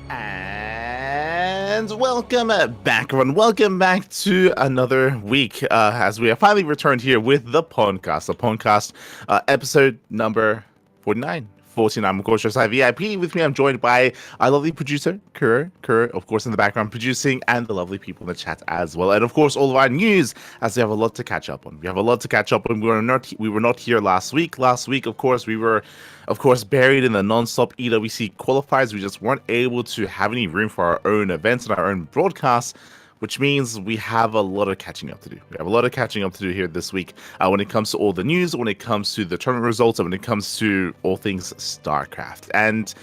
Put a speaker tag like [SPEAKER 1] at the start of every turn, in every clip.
[SPEAKER 1] And welcome back, everyone. Welcome back to another week as we have finally returned here with the PondCast, episode number 49. 49. I'm, of course, just VIP. With me, I'm joined by our lovely producer, Kerr, of course, in the background producing, and the lovely people in the chat as well. And, of course, all of our news, as we have a lot to catch up on. We have a lot to catch up on. We were not here last week. Last week, of course, we were buried in the non-stop EWC qualifiers. We just weren't able to have any room for our own events and our own broadcasts, which means we have a lot of catching up to do. We have a lot of catching up to do here this week when it comes to all the news, when it comes to the tournament results, and when it comes to all things StarCraft. And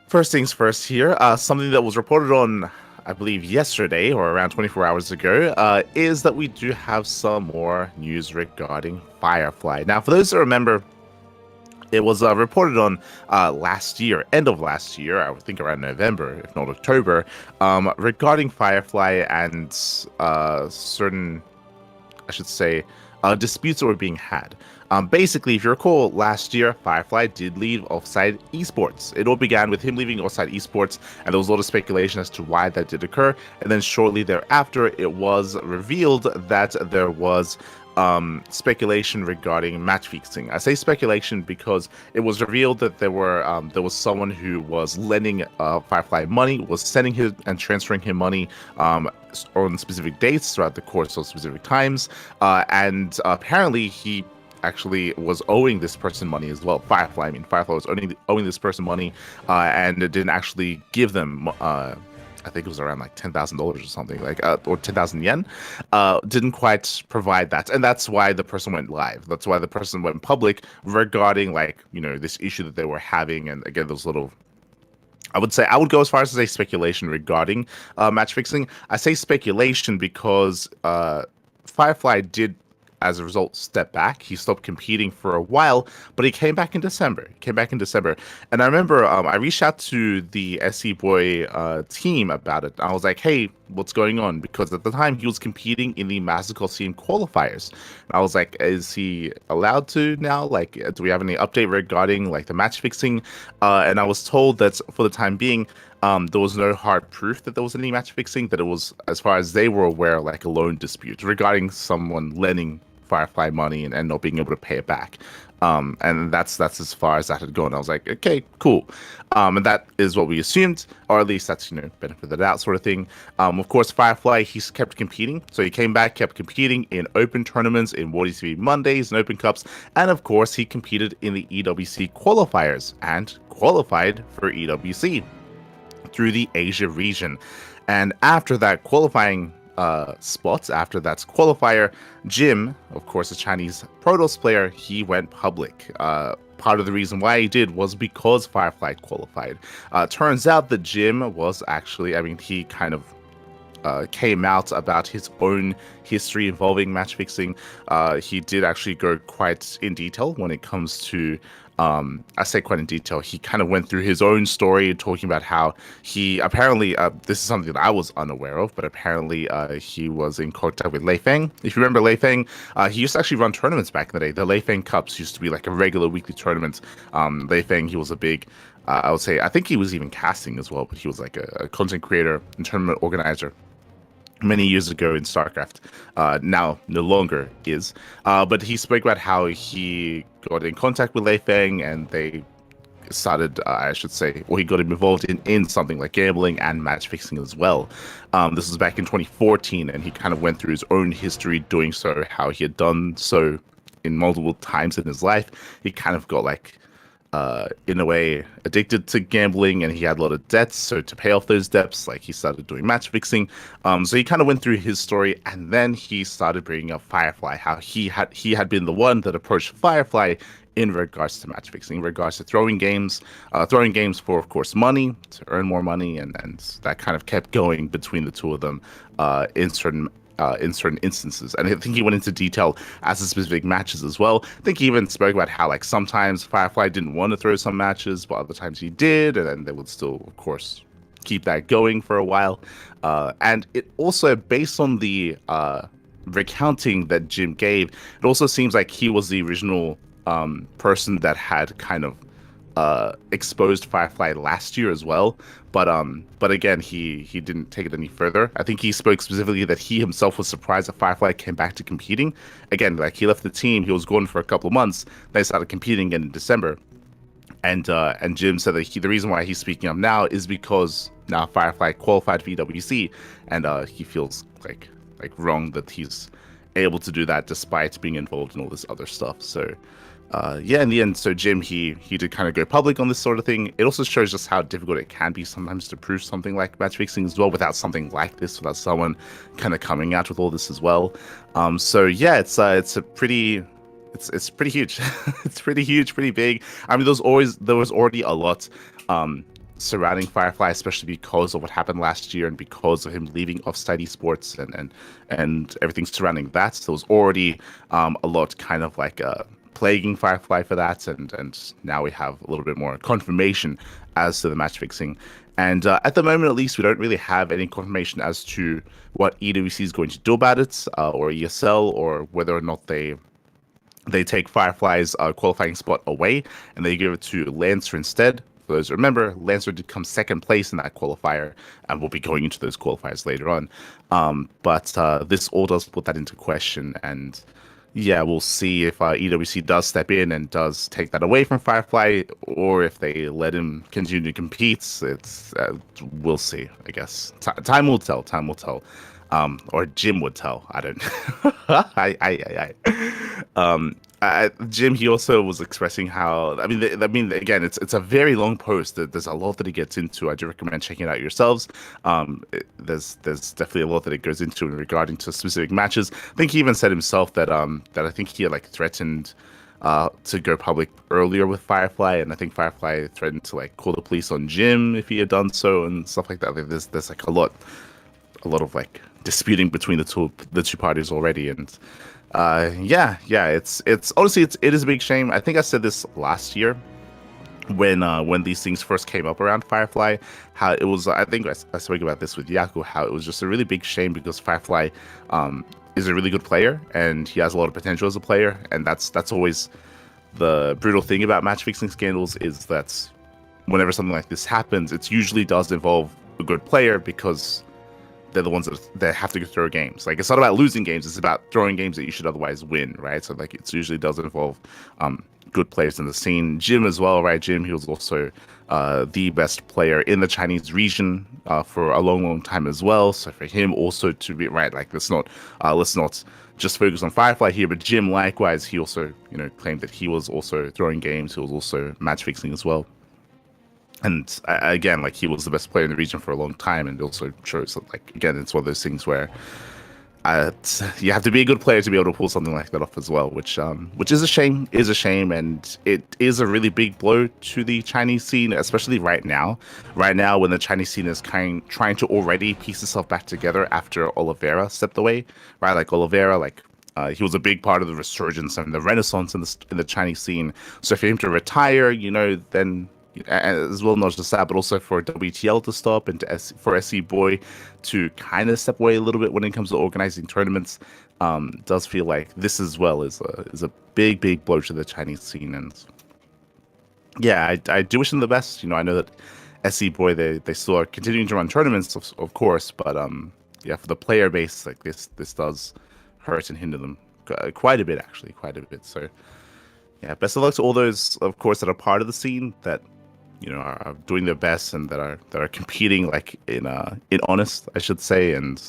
[SPEAKER 1] first things first here, something that was reported on, I believe, yesterday or around 24 hours ago, is that we do have some more news regarding Firefly. Now, for those that remember, it was reported on last year, end of last year, I would think around November, if not October, regarding Firefly and certain, I should say, disputes that were being had. Basically, if you recall, last year, Firefly did leave Offside Esports. It all began with him leaving Offside Esports, and there was a lot of speculation as to why that did occur. And then shortly thereafter, it was revealed that there was speculation regarding match fixing. I say speculation because it was revealed that there was someone who was lending Firefly money, was sending him and transferring him money on specific dates throughout the course of specific times, and apparently he actually was owing this person money as well. Firefly was owing this person money, and didn't actually give them I think it was around like $10,000 or something, or 10,000 yen, didn't quite provide that. And that's why the person went live. That's why the person went public regarding, this issue that they were having. And again, those little, I would go as far as to say speculation regarding match fixing. I say speculation because Firefly did, as a result, step back. He stopped competing for a while, but he came back in December. And I remember I reached out to the SE Boy team about it. I was like, hey, what's going on? Because at the time he was competing in the Master Coliseum qualifiers. And I was like, is he allowed to now? Do we have any update regarding the match fixing? And I was told that for the time being, there was no hard proof that there was any match fixing, that it was, as far as they were aware, a loan dispute regarding someone lending Firefly money and not being able to pay it back. And that's as far as that had gone. I was like, okay, cool. And that is what we assumed, or at least that's, benefit of the doubt sort of thing. Of course, Firefly, he's kept competing. So he came back, kept competing in open tournaments, in World TV Mondays and Open Cups. And of course, he competed in the EWC qualifiers and qualified for EWC through the Asia region. And after that qualifying spots, after that qualifier, Jim, of course, a Chinese Protoss player, he went public. Part of the reason why he did was because Firefly qualified. Turns out that Jim was actually, he kind of came out about his own history involving match fixing. He did actually go quite in detail when it comes to I say quite in detail. He kind of went through his own story, talking about how he apparently, this is something that I was unaware of, but apparently he was in contact with Lei Feng. If you remember Lei Feng, he used to actually run tournaments back in the day. The Lei Feng Cups used to be a regular weekly tournament. Lei Feng, he was a big, I would say, I think he was even casting as well, but he was a content creator and tournament organizer many years ago in StarCraft. Now no longer is. But he spoke about how he got in contact with Lei Feng and they started, I should say, or he got him involved in something like gambling and match fixing as well. This was back in 2014, and he kind of went through his own history doing so, how he had done so in multiple times in his life. He kind of got in a way addicted to gambling, and he had a lot of debts, so to pay off those debts, he started doing match fixing. So he kind of went through his story, and then he started bringing up Firefly, how he had been the one that approached Firefly in regards to match fixing, in regards to throwing games for, of course, money, to earn more money, and that kind of kept going between the two of them in certain instances. And I think he went into detail as to specific matches as well. I think he even spoke about how sometimes Firefly didn't want to throw some matches, but other times he did, and then they would still, of course, keep that going for a while. And it also, based on the recounting that Jim gave, it also seems like he was the original person that had kind of exposed Firefly last year as well, but again he didn't take it any further. I think he spoke specifically that he himself was surprised that Firefly came back to competing again. Like he left the team, he was gone for a couple of months, they started competing again in December, and Jim said that the reason why he's speaking up now is because now Firefly qualified for EWC, and he feels like wrong that he's able to do that despite being involved in all this other stuff. So yeah, in the end, so Jim, he did kind of go public on this sort of thing. It also shows just how difficult it can be sometimes to prove something like match fixing as well without something like this, without someone kind of coming out with all this as well. So yeah, it's a pretty, it's pretty huge. It's pretty huge, pretty big. I mean, there was already a lot surrounding Firefly, especially because of what happened last year and because of him leaving Offside Esports and everything surrounding that. So there was already a lot kind of like plaguing Firefly for that, and now we have a little bit more confirmation as to the match fixing. And at the moment, at least, we don't really have any confirmation as to what EWC is going to do about it, or ESL, or whether or not they take Firefly's qualifying spot away and they give it to Lancer instead. For those who remember, Lancer did come second place in that qualifier, and we'll be going into those qualifiers later on. But this all does put that into question, and yeah, we'll see if EWC does step in and does take that away from Firefly, or if they let him continue to compete. It's we'll see, I guess. Time will tell. Time will tell. Or Jim would tell. I don't. Jim, he also was expressing how. I mean, again, it's a very long post. There's a lot that he gets into. I do recommend checking it out yourselves. There's definitely a lot that it goes into in regarding to specific matches. I think he even said himself that that I think he had like threatened to go public earlier with Firefly, and I think Firefly threatened to like call the police on Jim if he had done so and stuff like that. Like, there's like a lot of like disputing between the two parties already, and yeah, it's honestly it is a big shame. I think I said this last year when these things first came up around Firefly, how it was. I think I spoke about this with Yaku, how it was just a really big shame because Firefly is a really good player and he has a lot of potential as a player, and that's always the brutal thing about match fixing scandals, is that whenever something like this happens, it usually does involve a good player because they're the ones that have to throw games. Like, it's not about losing games, it's about throwing games that you should otherwise win, right? So like it usually does involve good players in the scene. Jim as well, right? Jim, he was also the best player in the Chinese region for a long time as well. So for him also to be right, like let's not just focus on Firefly here, but Jim likewise, he also claimed that he was also throwing games, he was also match fixing as well. And again, like he was the best player in the region for a long time, and it also shows that, like, again, it's one of those things where you have to be a good player to be able to pull something like that off as well, which is a shame, and it is a really big blow to the Chinese scene, especially right now when the Chinese scene is trying to already piece itself back together after Oliveira stepped away, right? Like Oliveira, he was a big part of the resurgence and the renaissance in the Chinese scene. So for him to retire, then, as well, not just that, but also for WTL to stop and for SC Boy to kind of step away a little bit when it comes to organizing tournaments, does feel like this as well is a big blow to the Chinese scene. And yeah, I do wish them the best. I know that SC Boy, they still are continuing to run tournaments, of course, but yeah, for the player base, like this does hurt and hinder them quite a bit, actually, quite a bit. So yeah, best of luck to all those, of course, that are part of the scene that are doing their best and that are competing like in honest, I should say. And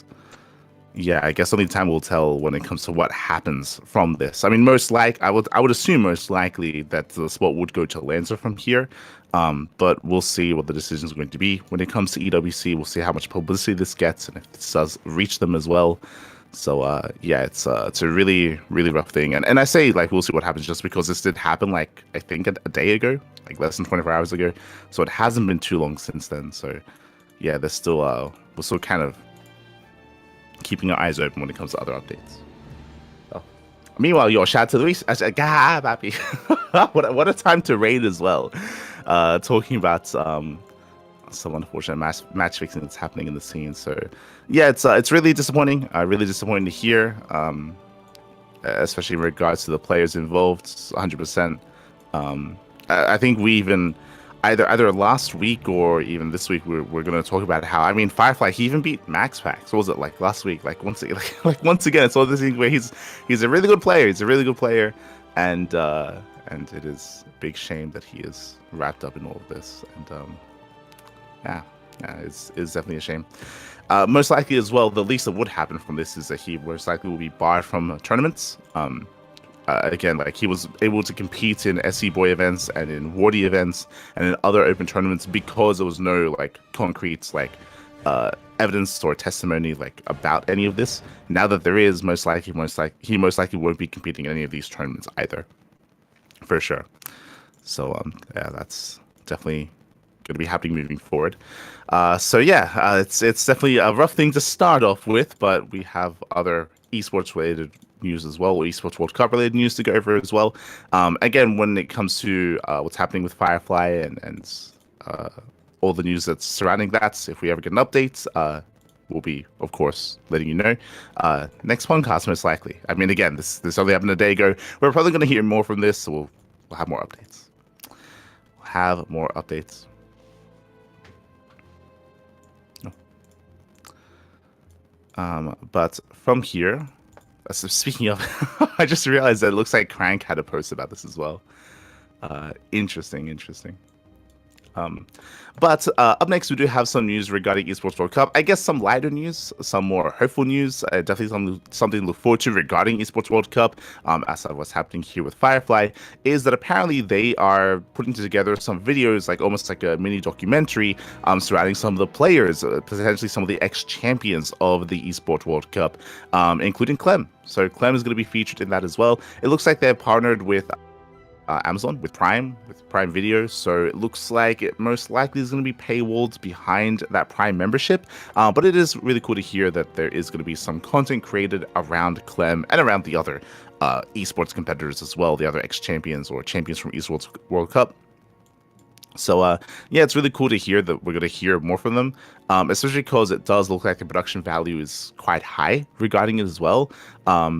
[SPEAKER 1] yeah, I guess only time will tell when it comes to what happens from this. I mean, I would assume most likely that the spot would go to Lancer from here, but we'll see what the decision is going to be when it comes to EWC. We'll see how much publicity this gets and if this does reach them as well. So yeah, it's a really rough thing, and I say, like, we'll see what happens just because this did happen, like, I think a day ago, like less than 24 hours ago, so it hasn't been too long since then. So yeah, we're still kind of keeping our eyes open when it comes to other updates. Oh. Meanwhile, shout out to Luis. Papi. What a time to raid as well. Talking about some unfortunate match fixing that's happening in the scene. So yeah, it's really disappointing. Really disappointing to hear, especially in regards to the players involved. 100%. I think we even either last week or even this week we're going to talk about how, I mean, Firefly, he even beat Max Pax. What was it like last week? Like once again, it's all this thing where he's a really good player. He's a really good player, and it is a big shame that he is wrapped up in all of this. And yeah, it's definitely a shame. Most likely as well, the least that would happen from this is that he most likely will be barred from tournaments. Again, like, he was able to compete in SC Boy events and in Wardy events and in other open tournaments because there was no like concrete like evidence or testimony like about any of this. Now that there is, most likely he most likely won't be competing in any of these tournaments either, for sure. So yeah, that's definitely going to be happening moving forward. So yeah, it's definitely a rough thing to start off with, but we have other esports related news as well, or esports World Cup related news to go over as well. Again, when it comes to what's happening with Firefly and all the news that's surrounding that, if we ever get an update, we'll be, of course, letting you know. Next PondCast, most likely. I mean, again, this only happened a day ago. We're probably going to hear more from this, so we'll have more updates. We'll have more updates. But from here, so speaking of, I just realized that it looks like Crank had a post about this as well. Interesting. But up next, we do have some news regarding Esports World Cup. I guess some lighter news, some more hopeful news. Definitely something to look forward to regarding Esports World Cup. As of what's happening here with Firefly, is that apparently they are putting together some videos, like almost like a mini documentary, surrounding some of the players, potentially some of the ex-champions of the Esports World Cup, including Clem. So Clem is going to be featured in that as well. It looks like they're partnered with Amazon, with Prime Video, so it looks like it most likely is going to be paywalled behind that Prime membership, but it is really cool to hear that there is going to be some content created around Clem and around the other esports competitors as well, the other ex-champions or champions from Esports World Cup. So yeah, it's really cool to hear that we're going to hear more from them, especially because it does look like the production value is quite high regarding it as well.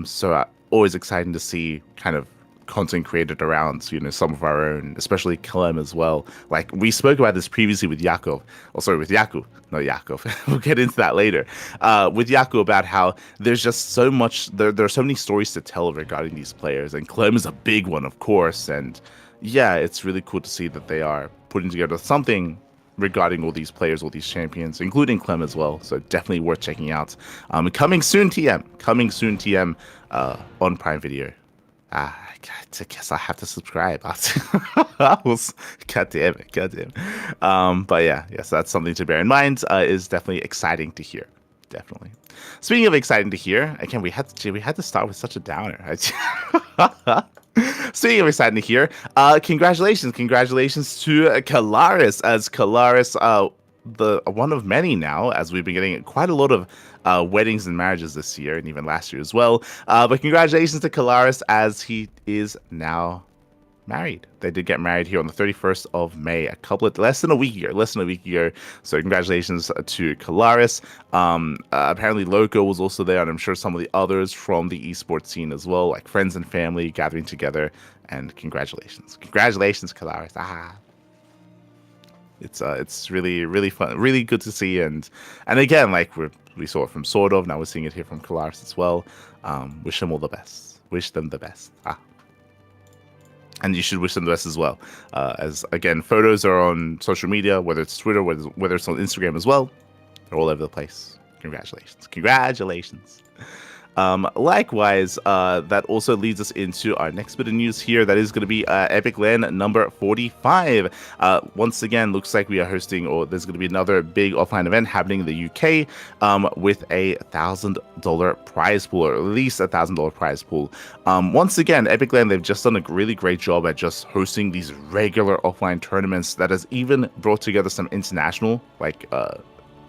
[SPEAKER 1] So always exciting to see kind of content created around, you know, some of our own, especially Clem as well. Like, we spoke about this previously with Yakov, with Yaku, not Yakov. We'll get into that later. With Yaku, about how there's just so much, there are so many stories to tell regarding these players, and Clem is a big one, of course. And yeah, it's really cool to see that they are putting together something regarding all these players, all these champions, including Clem as well. So definitely worth checking out. Coming soon, TM, on Prime Video. I guess I have to subscribe. God damn it. But yeah, yes, that's something to bear in mind. Is definitely exciting to hear. Definitely. Speaking of exciting to hear, again, we had to start with such a downer. Speaking of exciting to hear, congratulations to Kalaris, as Kalaris, the one of many now, as we've been getting quite a lot of weddings and marriages this year and even last year as well. But congratulations to Kalaris, as he is now married. They did get married here on the 31st of May, less than a week ago. So congratulations to Kalaris. Apparently Loco was also there, and I'm sure some of the others from the esports scene as well, like friends and family gathering together. And congratulations, Kalaris. It's really fun, really good to see, and again, like we saw it from Sort of, now we're seeing it here from Kalaris as well. Wish them all the best. Wish them the best. And you should wish them the best as well. As again, photos are on social media, whether it's Twitter, whether it's on Instagram as well. They're all over the place. Congratulations. Likewise, that also leads us into our next bit of news here. That is going to be Epic LAN number 45. Once again, looks like we are hosting, or there's going to be another big offline event happening in the UK, with a $1,000 prize pool, or at least $1,000 prize pool. Once again, Epic LAN, they've just done a really great job at just hosting these regular offline tournaments that has even brought together some international,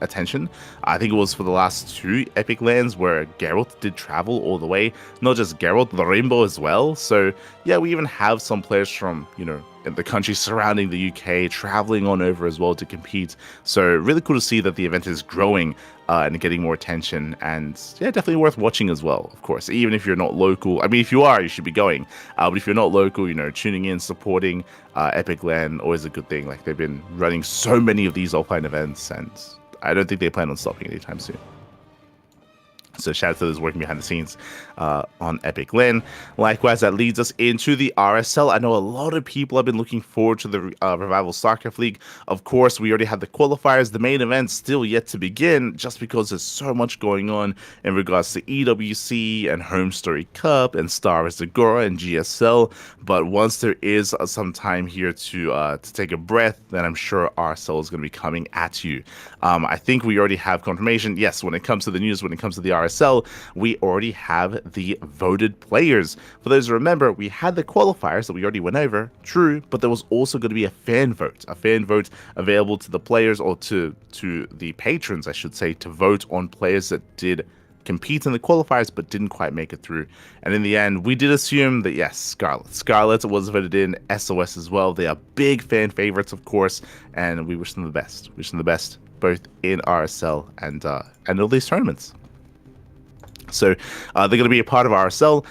[SPEAKER 1] attention. I think it was for the last 2 Epic Lands where Geralt did travel all the way. Not just Geralt, the Rainbow as well. So yeah, we even have some players from, in the countries surrounding the UK traveling on over as well to compete. So really cool to see that the event is growing and getting more attention. And yeah, definitely worth watching as well, of course. Even if you're not local. I mean, if you are, you should be going. But if you're not local, tuning in, supporting Epic Land, always a good thing. Like, they've been running so many of these offline events, and I don't think they plan on stopping anytime soon. So shout out to those working behind the scenes on Epic Land. Likewise, that leads us into the RSL. I know a lot of people have been looking forward to the Revival StarCraft League. Of course, we already had the qualifiers. The main event still yet to begin, just because there's so much going on in regards to EWC and Home Story Cup and Star Wars Agora and GSL. But once there is some time here to take a breath, then I'm sure RSL is going to be coming at you. I think we already have confirmation. Yes, when it comes to the news, when it comes to the RSL, we already have the voted players. For those who remember, we had the qualifiers that we already went over, true, but there was also going to be a fan vote available to the players, or to the patrons, I should say, to vote on players that did compete in the qualifiers but didn't quite make it through. And in the end, we did assume that yes, Scarlet was voted in, SOS as well. They are big fan favorites, of course, and we wish them the best. Both in RSL and all these tournaments. So they're going to be a part of RSL.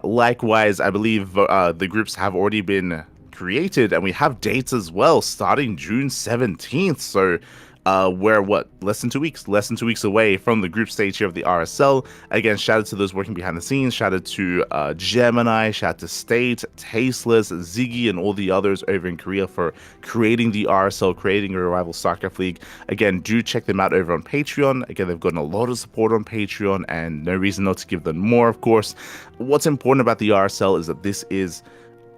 [SPEAKER 1] Likewise, I believe the groups have already been created, and we have dates as well, starting June 17th. So we're less than 2 weeks away from the group stage here of the RSL. Again, shout out to those working behind the scenes. Shout out to Gemini, shout out to State, Tasteless, Ziggy, and all the others over in Korea for creating the RSL, creating a Revival StarCraft League. Again, do check them out over on Patreon. Again, they've gotten a lot of support on Patreon, and no reason not to give them more, of course. What's important about the RSL is that this is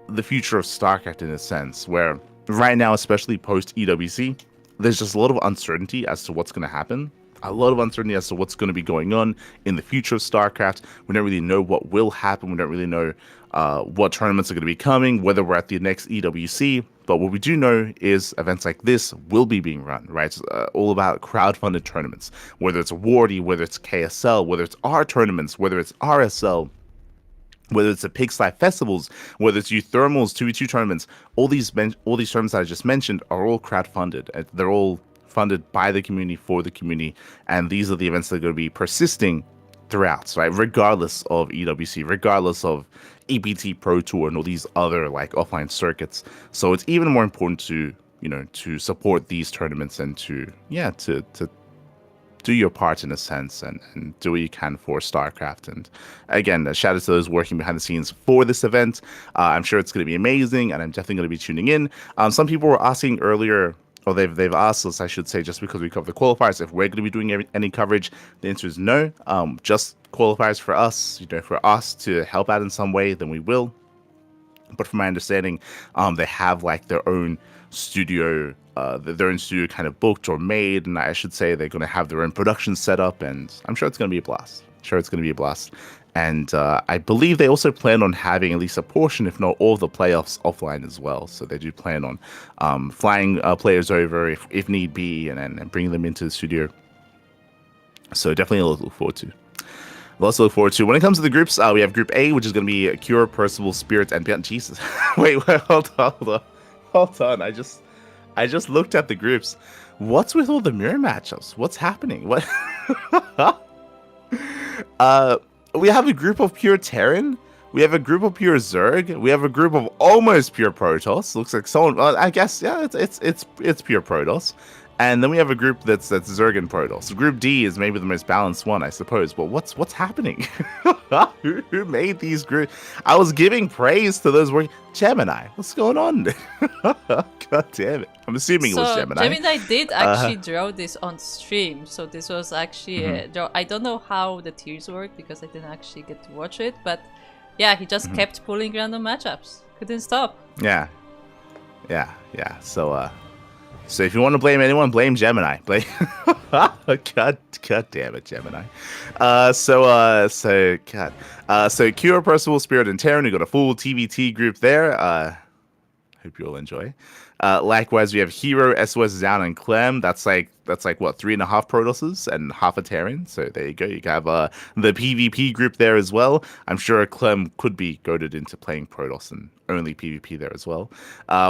[SPEAKER 1] the future of StarCraft in a sense, where right now, especially post EWC, there's just a lot of uncertainty as to what's going to happen. A lot of uncertainty as to what's going to be going on in the future of StarCraft. We don't really know what will happen. We don't really know what tournaments are going to be coming, whether we're at the next EWC. But what we do know is events like this will be being run, right? It's all about crowdfunded tournaments, whether it's Awardy, whether it's KSL, whether it's our tournaments, whether it's RSL, whether it's the Pixel Festivals, whether it's Youth Thermals, 2v2 tournaments, all these tournaments that I just mentioned are all crowdfunded. They're all funded by the community, for the community, and these are the events that are going to be persisting throughout, right? Regardless of EWC, regardless of EPT Pro Tour and all these other like offline circuits. So it's even more important to support these tournaments and to do your part in a sense and do what you can for StarCraft. And again, a shout out to those working behind the scenes for this event. I'm sure it's going to be amazing, and I'm definitely going to be tuning in. Some people were asking earlier, or they've asked us, I should say, just because we cover the qualifiers, if we're going to be doing any coverage. The answer is no. Just qualifiers for us. For us to help out in some way, then we will. But from my understanding, they have like their own studio, kind of booked or made, and I should say they're going to have their own production set up, and I'm sure it's going to be a blast. And I believe they also plan on having at least a portion, if not all, of the playoffs offline as well. So they do plan on flying players over if need be, and bringing them into the studio. So definitely a lot to look forward to. Lots to look forward to. When it comes to the groups, we have Group A, which is going to be Cure, Percival, Spirit, and Beyond. Jesus. Wait, hold on. I just looked at the groups. What's with all the mirror matchups? What's happening? What? We have a group of pure Terran. We have a group of pure Zerg. We have a group of almost pure Protoss. Looks like someone. Well, I guess yeah, it's pure Protoss. And then we have a group that's Zerg and Protoss. Group D is maybe the most balanced one, I suppose. But what's happening? Who made these groups? I was giving praise to those working. Gemini, what's going on? God damn it! I'm assuming it was Gemini.
[SPEAKER 2] Gemini did actually draw this on stream, so this was actually a draw. I don't know how the tiers work because I didn't actually get to watch it, but yeah, he just kept pulling random matchups. Couldn't stop.
[SPEAKER 1] Yeah. So if you want to blame anyone, blame Gemini. God damn it, Gemini. So Cure, Percival, Spirit, and Terran, we got a full TVT group there. Hope you all enjoy. Likewise, we have Hero, SOS, Down, and Clem. That's like what, 3.5 Protosses and half a Terran. So there you go. You have the PvP group there as well. I'm sure Clem could be goaded into playing Protoss and only PvP there as well.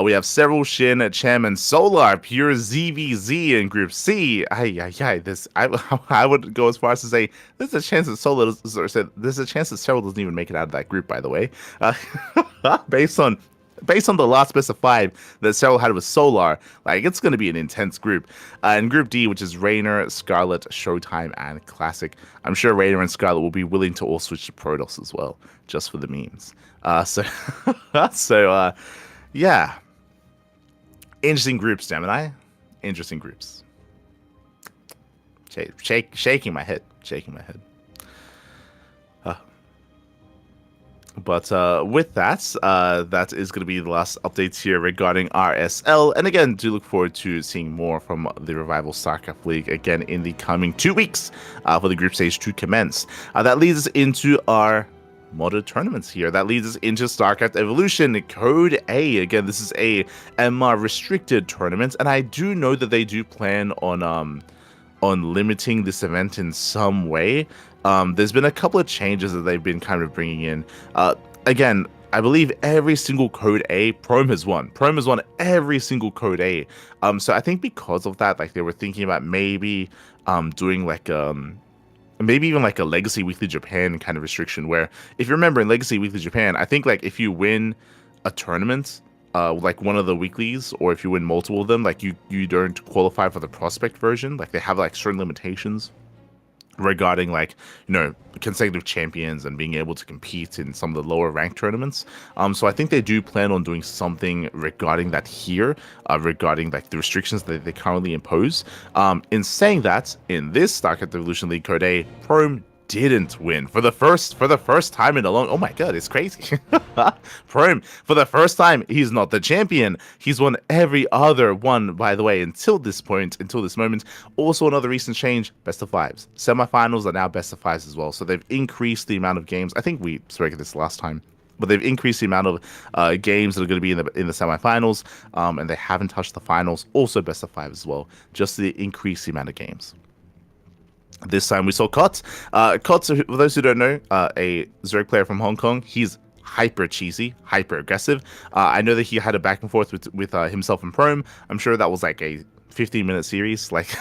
[SPEAKER 1] We have several Shin, Chem, and Solar, pure ZVZ in Group C. I would go as far as to say there's a chance that there's a chance that Several doesn't even make it out of that group, by the way. Based on the last best of 5 that Cyril had with Solar, like, it's going to be an intense group. And Group D, which is Raynor, Scarlet, Showtime, and Classic. I'm sure Raynor and Scarlet will be willing to all switch to Protoss as well, just for the memes. Yeah. Interesting groups, Gemini. Interesting groups. Shaking my head. But with that, that is going to be the last updates here regarding RSL. And again, do look forward to seeing more from the Revival StarCraft League again in the coming 2 weeks for the group stage to commence. That leads us into our modded tournaments here. That leads us into StarCraft Evolution Code A. Again, this is a MR restricted tournament, and I do know that they do plan on limiting this event in some way. There's been a couple of changes that they've been kind of bringing in. Again, I believe every single Code A, Prome has won. Prome has won every single Code A. So I think because of that, like, they were thinking about maybe doing like maybe even like a Legacy Weekly Japan kind of restriction, where if you remember in Legacy Weekly Japan, I think like if you win a tournament, like one of the weeklies, or if you win multiple of them, like you don't qualify for the prospect version. Like, they have like certain limitations regarding, like, you know, consecutive champions and being able to compete in some of the lower ranked tournaments. So I think they do plan on doing something regarding that here, regarding like the restrictions that they currently impose. In saying that, in this StarCraft Evolution League Code A, Prome didn't win for the first time in a long. Oh my god, it's crazy. Prome, for the first time, he's not the champion. He's won every other one, by the way, until this moment. Also, another recent change: best of 5s. Semifinals are now best of 5s as well. So they've increased the amount of games. I think we spoke of this last time, but they've increased the amount of games that are going to be in the semifinals, and they haven't touched the finals. Also best of 5 as well, just to increase the amount of games. This time we saw Kot. Kot, for those who don't know, a Zerg player from Hong Kong. He's hyper cheesy, hyper aggressive. I know that he had a back and forth with himself and Prome. I'm sure that was like a 15-minute series. Like,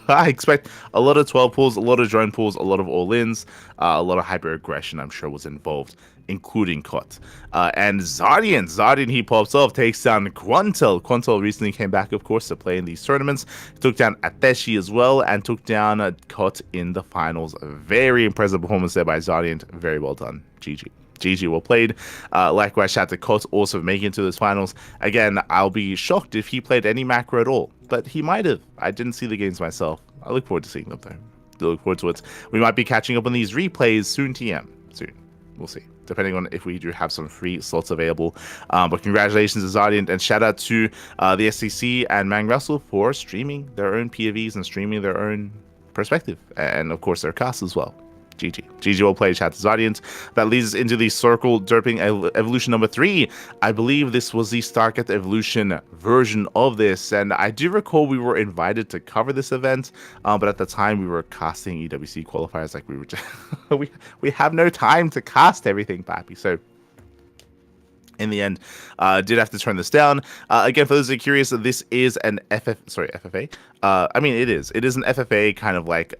[SPEAKER 1] I expect a lot of 12 pulls, a lot of drone pulls, a lot of all-ins, a lot of hyper aggression, I'm sure, was involved, including Kot. And Zardian, he pops off, takes down Quantel. Quantel recently came back, of course, to play in these tournaments. Took down Ateshi as well, and took down Kot in the finals. Very impressive performance there by Zardian. Very well done. GG, well played. Likewise, shout out to Kot, also making it to those finals. Again, I'll be shocked if he played any macro at all, but he might have. I didn't see the games myself. I look forward to seeing them, though. Look forward to it. We might be catching up on these replays soon. We'll see, depending on if we do have some free slots available. But congratulations to Zardian, and shout out to the SCC and Mang Russell for streaming their own POVs and streaming their own perspective, and of course their cast as well. GG well played, shout out to Zardian. That leads us into the Circle Derping Evolution number 3. I believe this was the StarCraft Evolution version of this, and I do recall we were invited to cover this event, but at the time we were casting EWC qualifiers. Like, we were just we have no time to cast everything, Pappy. So in the end, did have to turn this down. Again, for those who are curious, this is an FFA. I mean, it is an FFA, kind of like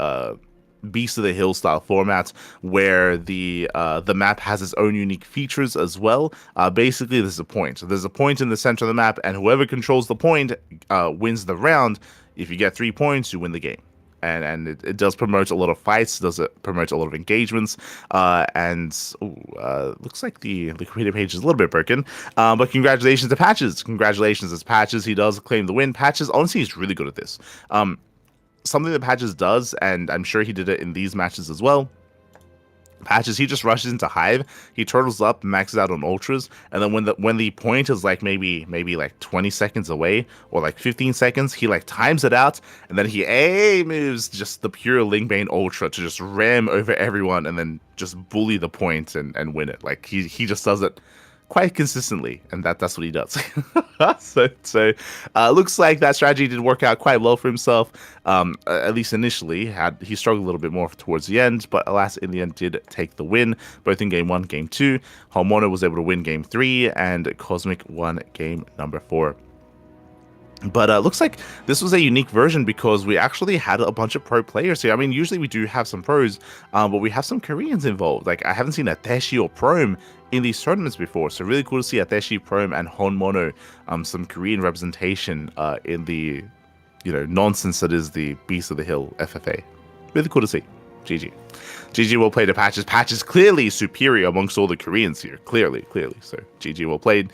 [SPEAKER 1] Beast of the Hill style format, where the map has its own unique features as well. Basically, there's a point. There's a point in the center of the map, and whoever controls the point wins the round. If you get 3 points, you win the game. And it does promote a lot of fights, does it promote a lot of engagements, and looks like the creative page is a little bit broken, but congratulations to Patches. He does claim the win. Patches, honestly, he's really good at this. Something that Patches does, and I'm sure he did it in these matches as well. Patches, he just rushes into Hive, he turtles up, maxes out on ultras, and then when the point is like maybe like 20 seconds away, or like 15 seconds, he like times it out, and then he moves just the pure Lingbane ultra to just ram over everyone and then just bully the point and win it. Like, he just does it quite consistently, and that's what he does. so looks like that strategy did work out quite well for himself. At least initially, he struggled a little bit more towards the end, but alas, in the end, did take the win, both in game 1, game 2. Homono was able to win game 3, and Cosmic won game number 4. But looks like this was a unique version because we actually had a bunch of pro players here. I mean, usually we do have some pros, but we have some Koreans involved. Like, I haven't seen Ateshi or Prome in these tournaments before. So really cool to see Ateshi, Prome, and Honmono, some Korean representation in the, nonsense that is the Beast of the Hill FFA. Really cool to see. GG. GG well played to Patches. Patches clearly superior amongst all the Koreans here. Clearly. So GG well played.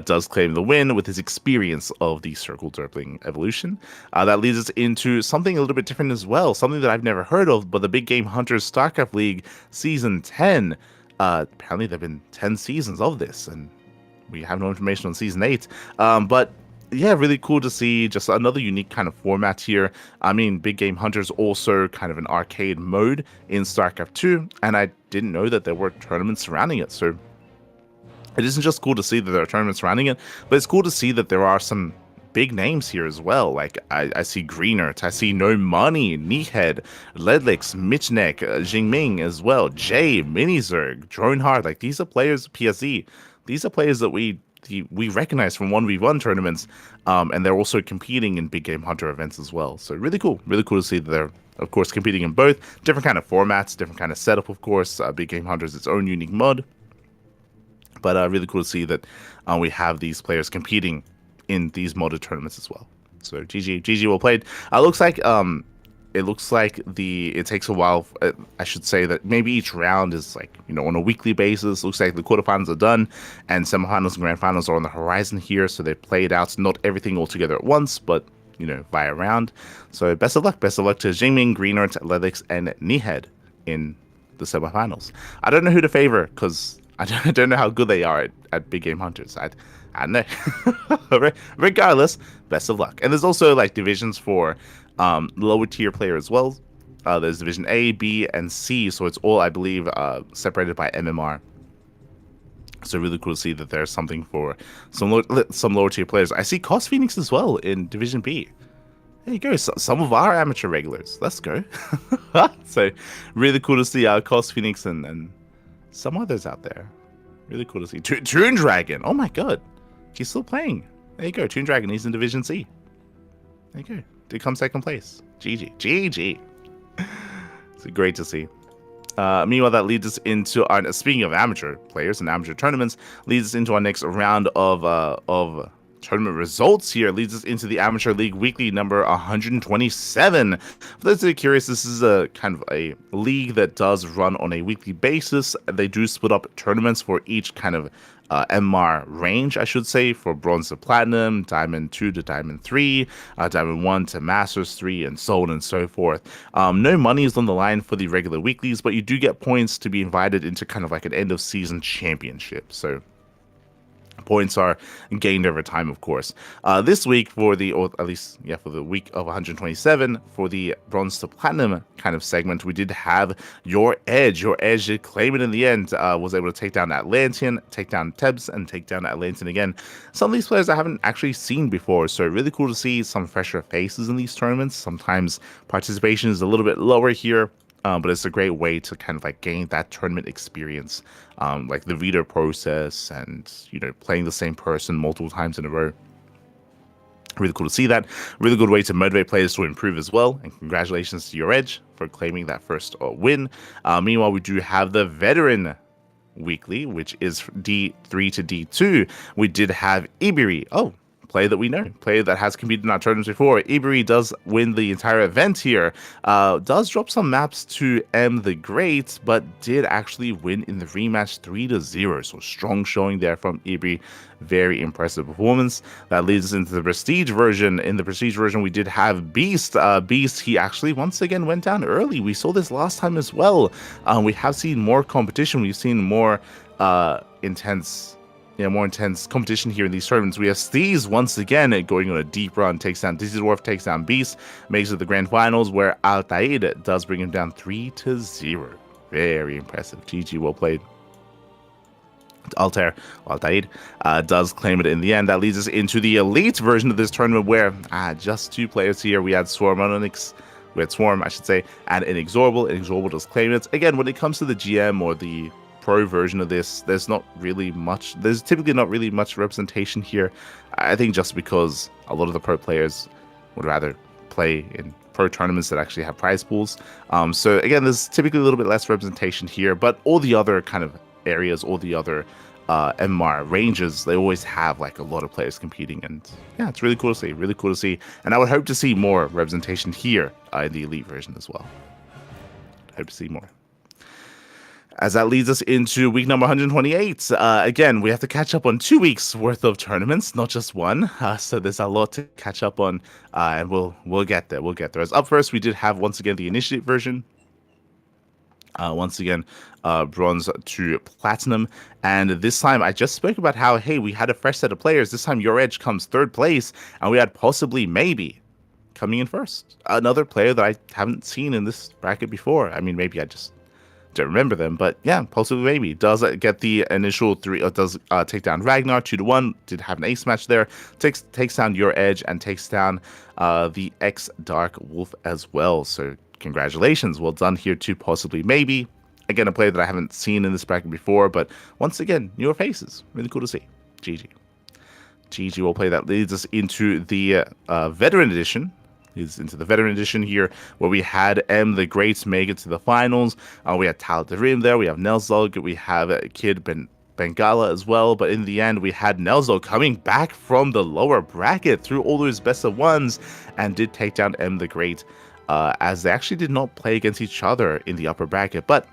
[SPEAKER 1] Does claim the win with his experience of the Circle Duckling evolution. That leads us into something a little bit different as well. Something that I've never heard of, but the Big Game Hunters StarCraft League Season 10. Apparently there have been 10 seasons of this, and we have no information on Season 8. But yeah, really cool to see just another unique kind of format here. I mean, Big Game Hunters also kind of an arcade mode in StarCraft 2, and I didn't know that there were tournaments surrounding it. So it isn't just cool to see that there are tournaments surrounding it, but it's cool to see that there are some big names here as well. Like I see Greenert, I see No Money, Kneehead, Ledlix, Mitchneck, Jingming as well, Jay, Minizerg, Dronehard. Like, these are players, PSE. These are players that we recognize from 1v1 tournaments, and they're also competing in Big Game Hunter events as well. So really cool to see that they're, of course, competing in both different kind of formats, different kind of setup. Of course, Big Game Hunter is its own unique mod, but really cool to see that we have these players competing in these modded tournaments as well. So GG well played. It looks like it takes a while. I should say that maybe each round is like, on a weekly basis. Looks like the quarterfinals are done and semifinals and grand finals are on the horizon here. So they played out, not everything all together at once, but, via round. So best of luck. Best of luck to Jingming, Greenert, Ledix, and Kneehead in the semifinals. I don't know who to favor because I don't know how good they are at Big Game Hunters. I don't know. Regardless, best of luck. And there's also like divisions for lower tier player as well. There's division A, B, and C, so it's all, I believe, separated by MMR. So really cool to see that there's something for some lower tier players. I see Cos Phoenix as well in division B. There you go. Some of our amateur regulars. Let's go. So really cool to see Cos Phoenix and some others out there. Really cool to see. Toon Dragon. Oh my god, he's still playing. There you go. Toon Dragon. He's in division C. There you go. Did come second place. GG. It's great to see. Meanwhile, that leads us into our, speaking of amateur players and amateur tournaments, leads us into our next round of tournament results here. Leads us into the Amateur League Weekly number 127. For those that are curious, this is a kind of a league that does run on a weekly basis. They do split up tournaments for each kind of MR range, I should say, for Bronze to Platinum, Diamond 2 to Diamond 3, Diamond 1 to Masters 3, and so on and so forth. No money is on the line for the regular weeklies, but you do get points to be invited into kind of like an end of season championship. So points are gained over time, of course. This week for the week of 127, for the Bronze to Platinum kind of segment, we did have Your Edge. Your Edge did claim it in the end, was able to take down Atlantean, take down Tebs, and take down Atlantean again. Some of these players I haven't actually seen before, so really cool to see some fresher faces in these tournaments. Sometimes participation is a little bit lower here, but it's a great way to kind of like gain that tournament experience, like the reader process and, playing the same person multiple times in a row. Really cool to see that. Really good way to motivate players to improve as well. And congratulations to Your Edge for claiming that first win. Meanwhile, we do have the Veteran Weekly, which is D3 to D2. We did have Ibiri. Oh, player that we know, player that has competed in our tournaments before. Iberi does win the entire event here, does drop some maps to M the Great, but did actually win in the rematch 3-0. So strong showing there from Iberi. Very impressive performance. That leads us into the Prestige version. In the Prestige version, we did have Beast. Beast, he actually once again went down early. We saw this last time as well. We have seen more competition. We've seen more intense competition here in these tournaments. We have Steez once again going on a deep run, takes down Dizzy takes down Beast, makes it to the grand finals, where Altair does bring him down 3-0. Very impressive. GG, well played. Altair, does claim it in the end. That leads us into the elite version of this tournament where just 2 players here. We had Swarm, I should say, and Inexorable. Inexorable does claim it. Again, when it comes to the GM or the pro version of this, there's typically not really much representation here. I think just because a lot of the pro players would rather play in pro tournaments that actually have prize pools. So again, there's typically a little bit less representation here, but all the other kind of areas, all the other MMR ranges, they always have like a lot of players competing, and yeah, it's really cool to see, and I would hope to see more representation here in the elite version as well. Hope to see more. As that leads us into week number 128. Again, we have to catch up on 2 weeks worth of tournaments, not just one. So there's a lot to catch up on, and we'll get there. As up first, we did have once again the initiative version. Once again, bronze to platinum, and this time I just spoke about how, hey, we had a fresh set of players. This time Your Edge comes 3rd place, and we had possibly maybe coming in first another player that I haven't seen in this bracket before. I mean, maybe I just don't remember them, but yeah, possibly maybe does get the initial 3, does take down Ragnar 2-1. Did have an ace match there. Takes down Your Edge and takes down the X Dark Wolf as well. So congratulations, well done here to possibly maybe. Again, a player that I haven't seen in this bracket before, but once again, newer faces. Really cool to see. GG will play. That leads us into the veteran edition. Here, where we had M the Great make it to the finals. We had Tal Darim there. We have Nelzog. We have Kid Bengala as well. But in the end, we had Nelzog coming back from the lower bracket through all those best of ones and did take down M the Great, as they actually did not play against each other in the upper bracket, but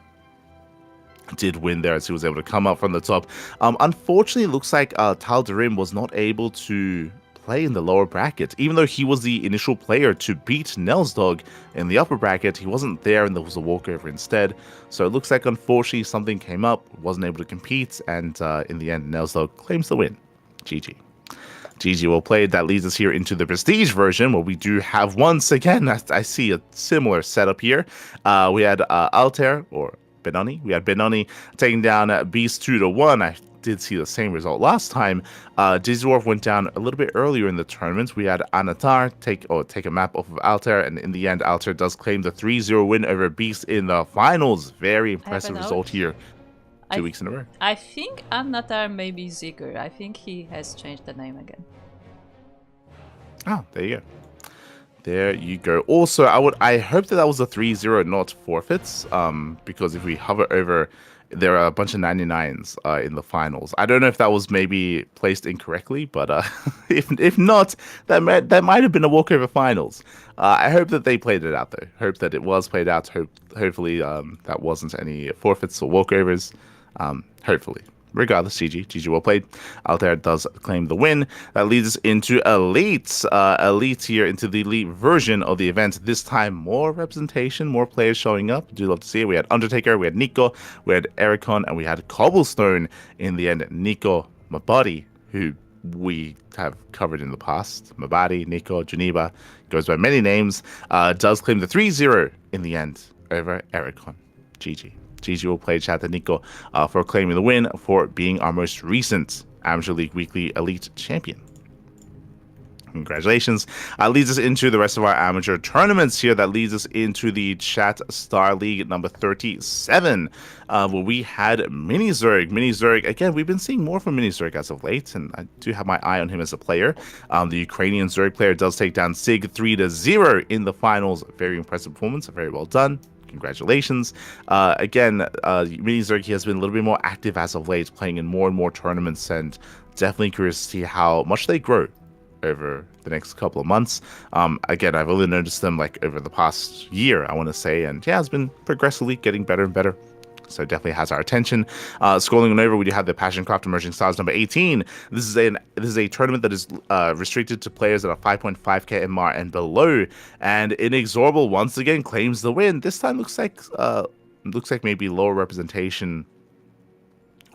[SPEAKER 1] did win there as he was able to come up from the top. Unfortunately, it looks like Tal Darim was not able to play in the lower bracket. Even though he was the initial player to beat Nelsdog in the upper bracket, he wasn't there and there was a walkover instead. So it looks like unfortunately something came up, wasn't able to compete, and in the end Nelsdog claims the win. GG well played. That leads us here into the Prestige version, where we do have once again, I see a similar setup here. We had Altair or Benoni. We had Benoni taking down Beast 2-1. I did see the same result last time. Dizworf went down a little bit earlier in the tournament. We had Anatar take a map off of Altair, and in the end, Altair does claim the 3-0 win over Beast in the finals. Very impressive result here. 2 weeks in a row.
[SPEAKER 2] I think Anatar may be Ziggur. I think he has changed the name again.
[SPEAKER 1] Oh, there you go. There you go. Also, I hope that was a 3-0, not forfeits, because if we hover over, there are a bunch of 99s in the finals. I don't know if that was maybe placed incorrectly, but if not, that might have been a walkover finals. I hope that they played it out, though. Hope that it was played out. Hopefully that wasn't any forfeits or walkovers. Hopefully. Regardless, GG well played. Altair does claim the win. That leads us into Elite. Elite here into the Elite version of the event. This time, more representation, more players showing up. Do love to see it. We had Undertaker, we had Nico, we had Ericon, and we had Cobblestone in the end. Nico Mabadi, who we have covered in the past. Mabadi, Nico, Geneva, goes by many names. Does claim the 3-0 in the end over Ericon. GG will play. Shout out to Nico for claiming the win, for being our most recent Amateur League Weekly Elite Champion. Congratulations. Leads us into the rest of our amateur tournaments here. That leads us into the Chat Star League number 37, where we had Mini Zerg. Mini Zerg, again, we've been seeing more from Mini Zerg as of late, and I do have my eye on him as a player. The Ukrainian Zerg player does take down Sig 3-0 in the finals. Very impressive performance. Very well done. Congratulations. Again, Mini Zerg has been a little bit more active as of late, playing in more and more tournaments, and definitely curious to see how much they grow over the next couple of months. Again, I've only noticed them like over the past year, I want to say, and yeah, it's been progressively getting better and better. So definitely has our attention. Scrolling on over, we do have the Passion Craft Emerging Stars number 18. This is a tournament that is restricted to players that are 5.5k MR and below. And Inexorable once again claims the win. This time looks like maybe lower representation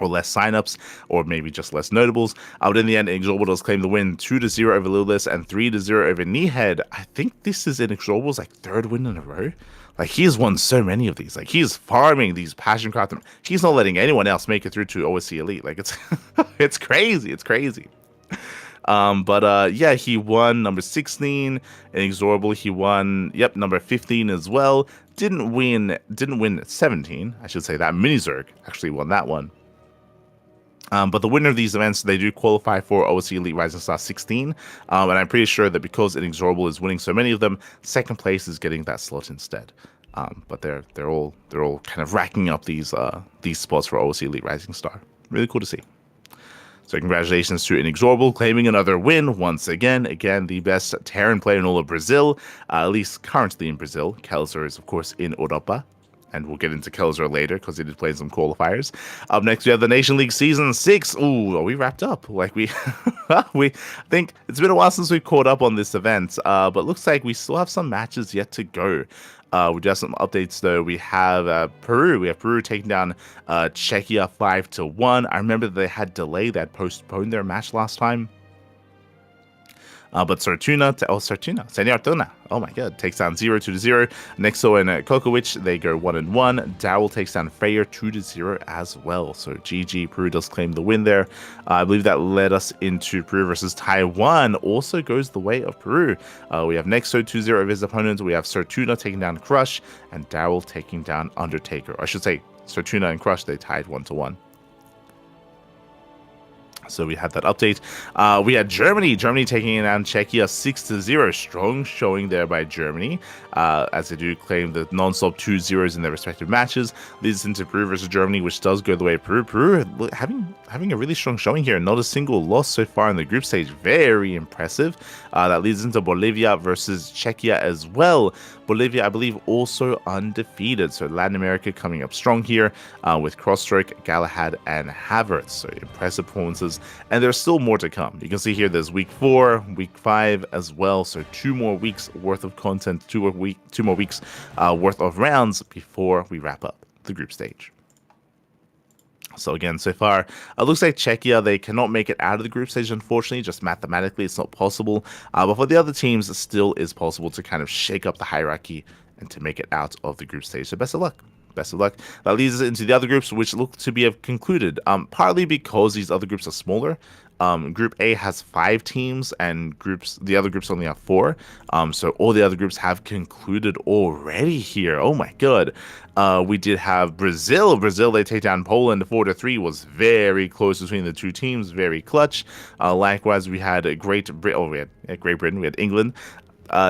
[SPEAKER 1] or less signups, or maybe just less notables. But in the end, Inexorable does claim the win 2-0 over Lilith and 3-0 over Kneehead. I think this is Inexorable's like third win in a row. Like, he's won so many of these. Like, he's farming these passion craft. He's not letting anyone else make it through to OSC Elite. Like, it's it's crazy. It's crazy. Yeah, he won number 16. Inexorable, he won, number 15 as well. Didn't win 17. I should say that Minizerg actually won that one. But the winner of these events, they do qualify for OSC Elite Rising Star 16. And I'm pretty sure that because Inexorable is winning so many of them, second place is getting that slot instead. But they're all kind of racking up these spots for OSC Elite Rising Star. Really cool to see. So congratulations to Inexorable, claiming another win once again. Again, the best Terran player in all of Brazil, at least currently in Brazil. Kelzer is, of course, in Europa. And we'll get into Kelzer later because he did play some qualifiers. Up next, we have the Nation League Season 6. Ooh, we wrapped up. Like, we think it's been a while since we caught up on this event. But looks like we still have some matches yet to go. We do have some updates, though. We have Peru. We have Peru taking down Czechia 5-1. I remember that they had delayed, they had postponed their match last time. But Senor Tuna, oh my god, takes down 0-0. Nexo and Kokowicz, they go 1-1. Dowell takes down Freyer 2-0 as well. So GG, Peru does claim the win there. I believe that led us into Peru versus Taiwan. Also goes the way of Peru. We have Nexo 2-0 over his opponent. We have Sertuna taking down Crush, and Dowell taking down Undertaker. Or I should say, Sertuna and Crush, they tied 1-1. So we had that update. We had Germany taking down Czechia 6-0. Strong showing there by Germany, as they do claim the non-stop 2-0s in their respective matches. Leads into Peru versus Germany, which does go the way of Peru. Peru having a really strong showing here. Not a single loss so far in the group stage. Very impressive. That leads into Bolivia versus Czechia as well. Bolivia, I believe, also undefeated. So Latin America coming up strong here with Crossstroke, Galahad, and Havertz. So impressive performances. And there's still more to come. You can see here there's week 4, week 5 as well. So 2 more weeks worth of content, 2 more weeks worth of rounds before we wrap up the group stage. So again, so far, it looks like Czechia, they cannot make it out of the group stage, unfortunately. Just mathematically, it's not possible. But for the other teams, it still is possible to kind of shake up the hierarchy and to make it out of the group stage. So best of luck. Best of luck. That leads us into the other groups, which look to be concluded, partly because these other groups are smaller. Group A has 5 teams, and the other groups only have 4. So all the other groups have concluded already here. Oh my god. We did have Brazil. They take down Poland 4-3. Was very close between the two teams. Very clutch. Likewise, we had Great Britain. We had England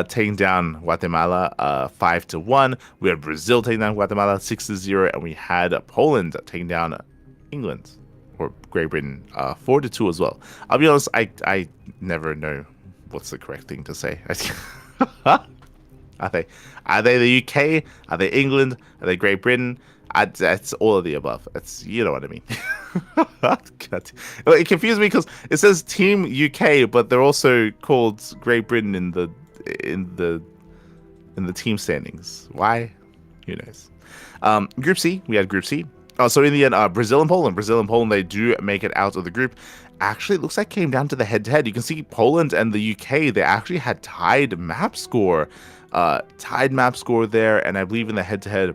[SPEAKER 1] taking down Guatemala 5-1. We had Brazil taking down Guatemala 6-0, and we had Poland taking down England or Great Britain 4-2 as well. I'll be honest, I never know what's the correct thing to say. Are they the UK? Are they England? Are they Great Britain? It's all of the above. It's, you know what I mean. It confused me because it says Team UK, but they're also called Great Britain in the team standings. Why? Who knows? Group C, we had Group C. So in the end, Brazil and Poland, they do make it out of the group. Actually, it looks like it came down to the head-to-head. You can see Poland and the UK, they actually had tied map score there, and I believe in the head-to-head,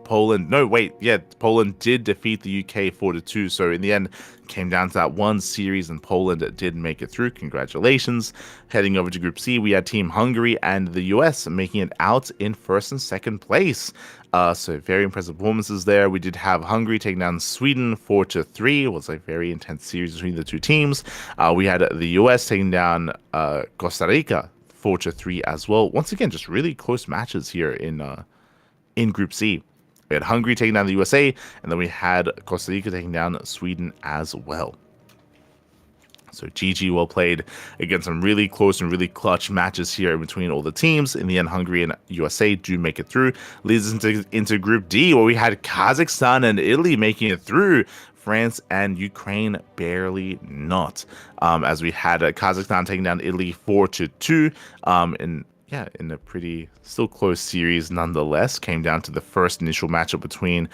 [SPEAKER 1] Poland did defeat the UK 4-2. So in the end, came down to that one series, and Poland did make it through. Congratulations. Heading over to Group C, we had Team Hungary and the US making it out in first and second place. So very impressive performances there. We did have Hungary taking down Sweden 4-3. It was a very intense series between the two teams. We had the US taking down Costa Rica 4-3 as well. Once again, just really close matches here in Group C. We had Hungary taking down the USA, and then we had Costa Rica taking down Sweden as well. So GG, well played. Again, some really close and really clutch matches here in between all the teams. In the end, Hungary and USA do make it through. Leads us into Group D, where we had Kazakhstan and Italy making it through. France and Ukraine barely not. As we had Kazakhstan taking down Italy 4-2. yeah, in a pretty still close series nonetheless. Came down to the first initial matchup between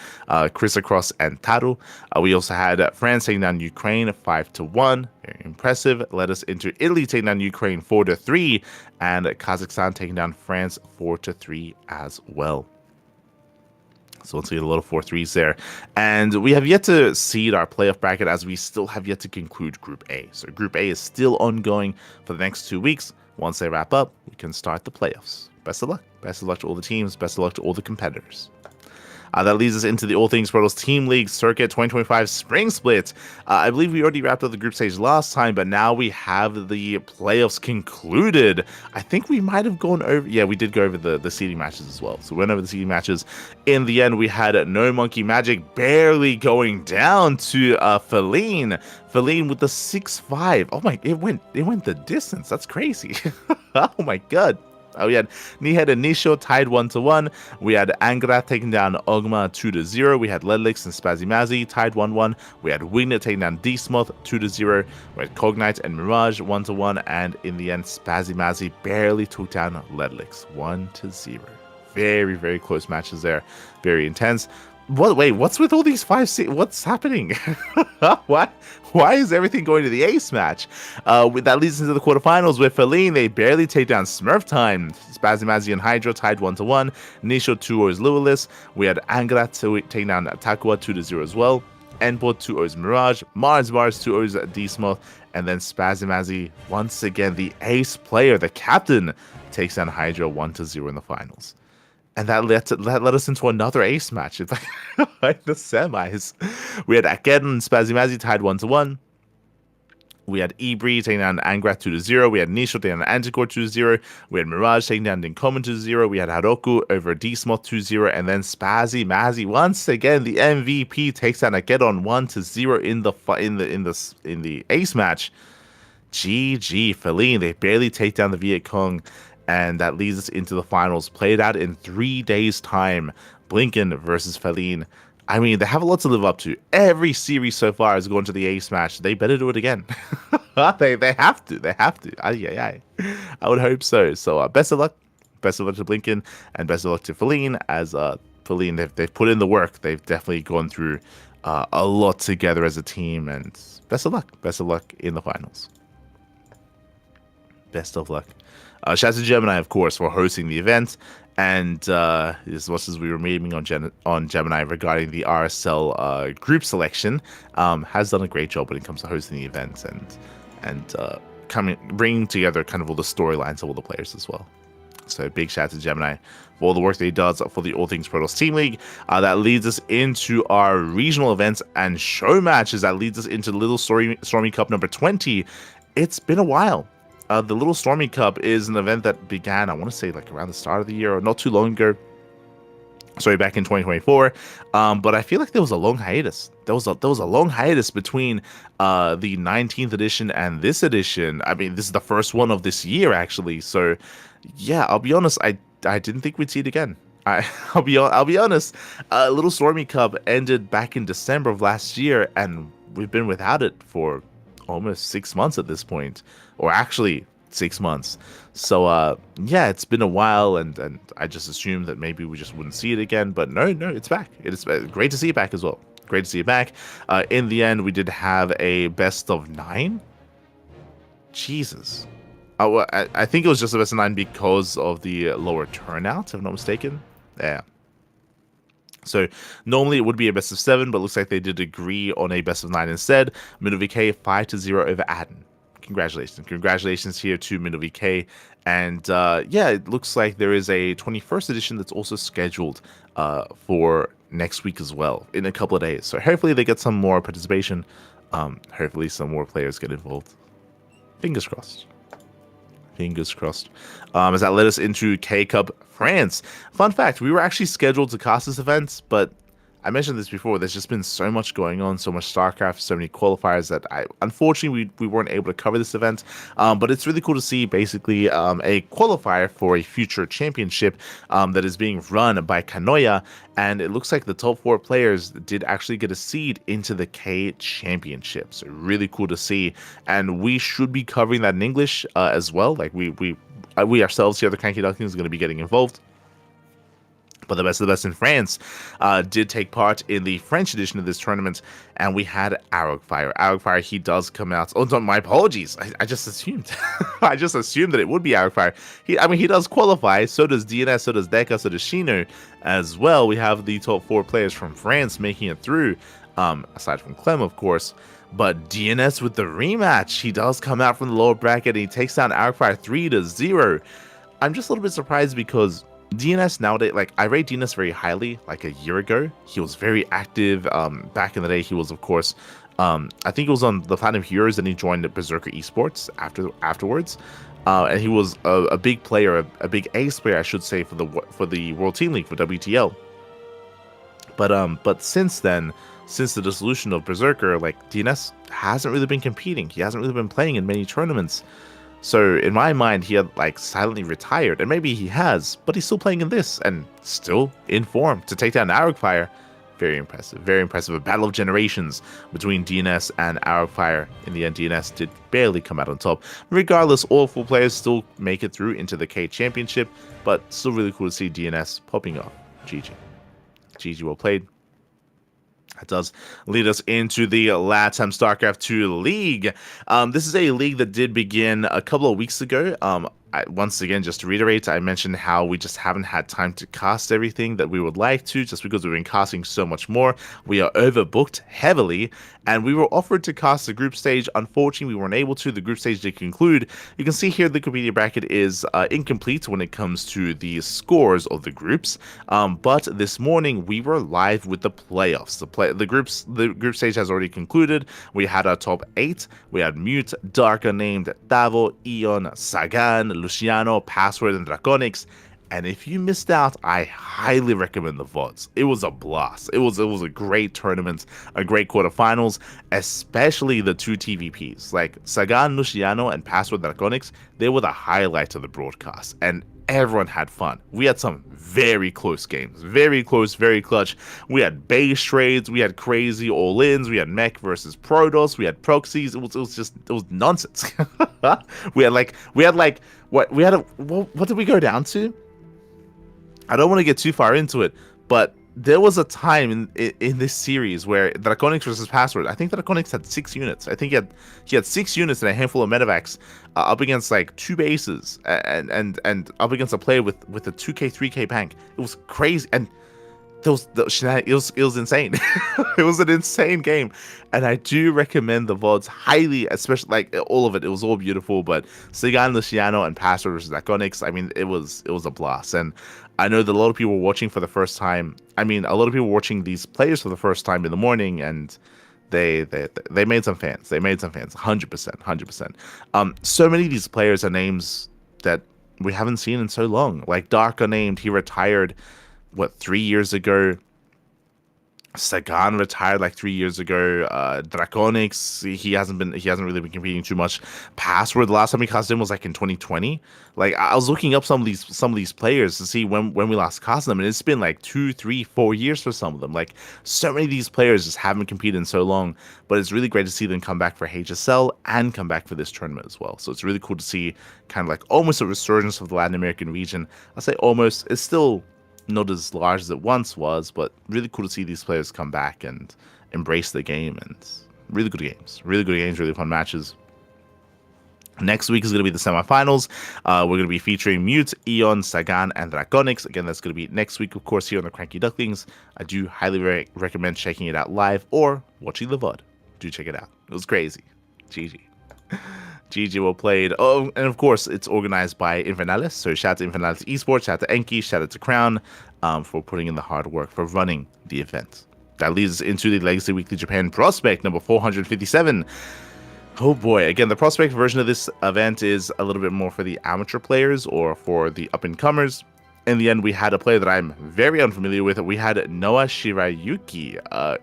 [SPEAKER 1] Chris Across and Taru. We also had France taking down Ukraine 5-1. Very impressive. Led us into Italy taking down Ukraine 4-3, and Kazakhstan taking down France 4-3 as well. So once again, a lot of 4-3s there. And we have yet to seed our playoff bracket as we still have yet to conclude Group A. So Group A is still ongoing for the next 2 weeks. Once they wrap up, we can start the playoffs. Best of luck. Best of luck to all the teams. Best of luck to all the competitors. That leads us into the All Things Protos Team League Circuit 2025 Spring Split. I believe we already wrapped up the group stage last time, but now we have the playoffs concluded. I think we might have gone over... Yeah, we did go over the seeding matches as well. So we went over the seeding matches. In the end, we had No Monkey Magic barely going down to Feline. Feline with the 6-5. Oh my... It went the distance. That's crazy. Oh my god. We had Nihed and Nisho tied 1-1. We had Angra taking down Ogma 2-0. We had Ledlix and Spazzy tied 1-1. We had Wingnet taking down D-Smoth 2-0. We had Cognite and Mirage 1-1. And in the end, Spazzy barely took down Ledlix 1-0. Very, very close matches there. Very intense. Wait, what's with all these what's happening? Why is everything going to the ace match? That leads into the quarterfinals with Feline. They barely take down Smurf Time. Spazzy and Hydra tied 1-1. Nisho 2-0's Lewis. We had Angra taking down Takua 2-0 as well. Enport 2-0's Mirage. Mars 2-0's D-Smoth. And then Spazzy, once again, the ace player, the captain, takes down Hydra 1-0 in the finals. And that led us into another ace match. It's like the semis. We had Akedan and Spazzy tied 1-1. We had Ibri taking down Angrat 2-0. We had Nisho taking down Anticore 2-0. We had Mirage taking down Dinkomen 2-0. We had Haroku over D-Smoth 2-0. And then Spazzy, once again, the MVP takes down Akedan 1-0 in the ace match. GG, Feline. They barely take down the Viet Cong. And that leads us into the finals, played out in 3 days' time. Blinken versus Feline. I mean, they have a lot to live up to. Every series so far has gone to the ace match. They better do it again. They have to. They have to. I would hope so. So best of luck. Best of luck to Blinken. And best of luck to Feline. As Feline, they've put in the work. They've definitely gone through a lot together as a team. And best of luck. Best of luck in the finals. Best of luck. Shout out to Gemini, of course, for hosting the event. And as much as we were memeing on Gemini regarding the RSL group selection, has done a great job when it comes to hosting the events and bringing together kind of all the storylines of all the players as well. So big shout out to Gemini for all the work that he does for the All Things Protos Team League. That leads us into our regional events and show matches. That leads us into Little Stormy Cup number 20. It's been a while. The Little Stormy Cup is an event that began, I want to say, like around the start of the year or not too long ago. Sorry, back in 2024. But I feel like there was a long hiatus. There was a long hiatus between the 19th edition and this edition. I mean, this is the first one of this year, actually. So, yeah, I'll be honest. I didn't think we'd see it again. I'll be honest. Little Stormy Cup ended back in December of last year, and we've been without it for almost 6 months at this point, or actually 6 months. So yeah, it's been a while, and I just assumed that maybe we just wouldn't see it again, but no, it's back. It is great to see it back as well. Great to see it back. In the end, we did have a best of 9. Jesus. I think it was just a best of 9 because of the lower turnout, if I'm not mistaken. Yeah. So normally it would be a best of 7, but looks like they did agree on a best of 9 instead. Minovik 5-0 over Aden. Congratulations here to Minovik. And yeah, it looks like there is a 21st edition that's also scheduled for next week as well, in a couple of days. So hopefully they get some more participation. Hopefully some more players get involved. Fingers crossed. Fingers crossed. As that led us into K-Cup France. Fun fact, we were actually scheduled to cast this event, but I mentioned this before, there's just been so much going on, so much StarCraft, so many qualifiers that unfortunately we weren't able to cover this event. But it's really cool to see basically a qualifier for a future championship that is being run by Kanoya. And it looks like the top 4 players did actually get a seed into the K Championship. So really cool to see. And we should be covering that in English as well. Like we we ourselves here, the CranKy Ducklings, are going to be getting involved. But the best of the best in France did take part in the French edition of this tournament, and we had Arogfire. Arogfire, he does come out. Oh, my apologies. I just assumed. I just assumed that it would be Arogfire. He does qualify. So does DNS. So does Deka. So does Shino as well. We have the top 4 players from France making it through, aside from Clem, of course. But DNS with the rematch, he does come out from the lower bracket, and he takes down Arogfire 3-0. I'm just a little bit surprised because DNS nowadays, like, I rate DNS very highly. Like a year ago, he was very active. Back in the day, he was, of course, I think it was on the Platinum Heroes, and he joined Berserker Esports afterwards. And he was a big player, a big ace player, I should say, for the World Team League, for WTL. But since then, since the dissolution of Berserker, like, DNS hasn't really been competing. He hasn't really been playing in many tournaments. So in my mind, he had like silently retired, and maybe he has, but he's still playing in this and still in form to take down Arogfire. Very impressive, very impressive. A battle of generations between DNS and Arogfire. In the end, DNS did barely come out on top. Regardless, all 4 players still make it through into the K Championship, but still really cool to see DNS popping off. GG. GG, well played. That does lead us into the LATAM StarCraft 2 League. This is a league that did begin a couple of weeks ago. Once again, just to reiterate, I mentioned how we just haven't had time to cast everything that we would like to, just because we've been casting so much more. We are overbooked heavily, and we were offered to cast the group stage. Unfortunately, we weren't able to. The group stage did conclude. You can see here the Wikipedia bracket is incomplete when it comes to the scores of the groups. But this morning, we were live with the playoffs. The group stage has already concluded. We had our top 8. We had Mute, Darker Named, Tavo, Eon, Sagan, Luciano, Password, and Draconics. And if you missed out, I highly recommend the VODs. It was a blast. It was a great tournament, a great quarterfinals, especially the 2 TVPs. Like Sagan, Luciano, and Password Draconics, they were the highlight of the broadcast. And everyone had fun. We had some very close games. Very close, very clutch. We had base trades, we had crazy all-ins, we had mech versus Protoss, we had proxies. It was nonsense. What did we go down to? I don't want to get too far into it, but there was a time in this series where Draconics versus Password, I think Draconics had 6 units. I think he had 6 units and a handful of medevacs up against like 2 bases and up against a player with a 2k 3k bank. It was crazy, and it was insane. It was an insane game, and I do recommend the VODs highly, especially like all of it. It was all beautiful, but Sagan, Luciano, and Password versus Draconics, I mean, it was a blast. And I know that a lot of people were watching for the first time. I mean, a lot of people were watching these players for the first time in the morning, and they made some fans. They made some fans, 100%. So many of these players are names that we haven't seen in so long. Like Darker Named, he retired 3 years ago. Sagan retired like 3 years ago. Draconics, he hasn't really been competing too much. Password, the last time we cast him was like in 2020. Like I was looking up some of these players to see when we last cast them, and it's been like 2, 3, 4 years for some of them. Like so many of these players just haven't competed in so long, but it's really great to see them come back for HSL and come back for this tournament as well. So it's really cool to see kind of like almost a resurgence of the Latin American region. I'll say almost. It's still not as large as it once was, but really cool to see these players come back and embrace the game. And really good games, really fun matches. Next week is going to be the semifinals. We're going to be featuring Mute, Eon, Sagan, and Draconics. Again, that's going to be next week, of course, here on the CranKy Ducklings. I do highly recommend checking it out live or watching the VOD. Do check it out. It was crazy. GG. GG, well played. Oh, and of course, it's organized by Invernalis. So shout out to Invernalis Esports, shout out to Enki, shout out to Crown for putting in the hard work for running the event. That leads us into the Legacy Weekly Japan Prospect number 457. Oh boy, again, the Prospect version of this event is a little bit more for the amateur players or for the up-and-comers. In the end, we had a player that I'm very unfamiliar with. We had Noah Shirayuki. I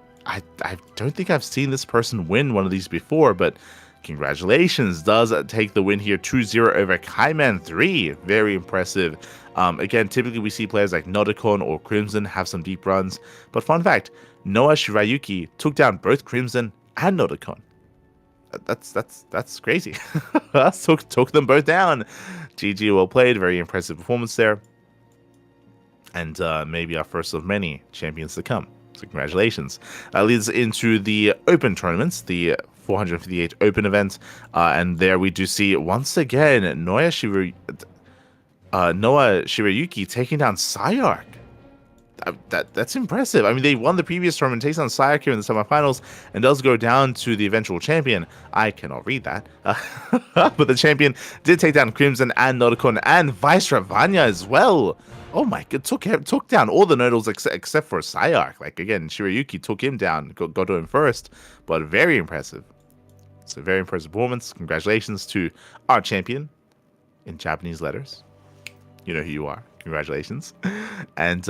[SPEAKER 1] don't think I've seen this person win one of these before, but congratulations, does take the win here 2-0 over Kaiman 3. Very impressive. Again, typically we see players like Nodicon or Crimson have some deep runs, but fun fact, Noah Shirayuki took down both Crimson and Nodicon. That's crazy. Took them both down. GG, well played. Very impressive performance there. And maybe our first of many champions to come. So congratulations. That leads into the Open tournaments, the 458 Open event. And there we do see, once again, Noah Shirayuki taking down Sayark. That's impressive. I mean, they won the previous tournament, takes down Sayark here in the semifinals, and does go down to the eventual champion. I cannot read that. But the champion did take down Crimson and Nodakon and Vice Ravanya as well. Oh my god, took down all the Nodals except for Sayark. Like, again, Shirayuki took him down, got to him first, but very impressive. So very impressive performance. Congratulations to our champion in Japanese letters. You know who you are. Congratulations. And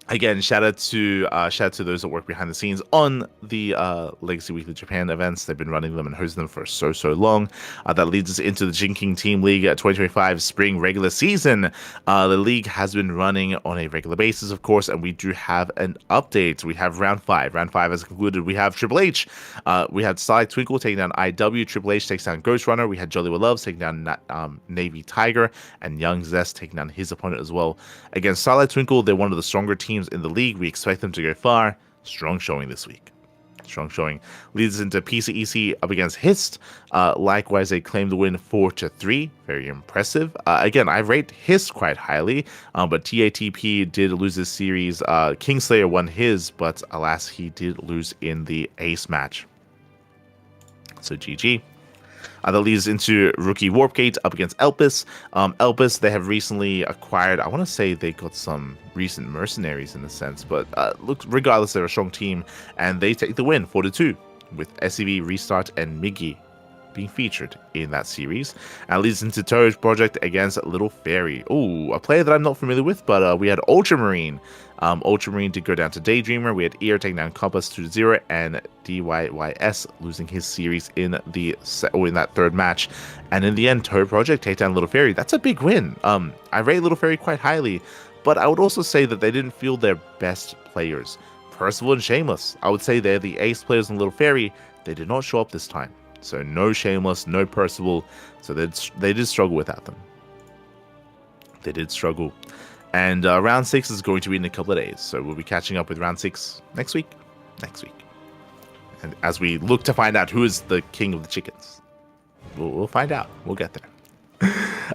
[SPEAKER 1] again, shout out to those that work behind the scenes on the Legacy Weekly Japan events. They've been running them and hosting them for so long. That leads us into the Jinking Team League 2025 spring regular season. The league has been running on a regular basis, of course, and we do have an update. We have round 5. Round 5 has concluded. We have Triple H. We had Sly Twinkle taking down IW. Triple H takes down Ghost Runner. We had Jolly with Loves taking down Navy Tiger, and Young Zest taking down his opponent as well. Against Starlight Twinkle, they're one of the stronger teams in the league. We expect them to go far. Strong showing this week. Strong showing. Leads us into PCEC up against Hist. Likewise, they claim the win 4-3. Very impressive. Again, I rate Hist quite highly, but TATP did lose this series. Kingslayer won his, but alas, he did lose in the ace match. So GG. That leads into Rookie Warpgate up against Elpis. Elpis, they have recently acquired, I want to say they got some recent mercenaries in a sense, but look, regardless, they're a strong team, and they take the win 4-2 with SCV, Restart, and Miggy being featured in that series. And leads into Toad Project against Little Fairy. Ooh, a player that I'm not familiar with, but we had Ultramarine. Ultramarine did go down to Daydreamer. We had Ear taking down Compass 2-0, and DYYS losing his series in that third match. And in the end, Toad Project take down Little Fairy. That's a big win. I rate Little Fairy quite highly, but I would also say that they didn't field their best players. Percival and Shameless, I would say they're the ace players in Little Fairy. They did not show up this time. So no Shameless, no Percival. So they did struggle without them. They did struggle. And round 6 is going to be in a couple of days. So we'll be catching up with round 6 next week. And as we look to find out who is the king of the chickens. We'll find out. We'll get there.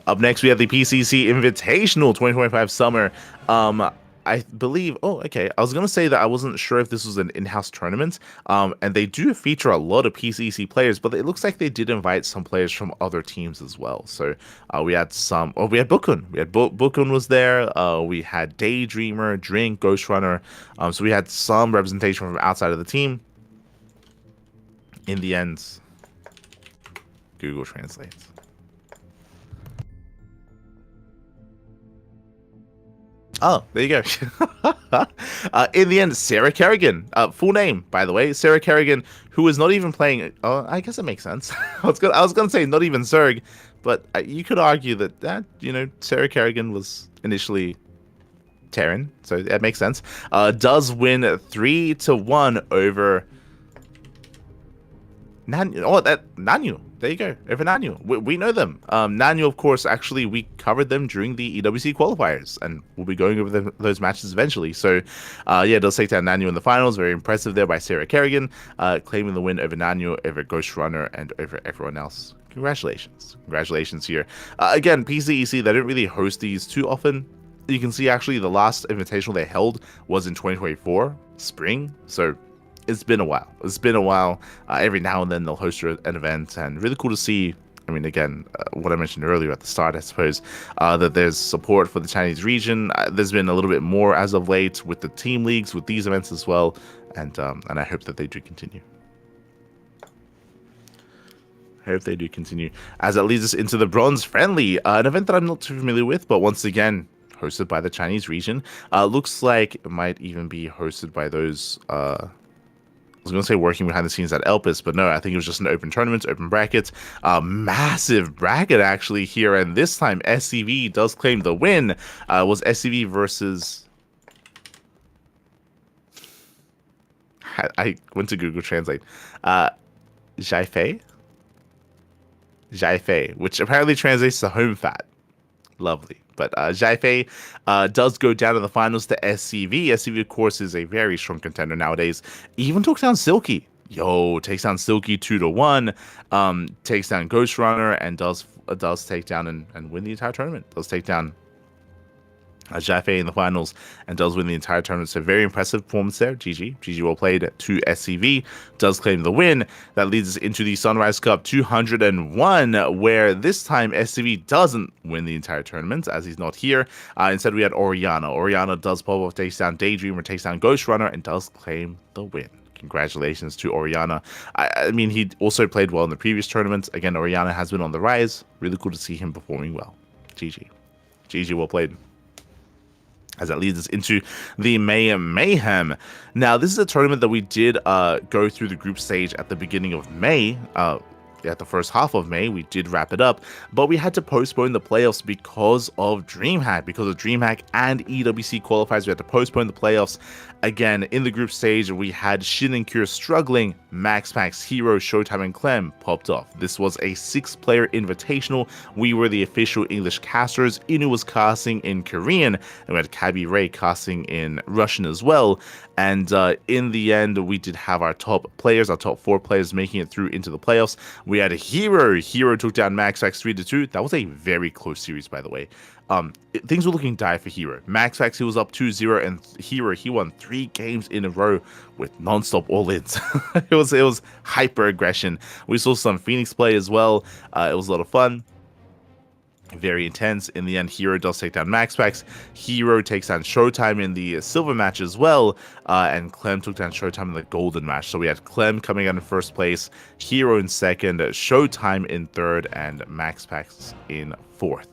[SPEAKER 1] Up next, we have the PCC Invitational 2025 Summer. I believe, I was going to say that I wasn't sure if this was an in-house tournament, and they do feature a lot of PCC players, but it looks like they did invite some players from other teams as well. So we had Bookun. Bookun was there. We had Daydreamer, Drink, Ghost Runner. So we had some representation from outside of the team. In the end, Google translates. Oh, there you go. In the end, Sarah Kerrigan. Full name, by the way. Sarah Kerrigan, who is not even playing... Oh, I guess it makes sense. I was gonna say not even Zerg, but you could argue that Sarah Kerrigan was initially Terran, so that makes sense. Does win 3-1 over... Nanyu. There you go. Over Nanyu. We know them. Nanyu, of course, actually, we covered them during the EWC qualifiers, and we'll be going over those matches eventually. So, does take down Nanyu in the finals. Very impressive there by Sarah Kerrigan, claiming the win over Nanyu, over Ghost Runner, and over everyone else. Congratulations here. Again, PCEC, they don't really host these too often. You can see, actually, the last invitational they held was in 2024, spring. So, it's been a while. Every now and then they'll host an event, and really cool to see. I mean, again, what I mentioned earlier at the start, I suppose, that there's support for the Chinese region. There's been a little bit more as of late with the team leagues, with these events as well, and I hope that they do continue. As that leads us into the Bronze Friendly, an event that I'm not too familiar with, but once again, hosted by the Chinese region. Looks like it might even be hosted by those... I was going to say working behind the scenes at Elpis, but no, I think it was just an open tournament, open brackets. Massive bracket, actually, here. And this time, SCV does claim the win. Was SCV versus... I went to Google Translate. Jaifei? Jaifei, which apparently translates to home fat. Lovely. But Jaifei does go down in the finals to SCV. SCV, of course, is a very strong contender nowadays. Even took down Silky. Yo, takes down Silky 2-1. Takes down Ghost Runner and does take down and win the entire tournament. Does take down Jaffe in the finals and does win the entire tournament. So very impressive performance there. GG well played to SCV. Does claim the win. That leads us into the Sunrise Cup 201, where this time SCV doesn't win the entire tournament as he's not here. Instead, we had Oriana. Oriana does pop off, takes down Daydreamer, takes down Ghost Runner, and does claim the win. Congratulations to Oriana. I mean, he also played well in the previous tournaments. Again, Oriana has been on the rise. Really cool to see him performing well. GG well played. As that leads us into the Mayhem. Now, this is a tournament that we did go through the group stage at the beginning of May. At the first half of May, we did wrap it up, but we had to postpone the playoffs because of DreamHack. Because of DreamHack and EWC qualifiers, we had to postpone the playoffs. Again, in the group stage, we had Shin and Cure struggling. Max, Hero, Showtime, and Clem popped off. This was a 6-player invitational. We were the official English casters. Inu was casting in Korean, and we had Kabi Ray casting in Russian as well. And in the end, we did have our top 4 players making it through into the playoffs. We had a Hero. Hero took down Max 3-2. That was a very close series, by the way. Things were looking dire for Hero. Max, he was up 2-0, and Hero, he won 3 games in a row with non-stop all-ins. it was hyper aggression. We saw some Phoenix play as well. It was a lot of fun. Very intense. In the end, Hero does take down Max. Hero takes down Showtime in the silver match as well, and Clem took down Showtime in the golden match. So we had Clem coming out in first place, Hero in second, Showtime in third, and Max in fourth.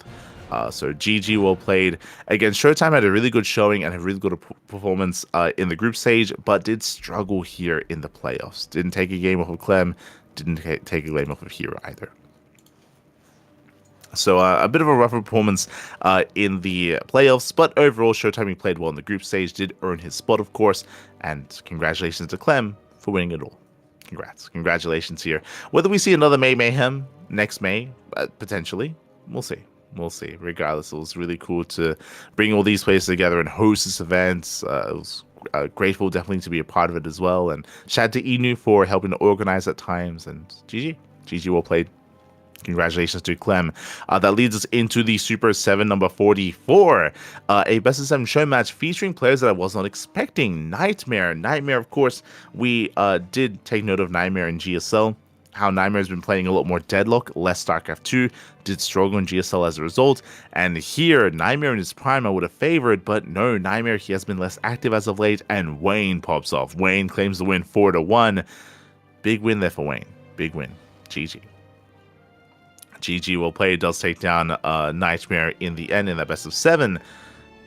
[SPEAKER 1] So GG well played. Again, Showtime had a really good showing and a really good performance in the group stage, but did struggle here in the playoffs. Didn't take a game off of Clem, didn't take a game off of Hero either. So a bit of a rougher performance in the playoffs, but overall, Showtime, he played well in the group stage, did earn his spot, of course, and congratulations to Clem for winning it all. Congratulations here. Whether we see another Mayhem next May, potentially, we'll see. Regardless, it was really cool to bring all these players together and host this event. It was grateful definitely to be a part of it as well. And shout out to Inu for helping to organize at times. And GG well played. Congratulations to Clem. That leads us into the Super 7 number 44. A best of 7 show match featuring players that I was not expecting. Nightmare, of course, we did take note of Nightmare in GSL. How Nightmare has been playing a lot more Deadlock, less StarCraft 2, did struggle in GSL as a result. And here, Nightmare in his prime I would have favored, but no, Nightmare, he has been less active as of late, and Wayne pops off. Wayne claims the win 4-1. Big win there for Wayne. Big win. GG well played. Does take down Nightmare in the end in that best of 7.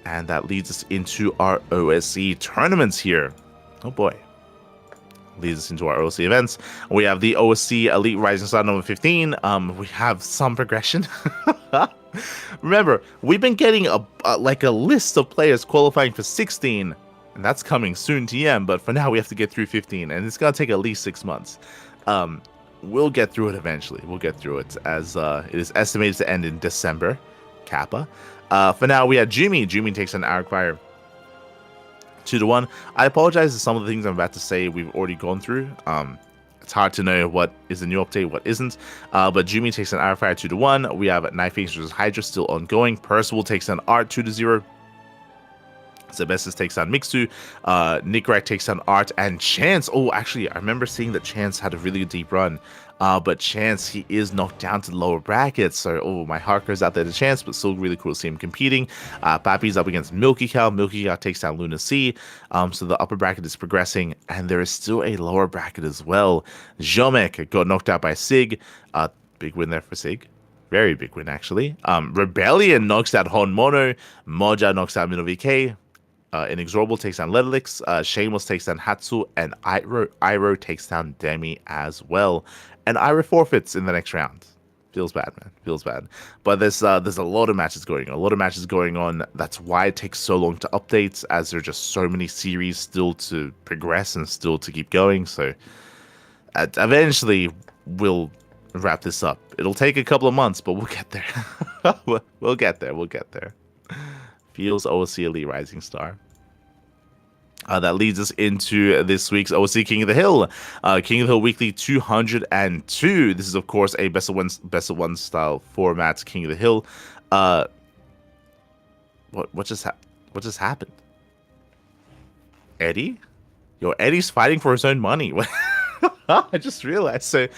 [SPEAKER 1] And that leads us into our OSC tournaments here. Oh boy. Leads us into our OSC events. We have the OSC Elite Rising Star number 15. We have some progression. Remember, we've been getting a list of players qualifying for 16, and that's coming soon, TM. But for now, we have to get through 15, and it's gonna take at least 6 months. We'll get through it eventually. We'll get through it as it is estimated to end in December. Kappa. For now, we had Jimmy. Jimmy takes an Arcfire 2-1. I apologize for some of the things I'm about to say we've already gone through. It's hard to know what is the new update, what isn't. But Jimmy takes an Arcfire 2-1. We have Knifeface vs. Hydra still ongoing. Percival takes an Art 2-0. Zebestis takes on Mixu. Nickrak takes on Art and Chance. Oh, actually, I remember seeing that Chance had a really deep run. But Chance, he is knocked down to the lower brackets. So, my heart goes out there to Chance, but still really cool to see him competing. Pappy's up against Milky Cow. Milky Cow takes down Luna C. So the upper bracket is progressing, and there is still a lower bracket as well. Jomek got knocked out by Sig. Big win there for Sig. Very big win, actually. Rebellion knocks out Hon Mono. Moja knocks out Mino VK. Inexorable takes down Ledlix, Shameless takes down Hatsu, and Iroh takes down Demi as well. And Iroh forfeits in the next round. Feels bad, man. Feels bad. But there's a lot of matches going on. That's why it takes so long to update, as there are just so many series still to progress and still to keep going. So Eventually, we'll wrap this up. It'll take a couple of months, but we'll get there. We'll get there. We'll get there. Feels OSC Elite Rising Star. That leads us into this week's OSC King of the Hill. King of the Hill Weekly 202. This is, of course, a best of one style format. King of the Hill. What just happened? Eddie? Yo, Eddie's fighting for his own money. I just realized. So,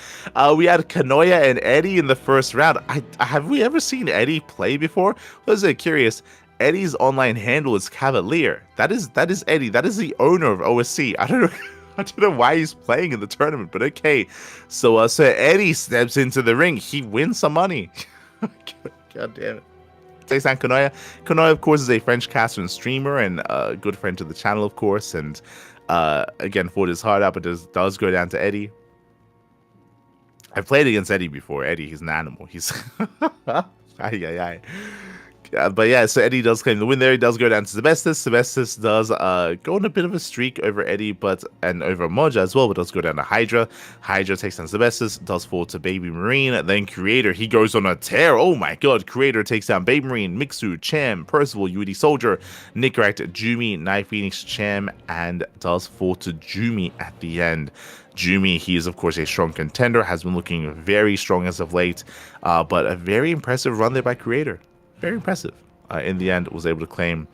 [SPEAKER 1] we had Kanoya and Eddie in the first round. Have we ever seen Eddie play before? I was curious. Eddie's online handle is Cavalier. That is Eddie. That is the owner of OSC. I don't know why he's playing in the tournament, but okay. So Eddie steps into the ring. He wins some money. God damn it. Takes on Kanoya. Kanoya, of course, is a French caster and streamer and a good friend to the channel, of course. And again, fought his heart out, but does go down to Eddie. I've played against Eddie before. Eddie, he's an animal. He's ay. But yeah, so Eddie does claim the win there. He does go down to Sebestis. Sebestis does go on a bit of a streak over Eddie, and over Moja as well, but does go down to Hydra. Hydra takes down Sebestis, does fall to Baby Marine. Then Creator, he goes on a tear. Oh my god, Creator takes down Baby Marine, Mixu, Cham, Percival, UD Soldier, Nickrat, Jumi, Night Phoenix, Cham, and does fall to Jumi at the end. Jumi, he is of course a strong contender, has been looking very strong as of late, but a very impressive run there by Creator. Very impressive. In the end, was able to claim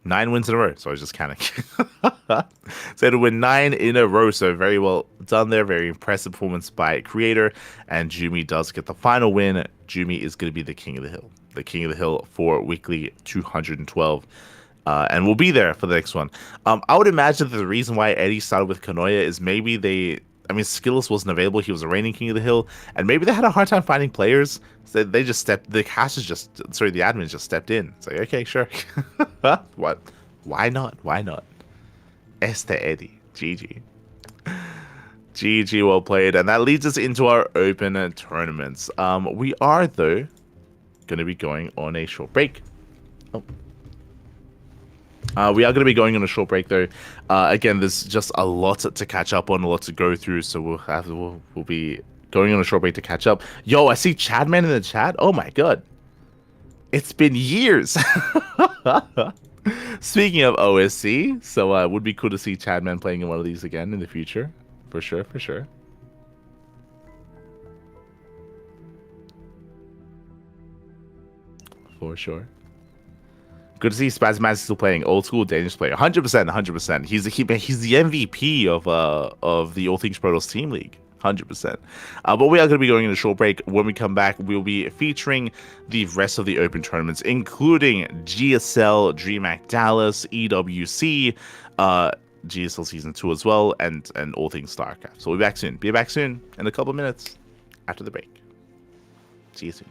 [SPEAKER 1] 9 wins in a row. So I was just kind of so to win 9 in a row. So very well done there. Very impressive performance by Creator. And Jumi does get the final win. Jumi is going to be the King of the Hill. The King of the Hill for weekly 212. And we'll be there for the next one. I would imagine that the reason why Eddie started with Kanoya is maybe Skilless wasn't available. He was a reigning King of the Hill, and maybe they had a hard time finding players. So they just the admins just stepped in. It's like, okay, sure. What? Why not? Why not? Eddie. GG. GG, well played. And that leads us into our open tournaments. We are, though, going to be going on a short break. We are going to be going on a short break, though. Again, there's just a lot to catch up on, a lot to go through, so we'll be going on a short break to catch up. Yo, I see Chadman in the chat. Oh my god, it's been years. Speaking of OSC, so it would be cool to see Chadman playing in one of these again in the future, for sure. Good to see Spazmatic still playing. Old school Danish player. 100%. He's the MVP of the All Things Protoss Team League. 100%. But we are going to be going in a short break. When we come back, we'll be featuring the rest of the open tournaments, including GSL, DreamHack Dallas, EWC, GSL Season 2 as well, and all things StarCraft. So we'll be back soon. Be back soon in a couple of minutes after the break. See you soon.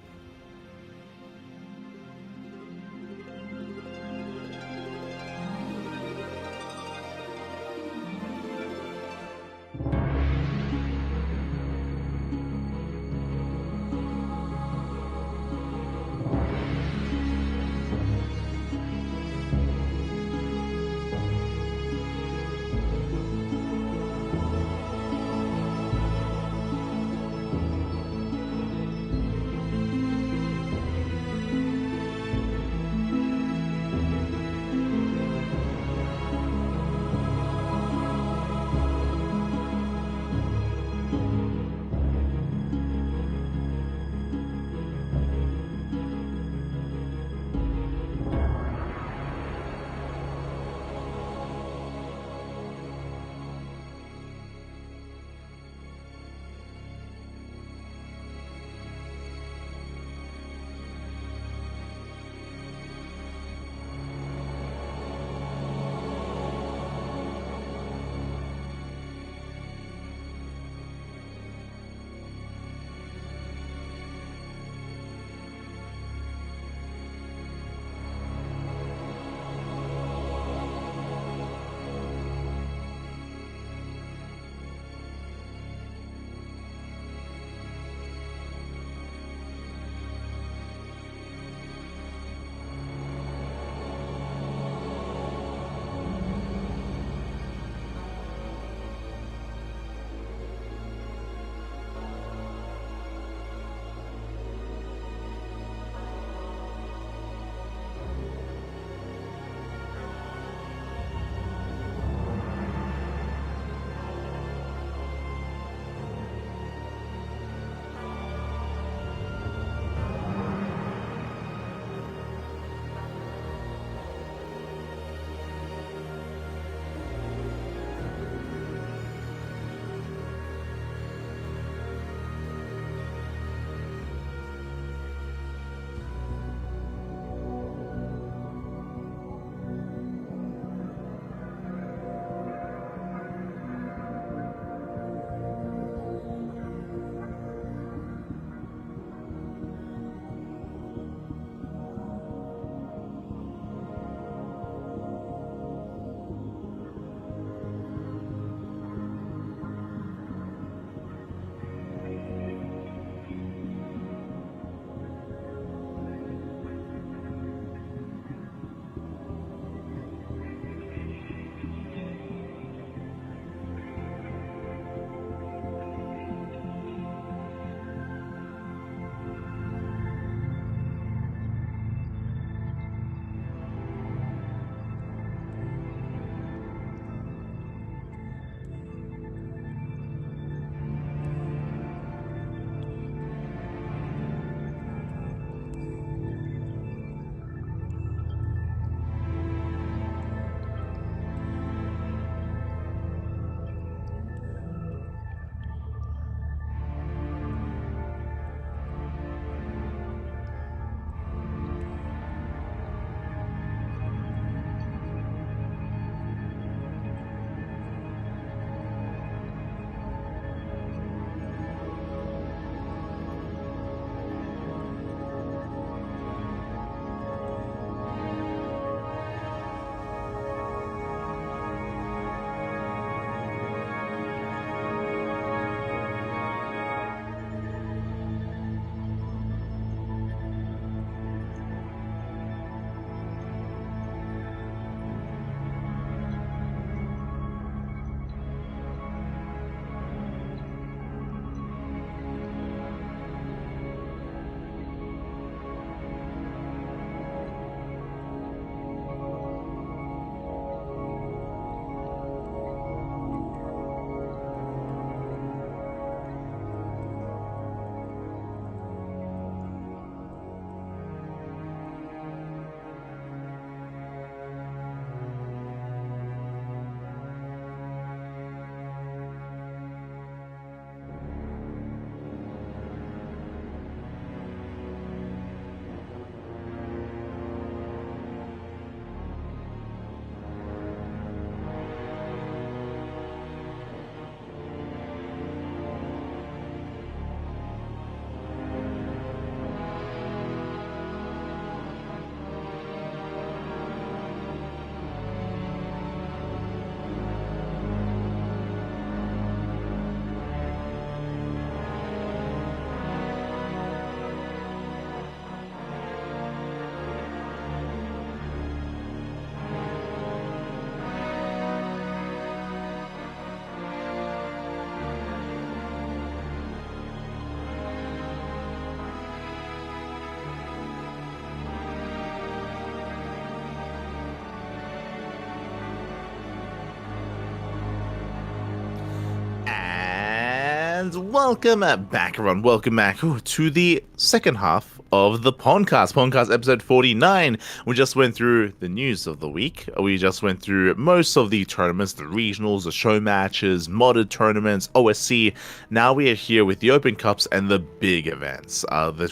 [SPEAKER 1] welcome back, everyone. Welcome back to the second half of the PondCast. PondCast episode 49. We just went through the news of the week. We just went through most of the tournaments, the regionals, the show matches, modded tournaments, OSC. Now we are here with the Open Cups and the big events,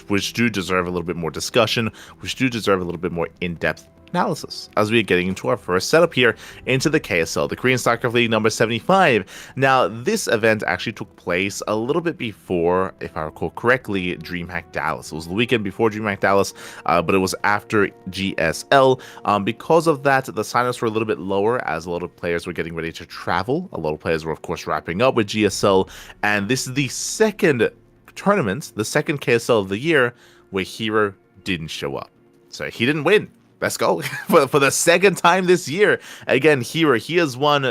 [SPEAKER 1] which do deserve a little bit more discussion, which do deserve a little bit more in-depth analysis as we are getting into our first setup here into the KSL, the Korean StarCraft League number 75. Now, this event actually took place a little bit before, if I recall correctly, DreamHack Dallas. It was the weekend before DreamHack Dallas, but it was after GSL. Because of that, the signups were a little bit lower as a lot of players were getting ready to travel. A lot of players were, of course, wrapping up with GSL, and this is the second tournament, the second KSL of the year, where Hero didn't show up. So he didn't win. Let's go for the second time this year. Again, Hero, he has won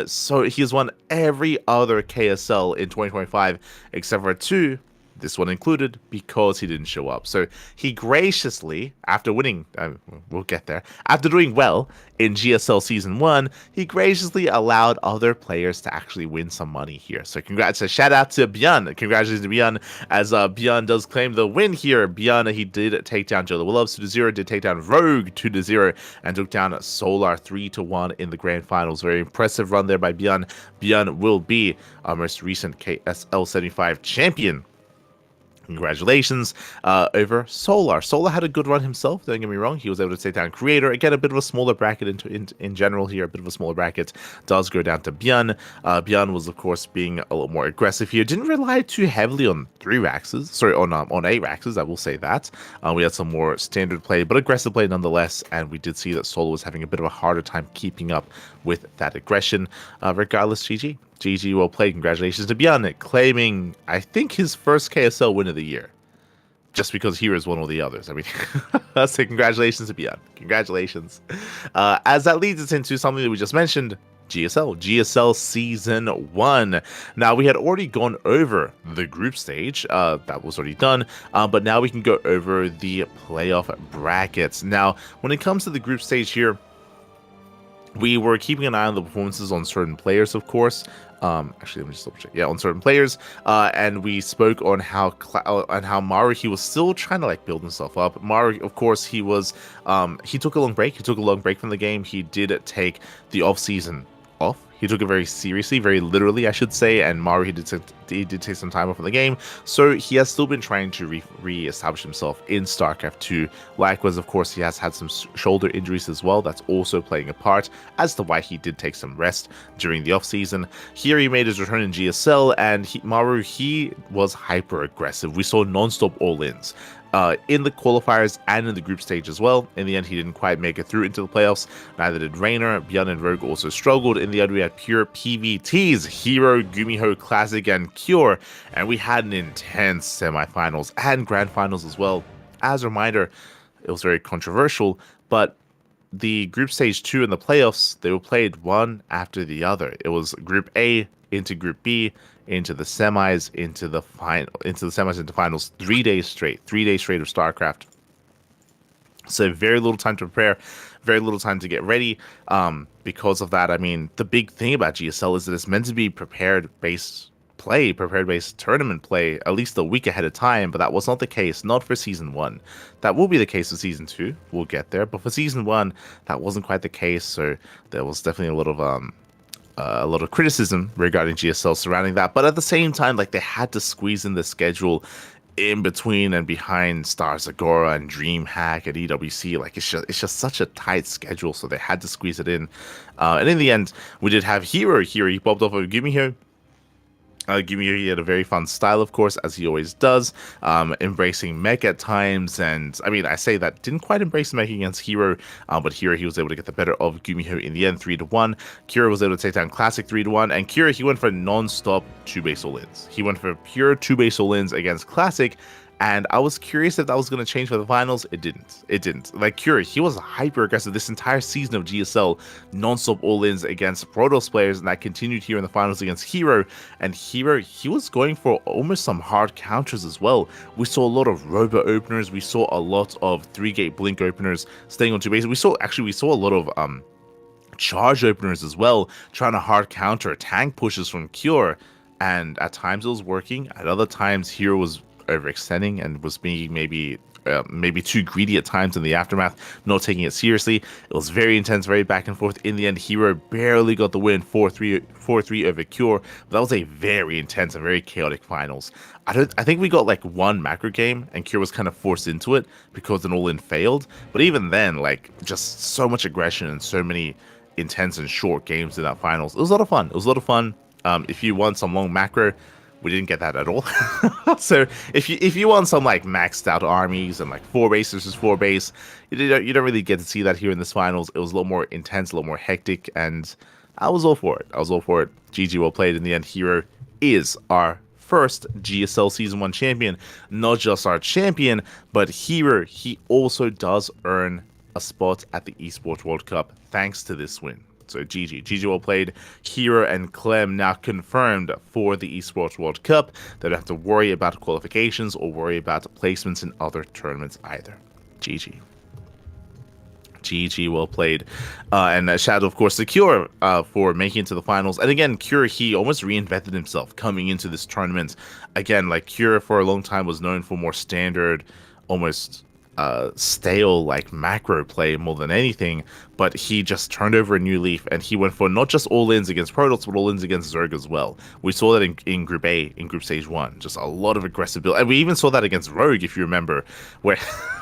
[SPEAKER 1] every other KSL in 2025 except for two, this one included, because he didn't show up. So he graciously, after winning, we'll get there, after doing well in GSL Season 1, he graciously allowed other players to actually win some money here. So shout out to Björn. Congratulations to Björn, as Björn does claim the win here. Björn, he did take down Joe the Willows 2-0, did take down Rogue 2-0, and took down Solar 3-1 in the grand finals. Very impressive run there by Björn. Björn will be our most recent KSL 75 champion. Congratulations over Solar. Solar had a good run himself, don't get me wrong. He was able to take down Creator. Again, a bit of a smaller bracket in general here. A bit of a smaller bracket does go down to Björn. Björn was, of course, being a little more aggressive here. Didn't rely too heavily on 8 Raxes, I will say that. We had some more standard play, but aggressive play nonetheless. And we did see that Solar was having a bit of a harder time keeping up with that aggression. Regardless, GG. GG, well played. Congratulations to Björn, claiming, I think, his first KSL win of the year. Just because Hero is one or the others. I mean, let's say congratulations to Björn. Congratulations. As that leads us into something that we just mentioned, GSL Season 1. Now, we had already gone over the group stage. That was already done. But now we can go over the playoff brackets. Now, when it comes to the group stage here, we were keeping an eye on the performances on certain players, of course. Actually, let me just double check. Yeah, on certain players. And we spoke on how Maru, he was still trying to build himself up. Maru, of course, he took a long break. He took a long break from the game. He did take the off season off. He took it very seriously, very literally, I should say. And Maru, he did take some time off from the game. So he has still been trying to re-establish himself in StarCraft 2. Likewise, of course, he has had some shoulder injuries as well. That's also playing a part as to why he did take some rest during the off-season. Here he made his return in GSL, and Maru, he was hyper-aggressive. We saw non-stop all-ins. In the qualifiers and in the group stage as well. In the end, he didn't quite make it through into the playoffs. Neither did Rainer. Björn and Rogue also struggled. In the end, we had pure PVTs, Hero, Gumiho, Classic, and Cure. And we had an intense semifinals and grand finals as well. As a reminder, it was very controversial, but the group stage 2 and the playoffs, they were played one after the other. It was Group A into Group B, into the semis, into the finals, 3 days straight of StarCraft. So very little time to prepare, very little time to get ready. Because of that, I mean, the big thing about GSL is that it's meant to be prepared-based tournament play, at least a week ahead of time, but that was not the case, not for Season 1. That will be the case for Season 2, we'll get there, but for Season 1, that wasn't quite the case, so there was definitely a lot of criticism regarding GSL surrounding that, but at the same time, they had to squeeze in the schedule in between and behind Stars Agora and DreamHack and EWC. It's just such a tight schedule, so they had to squeeze it in. And in the end, we did have Hero. He popped off of Gumiho. He had a very fun style, of course, as he always does, embracing mech at times, and I mean, I say that didn't quite embrace mech against Hero, but Hero, he was able to get the better of Gumiho in the end, 3-1. Kira was able to take down Classic 3-1, and Kira, he went for non-stop 2-base all-ins. He went for pure 2-base all-ins against Classic, and I was curious if that was going to change for the finals. It didn't. Curie, he was hyper aggressive this entire season of GSL, non-stop all-ins against Protoss players, and that continued here in the finals against Hero. And Hero, he was going for almost some hard counters as well. We saw a lot of Robo openers. We saw a lot of 3-gate blink openers staying on 2 bases. We saw a lot of charge openers as well, trying to hard counter tank pushes from Cure. and at times it was working. At other times, Hero was overextending and was being maybe too greedy at times in the aftermath, not taking it seriously. It was very intense, very back and forth. In the end, Hero barely got the win, 4-3 over Cure. But that was a very intense and very chaotic finals. I think we got like one macro game, and Cure was kind of forced into it because an all-in failed. But even then, like, just so much aggression and so many intense and short games in that finals. It was a lot of fun. It was a lot of fun. If you want some long macro, we didn't get that at all. So if you want some like maxed out armies and like 4 base versus 4 base, you don't really get to see that here in this finals. It was a little more intense, a little more hectic, and I was all for it. GG well played. In the end, Hero is our first GSL Season 1 champion. Not just our champion, but Hero, he also does earn a spot at the Esports World Cup thanks to this win. So GG well played. Hero and Clem now confirmed for the Esports World Cup. They don't have to worry about qualifications or worry about placements in other tournaments either. GG well played. And a shout out, of course, to Cure for making it to the finals. And again, Cure, he almost reinvented himself coming into this tournament. Again, like Cure for a long time was known for more standard, almost stale like macro play more than anything, but he just turned over a new leaf and he went for not just all-ins against Protoss, but all-ins against Zerg as well. We saw that in Group A, in Group Stage 1, just a lot of aggressive build, and we even saw that against Rogue, if you remember, where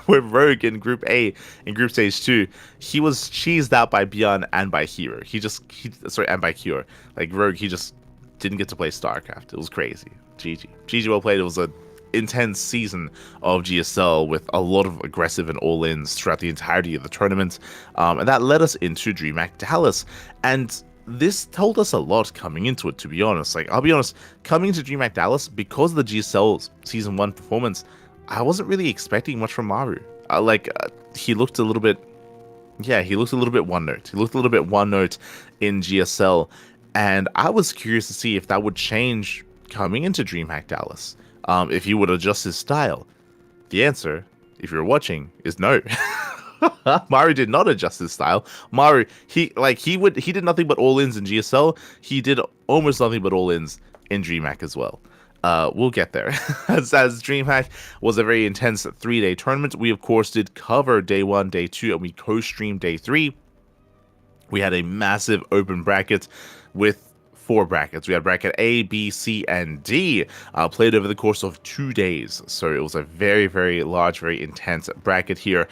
[SPEAKER 1] Rogue in Group A, in Group Stage 2, he was cheesed out by Bjorn and by Hero. And by Cure. Like Rogue, he just didn't get to play StarCraft. It was crazy. GG well played. It was a intense season of GSL with a lot of aggressive and all-ins throughout the entirety of the tournament, and that led us into DreamHack Dallas, and this told us a lot coming into it, to be honest. Like, I'll be honest, coming into DreamHack Dallas, because of the GSL Season 1 performance, I wasn't really expecting much from Maru. He looked a little bit one note. He looked a little bit one note in GSL, and I was curious to see if that would change coming into DreamHack Dallas. If he would adjust his style. The answer, if you're watching, is no. Maru did not adjust his style. Maru, he did nothing but all-ins in GSL. He did almost nothing but all-ins in DreamHack as well. We'll get there. as DreamHack was a very intense 3-day tournament. We, of course, did cover day 1, day 2, and we co-streamed day 3. We had a massive open bracket with 4 brackets. We had bracket A, B, C, and D played over the course of 2 days. So it was a very, very large, very intense bracket here.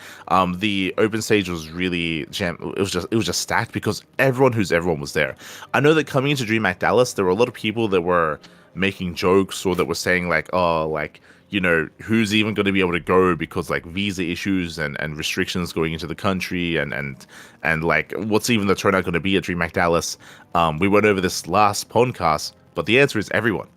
[SPEAKER 1] The open stage was really it was just stacked because everyone was there. I know that coming into DreamHack Dallas, there were a lot of people that were making jokes or that were saying like, oh, like, you know, who's even going to be able to go because like visa issues and restrictions going into the country and like what's even the turnout going to be at DreamHack Dallas. We went over this last podcast, but the answer is everyone.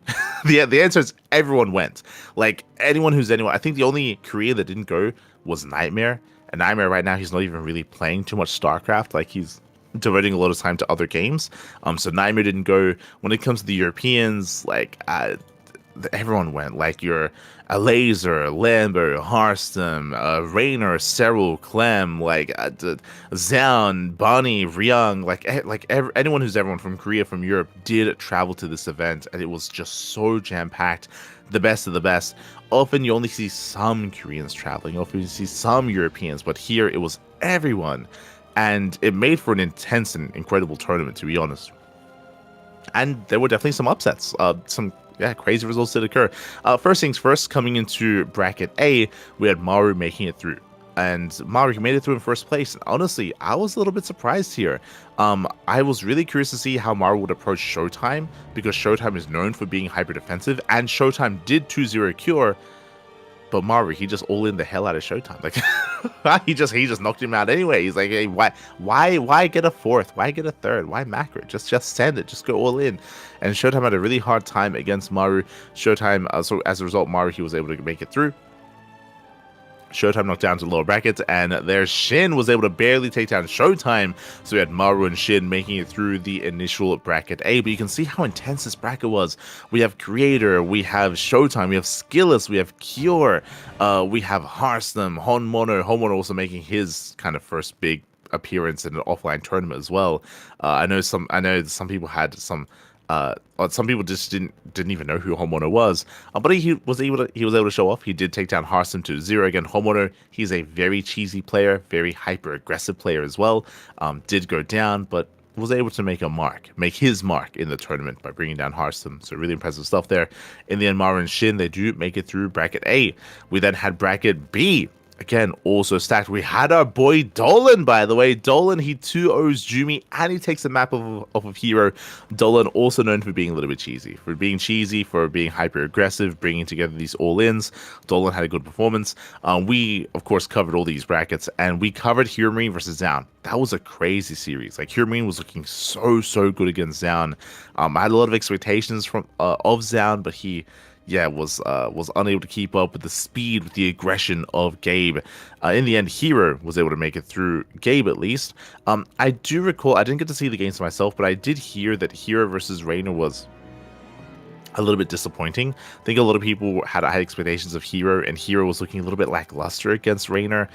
[SPEAKER 1] the answer is everyone went. Like anyone. I think the only Korean that didn't go was Nightmare. And Nightmare right now, he's not even really playing too much StarCraft. Like he's devoting a lot of time to other games. So Nightmare didn't go. When it comes to the Europeans, like everyone went. Like your Laser, Lambo, Harstem, Raynor, Cyril, Clem, like Zan, Bonnie, Ryung, anyone who's everyone from Korea, from Europe did travel to this event, and it was just so jam-packed, the best of the best. Often you only see some Koreans traveling, often you see some Europeans, but here it was everyone, and it made for an intense and incredible tournament, to be honest. And there were definitely some upsets, crazy results did occur. First things first, coming into bracket A, we had Maru making it through. And Maru, he made it through in first place. And honestly, I was a little bit surprised here. I was really curious to see how Maru would approach Showtime, because Showtime is known for being hyper defensive, and Showtime did 2-0 Cure. But Maru, he just all in the hell out of Showtime. Like he just knocked him out anyway. He's like, hey, why get a fourth? Why get a third? Why macro? Just send it. Just go all in. And Showtime had a really hard time against Maru. Showtime, so as a result, Maru, he was able to make it through. Showtime knocked down to the lower brackets, and there Shin was able to barely take down Showtime. So we had Maru and Shin making it through the initial bracket A. But you can see how intense this bracket was. We have Creator, we have Showtime, we have Skilless, we have Cure, we have Harstem, Honmono also making his kind of first big appearance in an offline tournament as well. I know some people had some Some people just didn't even know who Homono was, but he was able to show off. He did take down Hearthstone 2-0 again. Homono, he's a very cheesy player, very hyper aggressive player as well. Did go down, but was able to make his mark in the tournament by bringing down Hearthstone. So really impressive stuff there. In the end, Mara and Shin, they do make it through bracket A. We then had bracket B. Again, also stacked. We had our boy Dolan, by the way. Dolan, he 2-0s Jumi, and he takes the map off of Hero. Dolan, also known for being a little bit cheesy. For being hyper-aggressive, bringing together these all-ins. Dolan had a good performance. We, of course, covered all these brackets, and we covered Hero Marine versus Down. That was a crazy series. Like, Hero Marine was looking so good against Down. I had a lot of expectations of Down, but he was unable to keep up with the speed, with the aggression of Gabe. In the end, Hero was able to make it through, Gabe at least. I do recall, I didn't get to see the games myself, but I did hear that Hero versus Reina was a little bit disappointing. I think a lot of people had high expectations of Hero, and Hero was looking a little bit lackluster against Reina.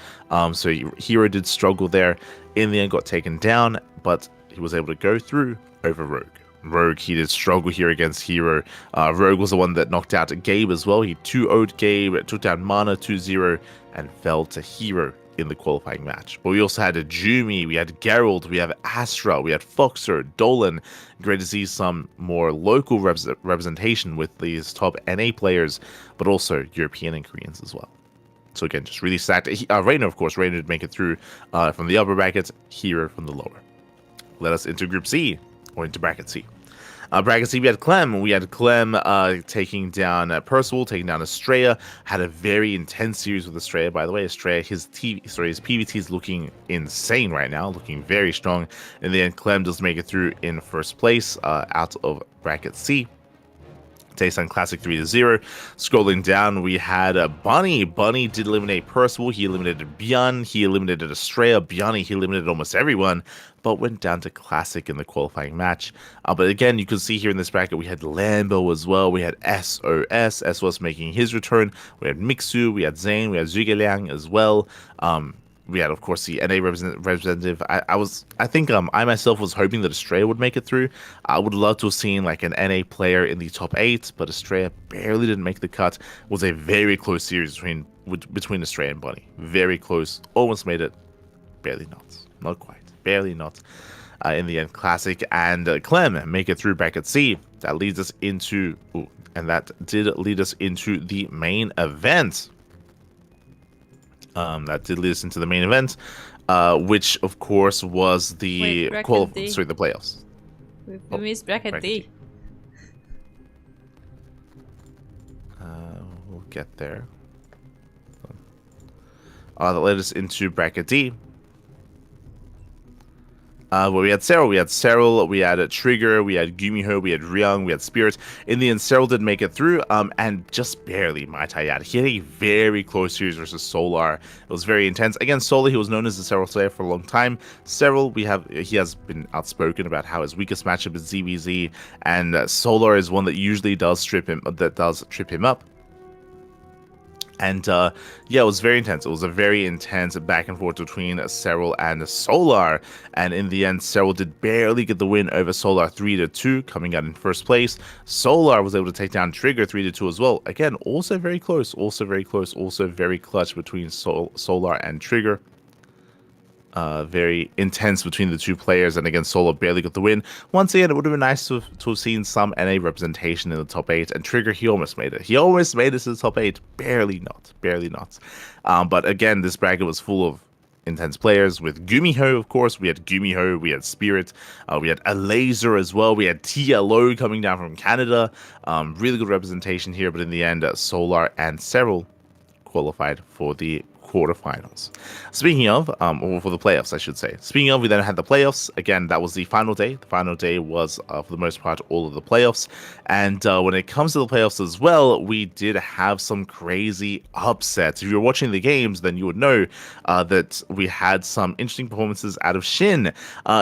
[SPEAKER 1] So Hero did struggle there. In the end, got taken down, but he was able to go through over Rogue. Rogue, he did struggle here against Hero. Rogue was the one that knocked out Gabe as well. He 2-0'd Gabe, took down Mana 2-0, and fell to Hero in the qualifying match. But we also had a Jumi, we had Geralt, we have Astra, we had Foxer, Dolan. Great to see some more local representation with these top NA players, but also European and Koreans as well. So again, just really stacked. Reina, of course, Reina did make it through from the upper brackets, Hero from the lower. Let us into Group C, or into Bracket C. Bracket C, we had Clem. We had Clem taking down Percival, taking down Estrella. Had a very intense series with Estrella, by the way. Estrella, his PvT is looking insane right now, looking very strong. In the end, Clem does make it through in first place out of Bracket C. Takes on Classic 3-0. Scrolling down, we had Bunny. Bunny did eliminate Percival. He eliminated Björn. He eliminated Estrella. Bjarni, he eliminated almost everyone, but went down to Classic in the qualifying match. But again, you can see here in this bracket, we had Lambo as well. We had SOS. SOS making his return. We had Mixu. We had Zane. We had Zhuge as well. We had, of course, the NA representative. I think I myself was hoping that Estrella would make it through. I would love to have seen like an NA player in the top 8, but Estrella barely didn't make the cut. It was a very close series between Estrella and Bunny. Very close. Almost made it. Barely not. Not quite. Barely not. In the end, Classic and Clem make it through bracket C. That leads us into, that did lead us into the main event. That did lead us into the main event, which of course was the playoffs.
[SPEAKER 2] We missed bracket D.
[SPEAKER 1] We'll get there. That led us into bracket D. Where we had Cyril, we had Trigger, we had Gumiho, we had Ryung, we had Spirit. In the end, Cyril did make it through, and just barely might I add. He had a very close series versus Solar. It was very intense. Again, Solar, he was known as the Cyril Slayer for a long time. Cyril, he has been outspoken about how his weakest matchup is ZVZ, and Solar is one that usually does trip him up. And it was very intense. It was a very intense back and forth between Cyril and Solar. And in the end, Cyril did barely get the win over Solar 3-2, coming out in first place. Solar was able to take down Trigger 3-2 as well. Again, also very close, also very clutch between Solar and Trigger. Very intense between the two players, and again, Solar barely got the win. Once again, it would have been nice to have seen some NA representation in the top 8, and Trigger, he almost made it. He almost made it to the top 8. Barely not. But again, this bracket was full of intense players with Gumiho, of course. We had Gumiho, we had Spirit, we had a Laser as well. We had TLO coming down from Canada. Really good representation here, but in the end, Solar and Cyril qualified for the quarterfinals. Speaking of, or for the playoffs, I should say. Speaking of, we then had the playoffs. Again, that was the final day. The final day was, for the most part, all of the playoffs. And when it comes to the playoffs as well, we did have some crazy upsets. If you're watching the games, then you would know that we had some interesting performances out of Shin.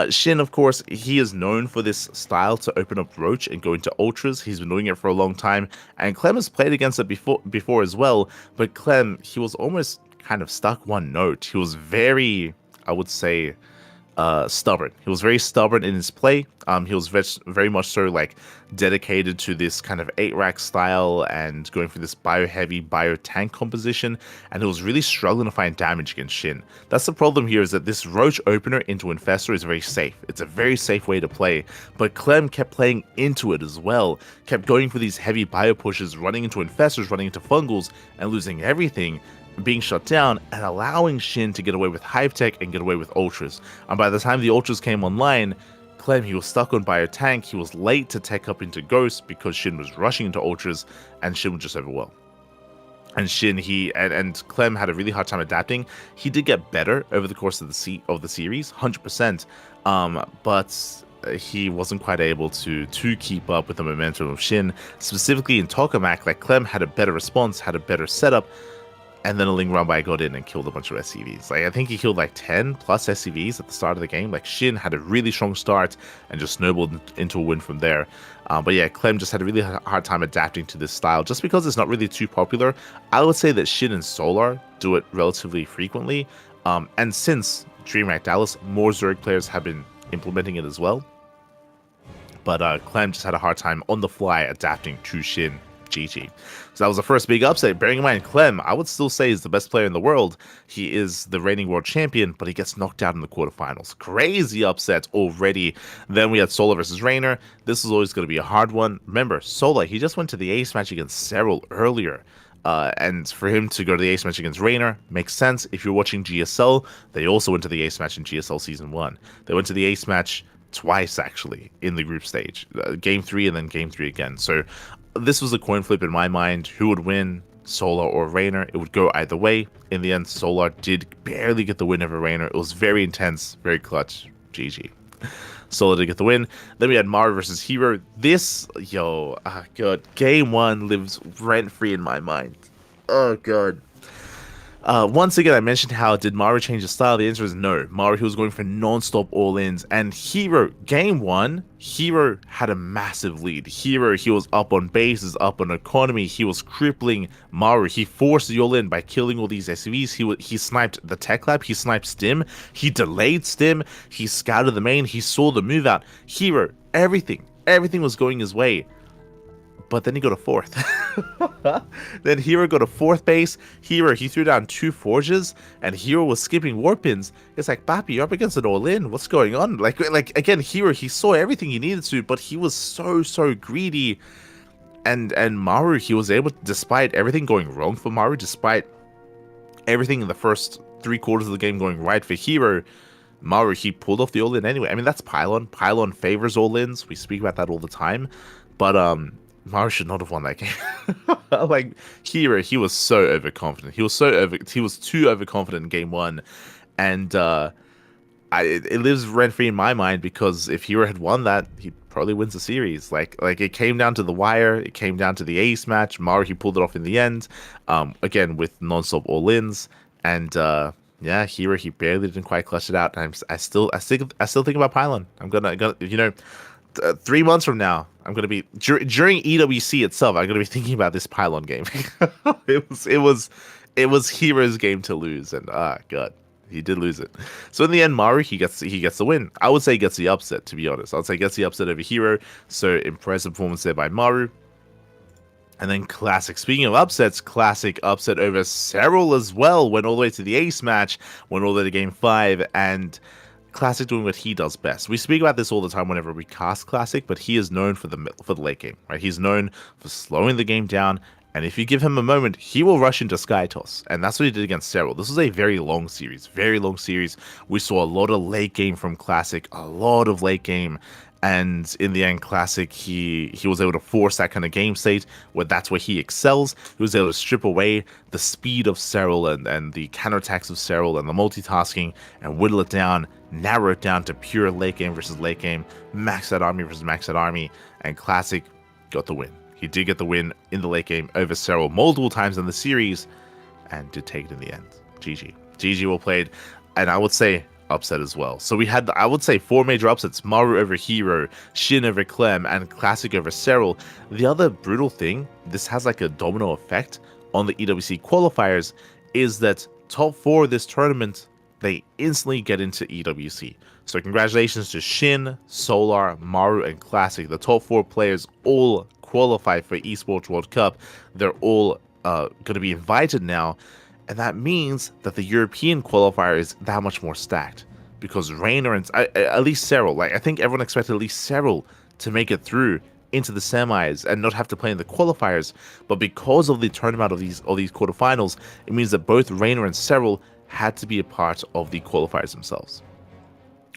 [SPEAKER 1] Shin, of course, he is known for this style to open up Roach and go into Ultras. He's been doing it for a long time. And Clem has played against it before as well. But Clem, he was almost kind of stuck one note. He was very, I would say, stubborn. He was very stubborn in his play. He was very much so like dedicated to this kind of 8-rack style and going for this bio-heavy, bio-tank composition, and he was really struggling to find damage against Shin. That's the problem here, is that this Roach opener into Infestor is very safe. It's a very safe way to play, but Clem kept playing into it as well, kept going for these heavy bio pushes, running into Infestors, running into Fungals, and losing everything, being shut down, and allowing Shin to get away with Hive Tech and get away with Ultras. And by the time the Ultras came online, Clem, he was stuck on Bio Tank. He was late to tech up into Ghost because Shin was rushing into Ultras, and Shin was just overwhelmed. And Shin, and Clem had a really hard time adapting. He did get better over the course of the series, 100%, but he wasn't quite able to keep up with the momentum of Shin. Specifically in Tokamak, like Clem had a better response, had a better setup, and then a Ling Rambai got in and killed a bunch of SCVs. Like, I think he killed like 10 plus SCVs at the start of the game. Like, Shin had a really strong start and just snowballed into a win from there. But yeah, Clem just had a really hard time adapting to this style just because it's not really too popular. I would say that Shin and Solar do it relatively frequently. And since DreamHack Dallas, more Zerg players have been implementing it as well. But Clem just had a hard time on the fly adapting to Shin. GG. So that was the first big upset. Bearing in mind, Clem, I would still say, is the best player in the world. He is the reigning world champion, but he gets knocked out in the quarterfinals. Crazy upset already. Then we had Solar versus Raynor. This is always going to be a hard one. Remember, Solar, he just went to the ace match against Serral earlier. And for him to go to the ace match against Raynor makes sense. If you're watching GSL, they also went to the ace match in GSL Season 1. They went to the ace match twice, actually, in the group stage. Game 3 and then Game 3 again. So this was a coin flip in my mind. Who would win, Solar or Raynor? It would go either way. In the end, Solar did barely get the win over Raynor. It was very intense, very clutch. GG. Solar did get the win. Then we had Maru versus Hero. This, God, Game 1 lives rent-free in my mind. Oh, God. Once again, I mentioned how did Maru change his style? The answer is no. Maru, he was going for non-stop all-ins. And Hero, Game 1, Hero had a massive lead. Hero, he was up on bases, up on economy. He was crippling Maru. He forced the all-in by killing all these SCVs. He sniped the tech lab. He sniped Stim. He delayed Stim. He scouted the main. He saw the move out. Hero, everything was going his way. But then he got a fourth. Then Hero got a fourth base. Hero, he threw down 2 forges, and Hero was skipping war pins. It's like, Papi, you're up against an all-in. What's going on? Like again, Hero, he saw everything he needed to, but he was so greedy. And Maru, he was able, despite everything going wrong for Maru, despite everything in the first 3 quarters of the game going right for Hero, Maru, he pulled off the all-in anyway. I mean, that's Pylon. Pylon favors all-ins. We speak about that all the time. But Maru should not have won that game. Like, Hero, he was so overconfident. He was too overconfident in Game 1. And it lives rent-free in my mind, because if Hero had won that, he probably wins the series. Like it came down to the wire. It came down to the ace match. Maru, he pulled it off in the end. Again, with non-stop all-ins. And yeah, Hero, he barely didn't quite clutch it out. And I still think about Pylon. I'm gonna 3 months from now, I'm gonna be during EWC itself. I'm gonna be thinking about this Pylon game. It was Hero's game to lose, and God, he did lose it. So in the end, Maru, he gets the win. I would say he gets the upset, to be honest. I would say he gets the upset over Hero. So impressive performance there by Maru. And then Classic. Speaking of upsets, Classic upset over Serral as well. Went all the way to the ace match. Went all the way to Game 5, and Classic doing what he does best. We speak about this all the time whenever we cast Classic, but he is known for the late game, right? He's known for slowing the game down, and if you give him a moment, he will rush into Sky Toss, and that's what he did against Serral. This was a very long series. We saw a lot of late game from Classic, and in the end, Classic, he was able to force that kind of game state where that's where he excels. He was able to strip away the speed of Serral and the counterattacks of Serral and the multitasking and whittle it down, narrow it down to pure late game versus late game, max out army versus max out army, and Classic got the win. He did get the win in the late game over Serral multiple times in the series and did take it in the end. GG. GG well played, and I would say upset as well. So we had, I would say, 4 major upsets: Maru over Hero, Shin over Clem, and Classic over Serral. The other brutal thing, this has like a domino effect on the EWC qualifiers, is that top 4 of this tournament they instantly get into EWC. So congratulations to Shin, Solar, Maru, and Classic. The top 4 players all qualify for Esports World Cup. They're all going to be invited now, and that means that the European qualifier is that much more stacked, because Reina and at least Cyril, like I think everyone expected at least Cyril to make it through into the semis and not have to play in the qualifiers, but because of the turnaround of these quarterfinals, it means that both Reina and Cyril had to be a part of the qualifiers themselves,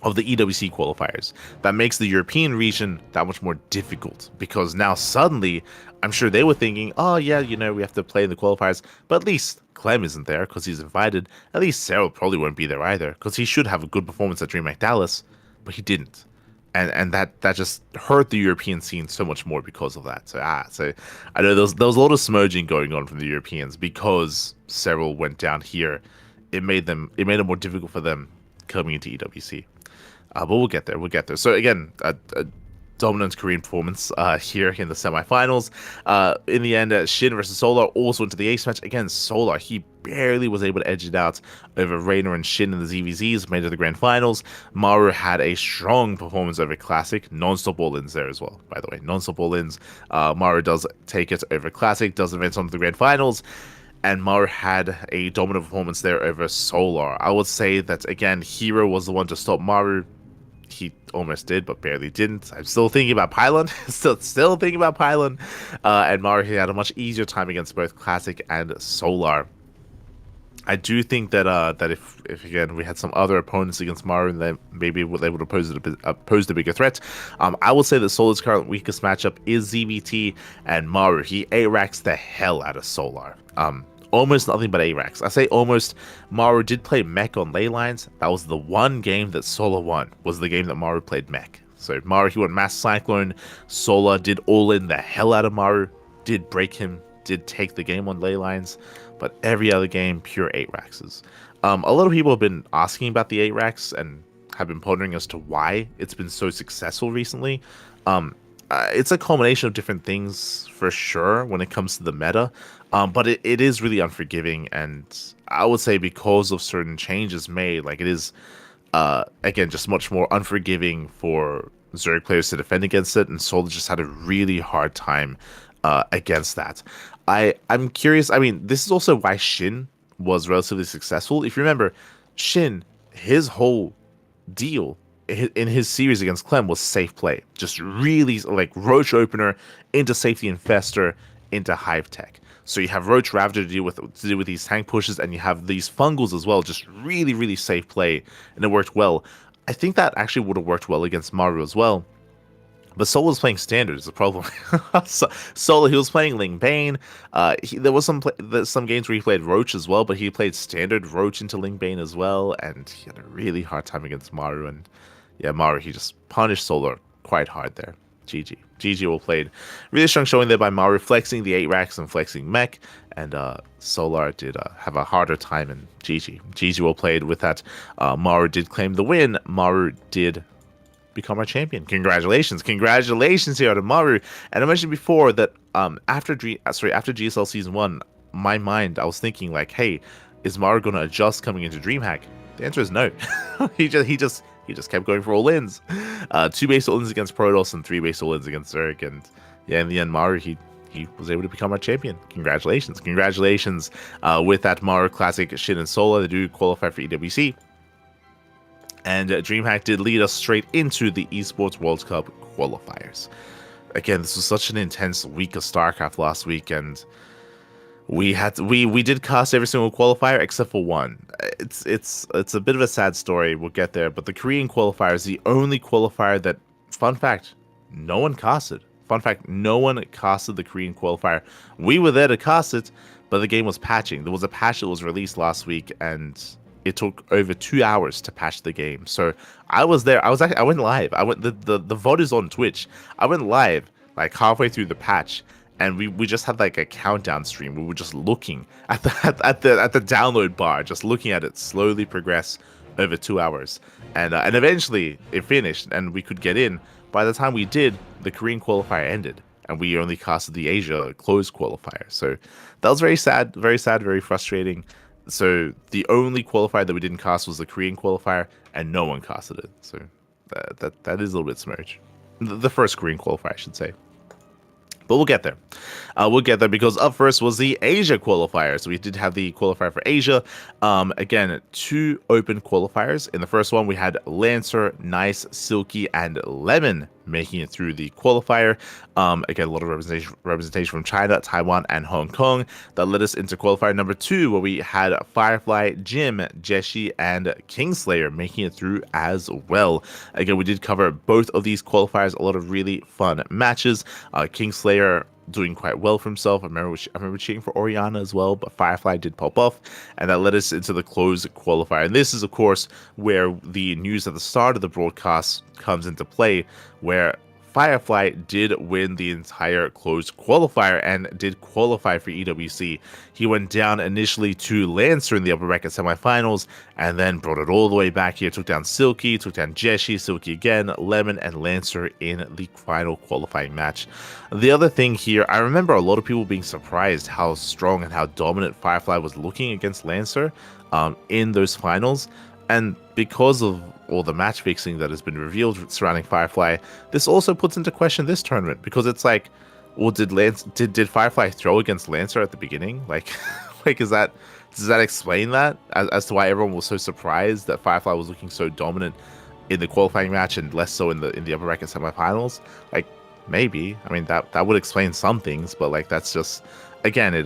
[SPEAKER 1] of the EWC qualifiers. That makes the European region that much more difficult, because now suddenly I'm sure they were thinking, oh yeah, we have to play in the qualifiers, but at least Clem isn't there because he's invited. At least Cyril probably won't be there either, because he should have a good performance at DreamHack Dallas, but he didn't. And that just hurt the European scene so much more because of that. So I know there was a lot of smudging going on from the Europeans because Cyril went down here. It made it more difficult for them coming into EWC. But we'll get there. So again, a dominant Korean performance here in the semifinals. In the end, Shin versus Solar also into the ace match. Again, Solar, he barely was able to edge it out over Reina and Shin in the ZVZs, made it to the grand finals. Maru had a strong performance over Classic. Non-stop all-ins there as well, by the way. Non-stop all-ins. Maru does take it over Classic, does advance on to the grand finals. And Maru had a dominant performance there over Solar. I would say that, again, Hero was the one to stop Maru. He almost did, but barely didn't. I'm still thinking about Pylon. still thinking about Pylon. And Maru, he had a much easier time against both Classic and Solar. I do think that if again we had some other opponents against Maru, then maybe they would have posed a bigger threat. I would say that Solar's current weakest matchup is ZVT, and Maru, he A-racks the hell out of Solar. Almost nothing but A-racks. I say almost. Maru did play mech on ley lines. That was the one game that Solar won, was the game that Maru played mech. So Maru, he won Mass Cyclone. Solar did all in the hell out of Maru, did break him, did take the game on ley lines, but every other game, pure 8-racks. A lot of people have been asking about the 8-racks and have been pondering as to why it's been so successful recently. It's a culmination of different things for sure when it comes to the meta, but it is really unforgiving, and I would say because of certain changes made, like it is, again, just much more unforgiving for Zerg players to defend against it, and Solar just had a really hard time against that. I'm curious. I mean, this is also why Shin was relatively successful. If you remember, Shin, his whole deal in his series against Clem was safe play. Just really like Roach opener into Safety Infestor into Hive Tech. So you have Roach Ravager to deal with these tank pushes, and you have these fungals as well. Just really, really safe play, and it worked well. I think that actually would have worked well against Maru as well. But Solar was playing standard is the problem. Solar, he was playing Ling Bane. There was some games where he played Roach as well, but he played standard Roach into Ling Bane as well, and he had a really hard time against Maru. And yeah, Maru, he just punished Solar quite hard there. GG well played. Really strong showing there by Maru, flexing the 8-racks and flexing mech, and Solar did have a harder time, and GG well played with that. Maru did claim the win. Maru did become our champion. Congratulations here to Maru. And I mentioned before that after GSL season 1, my mind, I was thinking like, hey, is Maru going to adjust coming into DreamHack? The answer is no. he just kept going for all-ins. 2 base all-ins against Protoss and 3 base all-ins against Zerg, and yeah, in the end, Maru, he was able to become our champion. Congratulations with that. Maru, Classic, Shin, and Solar, they do qualify for EWC. And DreamHack did lead us straight into the Esports World Cup qualifiers. Again, this was such an intense week of StarCraft last week, and we did cast every single qualifier except for one. It's a bit of a sad story. We'll get there, but the Korean qualifier is the only qualifier that, fun fact, no one casted. No one casted the Korean qualifier. We were there to cast it, but the game was patching. There was a patch that was released last week, and it took over 2 hours to patch the game. So I was there. I went live. The VOD is on Twitch. I went live like halfway through the patch, and we just had like a countdown stream. We were just looking at the download bar, just looking at it slowly progress over 2 hours, and eventually it finished, and we could get in. By the time we did, the Korean qualifier ended, and we only casted the Asia closed qualifier. So that was very sad, very frustrating. So the only qualifier that we didn't cast was the Korean qualifier, and no one casted it. So that is a little bit smudge. The first Korean qualifier, I should say. But we'll get there. We'll get there because up first was the Asia qualifier. So we did have the qualifier for Asia. Again, 2 open qualifiers. In the first one, we had Lancer, Nice, Silky, and Lemon making it through the qualifier. Again, a lot of representation from China, Taiwan, and Hong Kong. That led us into qualifier number 2, where we had Firefly, Jim, Jeshi, and Kingslayer making it through as well. Again, we did cover both of these qualifiers, a lot of really fun matches. Kingslayer doing quite well for himself. I remember cheering for Oriana as well, but Firefly did pop off, and that led us into the closed qualifier. And this is, of course, where the news at the start of the broadcast comes into play, where Firefly did win the entire closed qualifier and did qualify for EWC. He went down initially to Lancer in the upper bracket semifinals and then brought it all the way back here. Took down Silky, took down Jeshi, Silky again, Lemon, and Lancer in the final qualifying match. The other thing here, I remember a lot of people being surprised how strong and how dominant Firefly was looking against Lancer in those finals. And because of all the match fixing that has been revealed surrounding Firefly, this also puts into question this tournament, because it's like, well, did Firefly throw against Lancer at the beginning? Like does that explain that as to why everyone was so surprised that Firefly was looking so dominant in the qualifying match and less so in the upper bracket semifinals? Like, maybe. I mean, that would explain some things, but like, that's just, again, it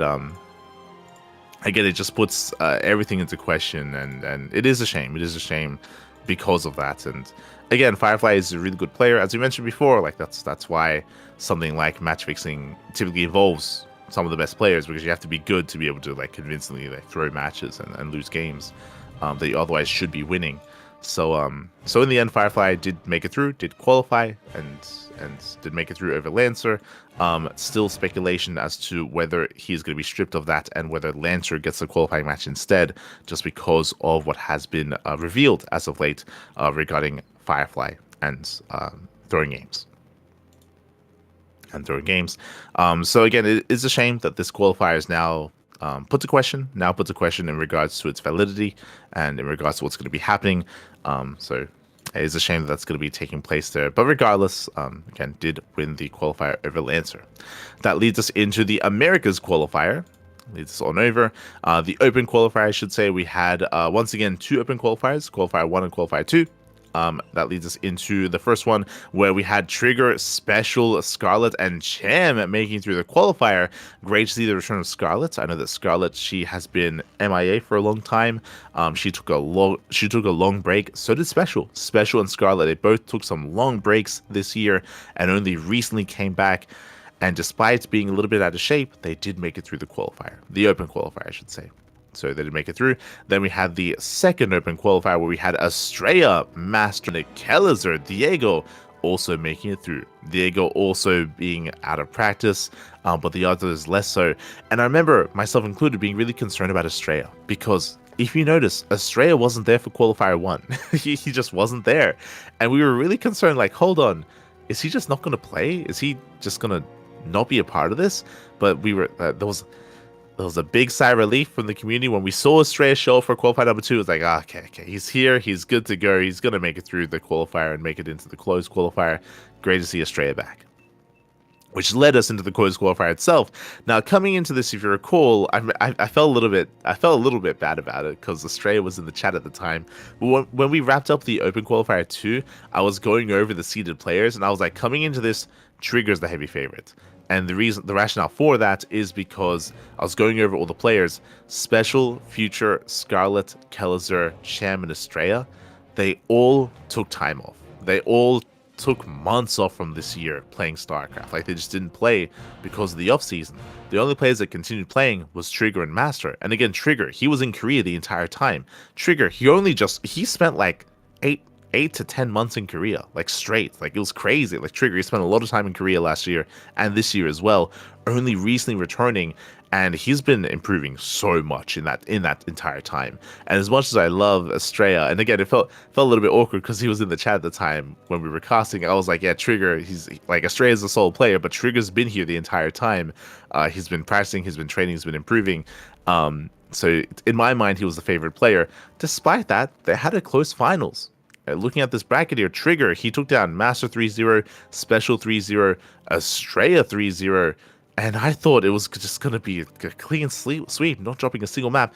[SPEAKER 1] just puts everything into question, and it is a shame. It is a shame because of that. And again, Firefly is a really good player, as we mentioned before. Like, that's why something like match fixing typically involves some of the best players, because you have to be good to be able to like convincingly like throw matches and lose games that you otherwise should be winning. So in the end, Firefly did make it through, did qualify, and did make it through over Lancer. Still speculation as to whether he's going to be stripped of that and whether Lancer gets a qualifying match instead, just because of what has been revealed as of late regarding Firefly and throwing games. So again, it is a shame that this qualifier is now puts a question in regards to its validity and in regards to what's going to be happening. So it is a shame that that's going to be taking place there. But regardless, again, did win the qualifier over Lancer. That leads us into the Americas qualifier. Leads us on over. The open qualifier, I should say, we had, once again, 2 open qualifiers, qualifier 1 and qualifier 2. That leads us into the first one, where we had Trigger, Special, Scarlet, and Cham making through the qualifier. Great to see the return of Scarlet. I know that Scarlet, she has been MIA for a long time. She took a long break. So did Special. Special and Scarlet, they both took some long breaks this year and only recently came back. And despite being a little bit out of shape, they did make it through the qualifier. The open qualifier, I should say. So they did make it through. Then we had the second open qualifier, where we had Estrella, Master, and Kellizer, Diego also making it through. Diego also being out of practice, but the others less so. And I remember, myself included, being really concerned about Estrella, because if you notice, Estrella wasn't there for qualifier 1. he just wasn't there. And we were really concerned, like, hold on, is he just not going to play? Is he just going to not be a part of this? But we were, there was a big sigh of relief from the community when we saw Estrella show for qualifier number 2. It was like, okay, he's here, he's good to go, he's going to make it through the qualifier and make it into the closed qualifier. Great to see Estrella back. Which led us into the closed qualifier itself. Now, coming into this, if you recall, I felt a little bit bad about it, because Estrella was in the chat at the time. But when we wrapped up the open qualifier 2, I was going over the seeded players, and I was like, coming into this, Trigger's the heavy favorite. And the rationale for that is because I was going over all the players. Special, Future, Scarlet, Kellizer, Cham, and Estrella, they all took time off. They all took months off from this year playing StarCraft. Like, they just didn't play because of the off season. The only players that continued playing was Trigger and Master. And again, Trigger, he was in Korea the entire time. Trigger, he spent like 8 to 10 months in Korea, like straight. Like, it was crazy. Like, Trigger, he spent a lot of time in Korea last year and this year as well, only recently returning, and he's been improving so much in that entire time. And as much as I love Estrella, and again, it felt a little bit awkward because he was in the chat at the time when we were casting. I was like, yeah, Trigger, he's like, Estrella's a solo player, but Trigger's been here the entire time. He's been practicing, he's been training, he's been improving. So in my mind, he was the favorite player. Despite that, they had a close finals. Looking at this bracket here, Trigger, he took down Master 3-0, Special 3-0, Estrella 3-0, and I thought it was just going to be a clean sweep, not dropping a single map.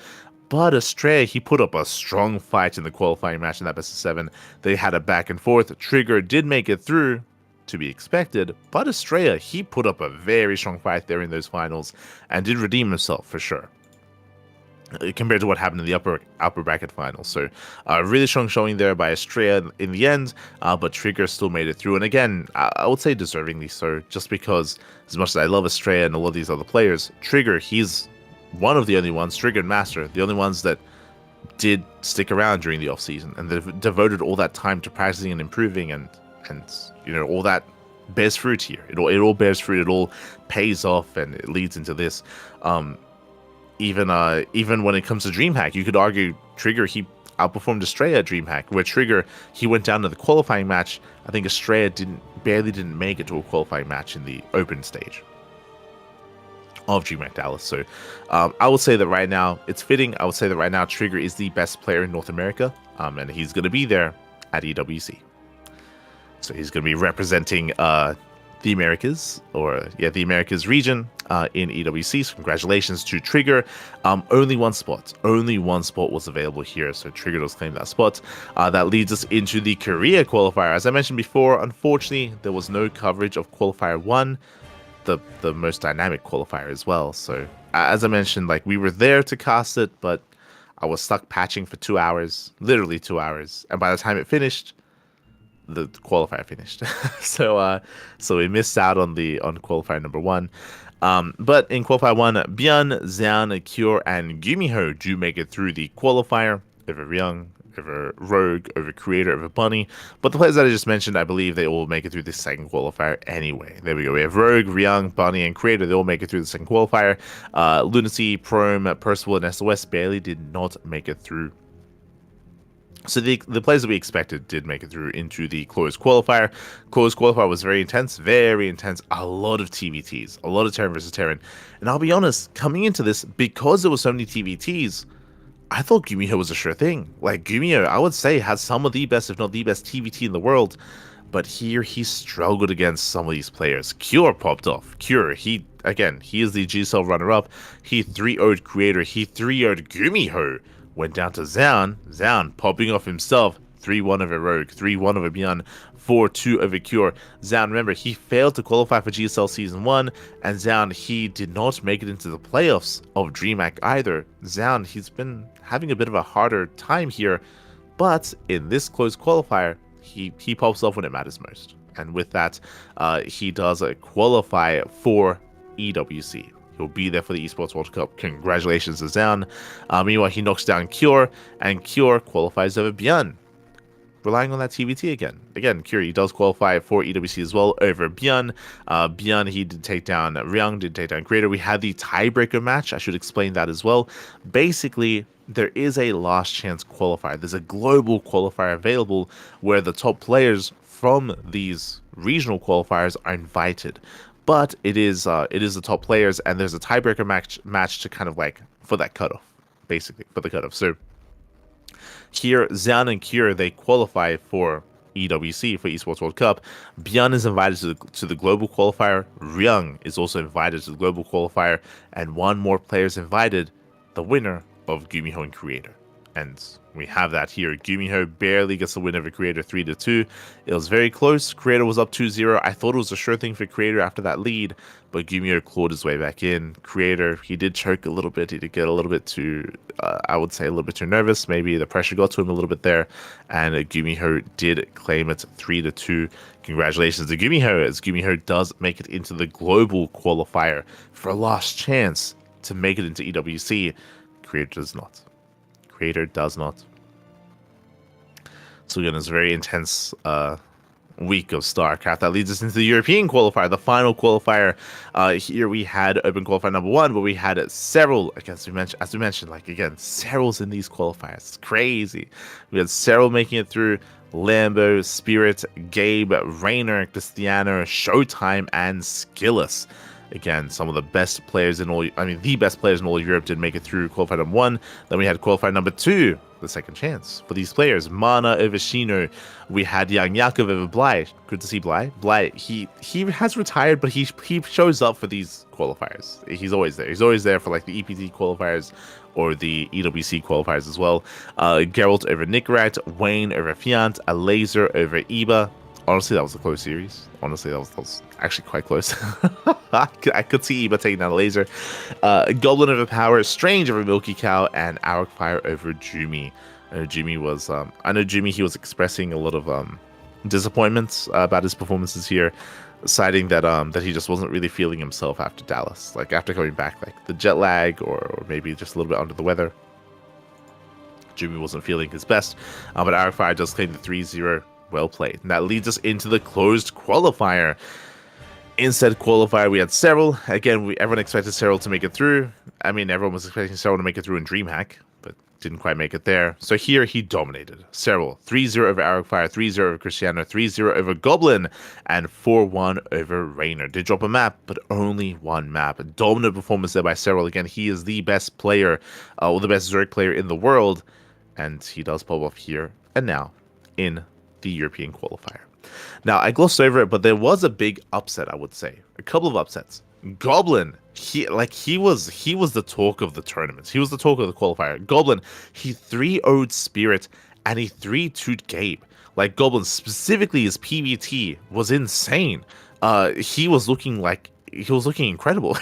[SPEAKER 1] But Estrella, he put up a strong fight in the qualifying match in that best of 7. They had a back and forth. Trigger did make it through, to be expected, but Estrella, he put up a very strong fight there in those finals and did redeem himself for sure, compared to what happened in the upper bracket finals. So really strong showing there by Estrella in the end, but Trigger still made it through. And again, I would say deservingly so, just because as much as I love Estrella and a lot of these other players, Trigger, he's one of the only ones, Trigger and Master, the only ones that did stick around during the offseason, and they've devoted all that time to practicing and improving, and you know, all that bears fruit here. It all bears fruit, it all pays off, and it leads into this. Even when it comes to DreamHack, you could argue Trigger, he outperformed Estrella at DreamHack, where Trigger, he went down to the qualifying match. I think Estrella barely didn't make it to a qualifying match in the open stage of DreamHack Dallas. So I would say that right now, it's fitting. I would say that right now, Trigger is the best player in North America, and he's going to be there at EWC. So he's going to be representing the Americas, the Americas region in EWC. So congratulations to Trigger. Only one spot was available here, so Trigger does claim that spot. That leads us into the Korea qualifier. As I mentioned before, unfortunately, there was no coverage of qualifier 1, the most dynamic qualifier as well. So as I mentioned, like, we were there to cast it, but I was stuck patching for 2 hours, literally 2 hours, and by the time it finished, the qualifier finished. so we missed out on qualifier number 1. But in qualifier 1, Byun, Xian, Cure, and Gumiho do make it through the qualifier over Ryung, over Rogue, over Creator, over Bunny. But the players that I just mentioned, I believe they all make it through the second qualifier anyway. There we go. We have Rogue, Ryung, Bunny, and Creator. They all make it through the second qualifier. Lunacy, Prome, Percival, and SOS barely did not make it through. So the players that we expected did make it through into the closed qualifier. Closed qualifier was very intense, very intense. A lot of TVTs, a lot of Terran versus Terran. And I'll be honest, coming into this, because there were so many TVTs, I thought Gumiho was a sure thing. Like, Gumiho, I would say, has some of the best, if not the best, TVT in the world. But here, he struggled against some of these players. Cure popped off. Cure, he is the GSL runner-up. He 3-0'd Creator. He 3-0'd Gumiho. Went down to Xian popping off himself, 3-1 over Rogue, 3-1 over Byun, 4-2 over Cure. Xian, remember, he failed to qualify for GSL Season 1, and Xian, he did not make it into the playoffs of DreamHack either. Xian, he's been having a bit of a harder time here, but in this closed qualifier, he pops off when it matters most. And with that, he does qualify for EWC. He'll be there for the Esports World Cup. Congratulations to Xian. Meanwhile, he knocks down Cure, and Cure qualifies over Byun, relying on that TVT again. Again, Cure, he does qualify for EWC as well over Byun. Byun, he did take down Ryung, did take down Creator. We had the tiebreaker match. I should explain that as well. Basically, there is a last chance qualifier. There's a global qualifier available where the top players from these regional qualifiers are invited. But it is the top players, and there's a tiebreaker match to kind of like for that cutoff, basically, for the cutoff. So here, Xian and Cure, they qualify for EWC, for Esports World Cup. Byun is invited to the global qualifier. Ryung is also invited to the global qualifier, and one more player is invited, the winner of Gumiho and Creator. And we have that here. Gumiho barely gets the win over Creator 3-2. It was very close. Creator was up 2-0. I thought it was a sure thing for Creator after that lead, but Gumiho clawed his way back in. Creator, he did choke a little bit. He did get a little bit too, I would say, a little bit too nervous. Maybe the pressure got to him a little bit there, and Gumiho did claim it 3-2. Congratulations to Gumiho, as Gumiho does make it into the global qualifier for a last chance to make it into EWC. Creator does not. Creator does not. So again, it's a very intense week of StarCraft. That leads us into the European qualifier, the final qualifier. Here we had open qualifier number 1, but we had several, as we mentioned, like, again, serals in these qualifiers. It's crazy. We had seral making it through: Lambo, Spirit, Gabe, Rainer, Cristiano, Showtime, and Skillus. Again, some of the best players in all, I mean, the best players in all of Europe did make it through qualifier number 1. Then we had qualifier number 2, the second chance for these players. Mana over Shino. We had Yang Yakov over Bly. Good to see Bly. Bly, he has retired, but he shows up for these qualifiers. He's always there. He's always there for like the EPT qualifiers or the EWC qualifiers as well. Geralt over Nickrat. Wayne over Fiant. A Laser over Eba. Honestly, that was a close series. Honestly, that was actually quite close. I could see Eba taking down a Laser. Goblin over Power, Strange over Milky Cow, and Fire over Jumi. Jumi was, I know Jumi, he was expressing a lot of disappointments about his performances here, citing that he just wasn't really feeling himself after Dallas. Like after coming back, like the jet lag or maybe just a little bit under the weather. Jumi wasn't feeling his best, but Fire does claim the 3-0. Well played. And that leads us into the closed qualifier. In said qualifier, we had Cyril. Again, everyone expected Cyril to make it through. I mean, everyone was expecting Cyril to make it through in DreamHack, but didn't quite make it there. So here he dominated. Cyril, 3-0 over Fire, 3-0 over Cristiano, 3-0 over Goblin, and 4-1 over Raynor. Did drop a map, but only one map. A dominant performance there by Cyril. Again, he is the best player, or the best Zerg player in the world, and he does pop off here and now in the European qualifier. Now, I glossed over it, but there was a big upset, I would say. A couple of upsets. Goblin, he was the talk of the tournament. He was the talk of the qualifier. Goblin, he 3-0'd Spirit and he 3-2'd Gabe. Like, Goblin, specifically his PBT was insane. He was looking incredible.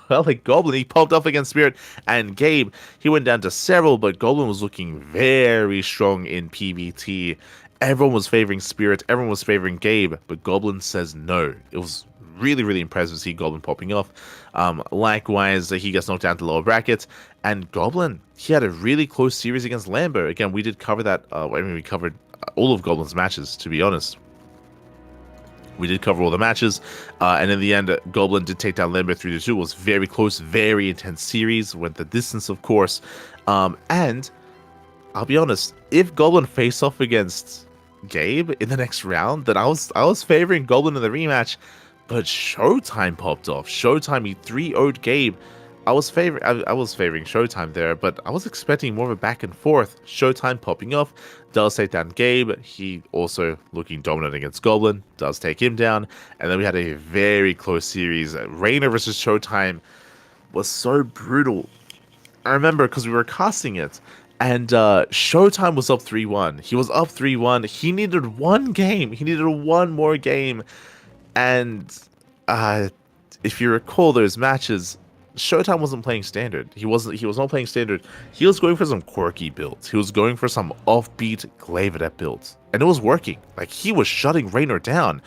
[SPEAKER 1] Well, like Goblin, he popped up against Spirit, and Gabe, he went down to several, but Goblin was looking very strong in PBT. Everyone was favoring Spirit, everyone was favoring Gabe, but Goblin says no. It was really, really impressive to see Goblin popping off. Likewise, he gets knocked down to lower brackets, and Goblin, he had a really close series against Lambo. Again, we did cover that, we covered all of Goblin's matches, to be honest. We did cover all the matches, and in the end, Goblin did take down Lambo 3-2. It was very close, very intense series, went the distance, of course, and I'll be honest, if Goblin faced off against Gabe in the next round, then I was favoring Goblin in the rematch, but Showtime popped off. Showtime, he 3-0'd Gabe. I was favoring Showtime there, but I was expecting more of a back and forth. Showtime popping off, does take down Gabe. He also looking dominant against Goblin, does take him down, and then we had a very close series. Raynor versus Showtime was so brutal. I remember because we were casting it, and Showtime was up 3-1. He was up 3-1. He needed one game. He needed one more game. And if you recall those matches, Showtime wasn't playing standard. He was not playing standard. He was going for some quirky builds. He was going for some offbeat Glavedet builds. And it was working. Like, he was shutting Raynor down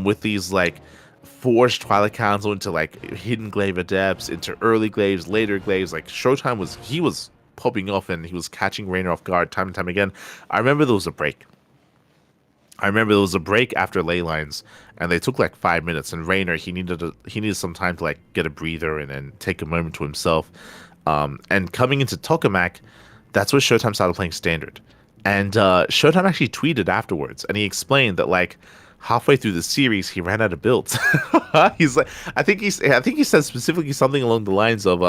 [SPEAKER 1] with these, like, forged Twilight Council into, like, hidden Glavedets, into early Glaves, later Glaves. Like, Showtime was popping off, and he was catching Raynor off guard time and time again. I remember there was a break. After ley lines, and they took like 5 minutes, and Raynor, he needed some time to like get a breather and take a moment to himself. And coming into Tokamak, that's where Showtime started playing standard. And Showtime actually tweeted afterwards, and he explained that like halfway through the series he ran out of builds. He's like, I think he said specifically something along the lines of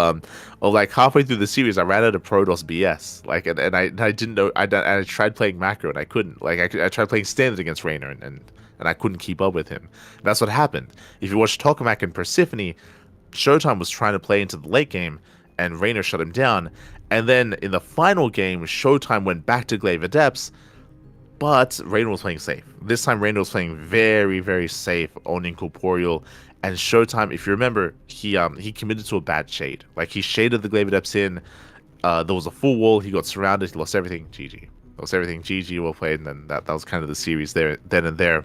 [SPEAKER 1] like halfway through the series I ran out of Protoss BS. Like, and I didn't know. I tried playing macro and I couldn't. Like, I tried playing standard against Raynor and I couldn't keep up with him. That's what happened. If you watch Tokamak and Persephone, Showtime was trying to play into the late game and Raynor shut him down. And then in the final game, Showtime went back to Glaive Adepts, but Raynor was playing safe. This time, Raynor was playing very, very safe on Incorporeal. And Showtime, if you remember, he committed to a bad shade. Like, he shaded the Glaive Adepts in. There was a full wall. He got surrounded. He lost everything. GG. Lost everything. GG. Well played. And then that was kind of the series there, then and there.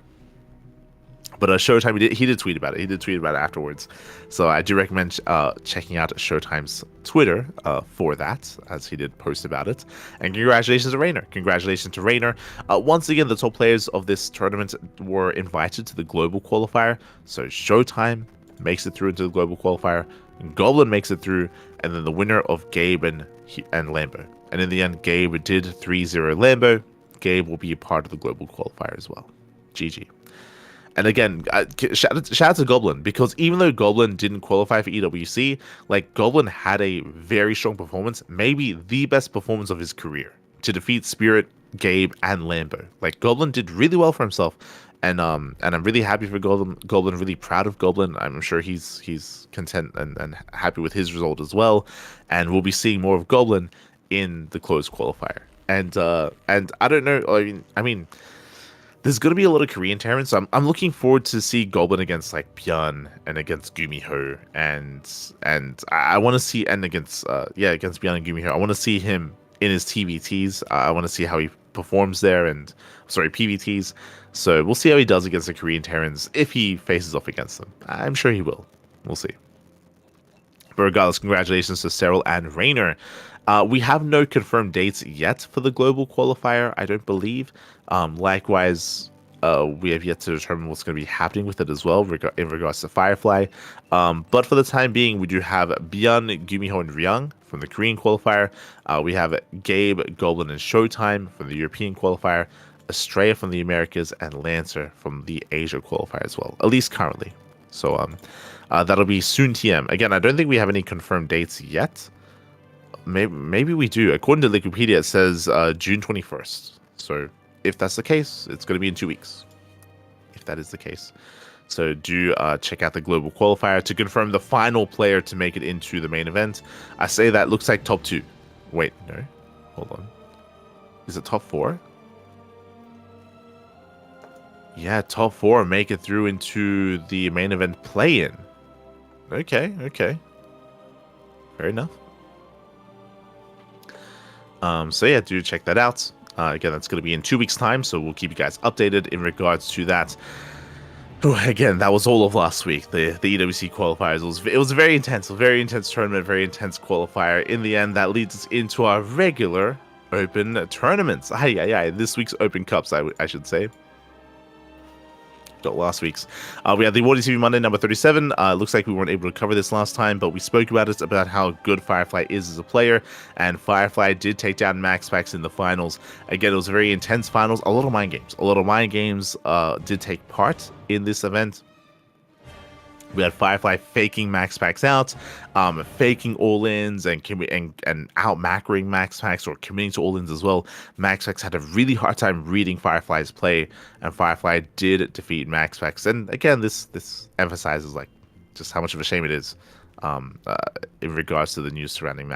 [SPEAKER 1] But Showtime, he did tweet about it. He did tweet about it afterwards. So I do recommend checking out Showtime's Twitter for that, as he did post about it. And congratulations to Raynor. Congratulations to Raynor. Once again, the top players of this tournament were invited to the global qualifier. So Showtime makes it through into the global qualifier. Goblin makes it through. And then the winner of Gabe and Lambo. And in the end, Gabe did 3-0 Lambo. Gabe will be a part of the global qualifier as well. GG. And again, shout out to Goblin, because even though Goblin didn't qualify for EWC, like Goblin had a very strong performance, maybe the best performance of his career, to defeat Spirit, Gabe, and Lambo. Like Goblin did really well for himself, and I'm really happy for Goblin. Goblin, really proud of Goblin. I'm sure he's content and happy with his result as well, and we'll be seeing more of Goblin in the closed qualifier. And I don't know. I mean. There's going to be a lot of Korean talent, so I'm looking forward to see Goblin against like Byeon and against Gumiho and I want to see against against Byeon and Gumiho. I want to see him in his TVTs. I want to see how he performs there PVTs. So we'll see how he does against the Korean Terrans if he faces off against them. I'm sure he will. We'll see. But regardless, congratulations to Cyril and Rainer. We have no confirmed dates yet for the global qualifier, I don't believe. Likewise, we have yet to determine what's going to be happening with it as well in regards to Firefly. But for the time being, we do have Byeon, Gumiho, and Ryung from the Korean qualifier. We have Gabe, Goblin, and Showtime from the European qualifier. Estrella from the Americas, and Lancer from the Asia qualifier as well, at least currently. So that'll be soon TM. Again, I don't think we have any confirmed dates yet. Maybe we do. According to Wikipedia, it says June 21st. So if that's the case, it's going to be in 2 weeks. If that is the case. So do check out the global qualifier to confirm the final player to make it into the main event. I say that looks like top 2. Wait, no. Hold on. Is it top 4? Yeah, top 4 make it through into the main event play-in. Okay. Fair enough. So yeah, do check that out. Again, that's going to be in 2 weeks' time, so we'll keep you guys updated in regards to that. Again, that was all of last week, the EWC qualifiers. It was a very intense tournament, very intense qualifier. In the end, that leads us into our regular open tournaments. This week's Open Cups, I should say. Last week's. We had the Awardee TV Monday number 37. Looks like we weren't able to cover this last time, but we spoke about it, about how good Firefly is as a player, and Firefly did take down MaxPax in the finals. Again, it was a very intense finals. A lot of mind games did take part in this event. We had Firefly faking MaxPax out, faking all-ins, and out-macroing MaxPax, or committing to all-ins as well. MaxPax had a really hard time reading Firefly's play, and Firefly did defeat MaxPax. And again, this emphasizes like just how much of a shame it is in regards to the news surrounding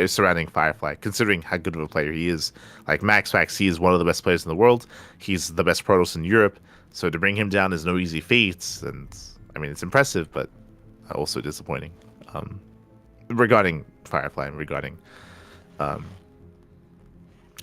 [SPEAKER 1] surrounding Firefly, considering how good of a player he is. Like Maxpax, he is one of the best players in the world. He's the best Protoss in Europe, so to bring him down is no easy feat. And I mean, it's impressive, but also disappointing regarding Firefly and regarding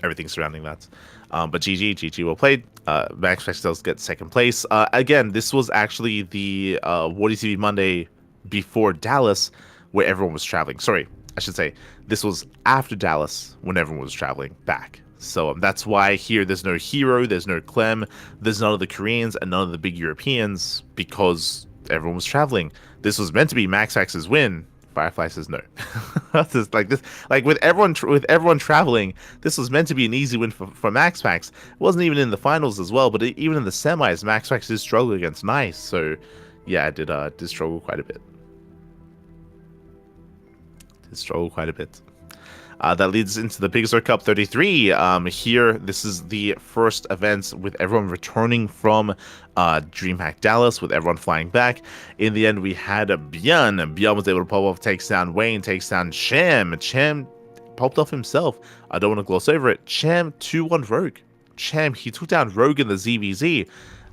[SPEAKER 1] everything surrounding that. But GG, well played. Maxpax does get second place. Again, this was actually the Awardee TV Monday before Dallas, where everyone was traveling. Sorry, I should say this was after Dallas, when everyone was traveling back. So that's why here there's no Hero, there's no Clem, there's none of the Koreans and none of the big Europeans, because everyone was traveling. This was meant to be Maxpax's win. Firefly says no. With everyone traveling, this was meant to be an easy win for Maxpax. It wasn't even in the finals as well, but even in the semis, Maxpax did struggle against Nice. So yeah, it did struggle quite a bit. That leads into the Big Sur Cup 33. Here, this is the first event with everyone returning from DreamHack Dallas, with everyone flying back. In the end, we had Byeon. Byeon was able to pop off, takes down Wayne, takes down Cham. Cham popped off himself. I don't want to gloss over it. Cham 2-1 Rogue. Cham, he took down Rogue in the ZVZ.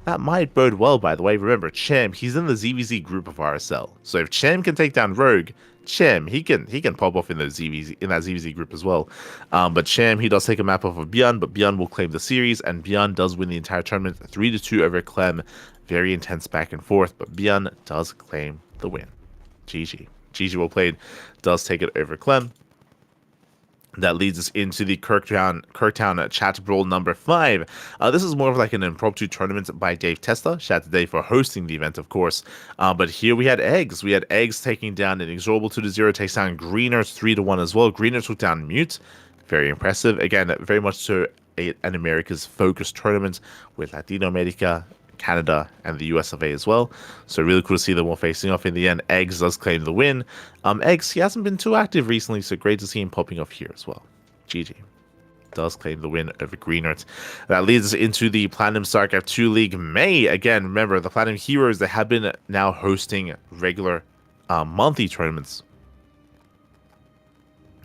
[SPEAKER 1] That might bode well, by the way. Remember, Cham, he's in the ZVZ group of RSL. So if Cham can take down Rogue, Cham, he can pop off in that ZVZ group as well. But Cham, he does take a map off of Byeon, but Byeon will claim the series, and Byeon does win the entire tournament 3-2 over Clem. Very intense back and forth, but Byeon does claim the win. GG. GG well played. Does take it over Clem. That leads us into the Kirktown Chat Brawl number 5. This is more of like an impromptu tournament by Dave Testa. Shout out to Dave for hosting the event, of course. But here we had Eggs. We had Eggs taking down Inexorable 2-0, takes down Greeners 3-1 as well. Greeners took down Mute. Very impressive. Again, very much so an America's focused tournament with Latino America Canada, and the US of A as well. So really cool to see them all facing off. In the end, Eggs does claim the win. Eggs, he hasn't been too active recently, so great to see him popping off here as well. GG. Does claim the win over Greenert. That leads us into the Platinum StarCraft 2 League May. Again, remember, the Platinum Heroes, they have been now hosting regular monthly tournaments.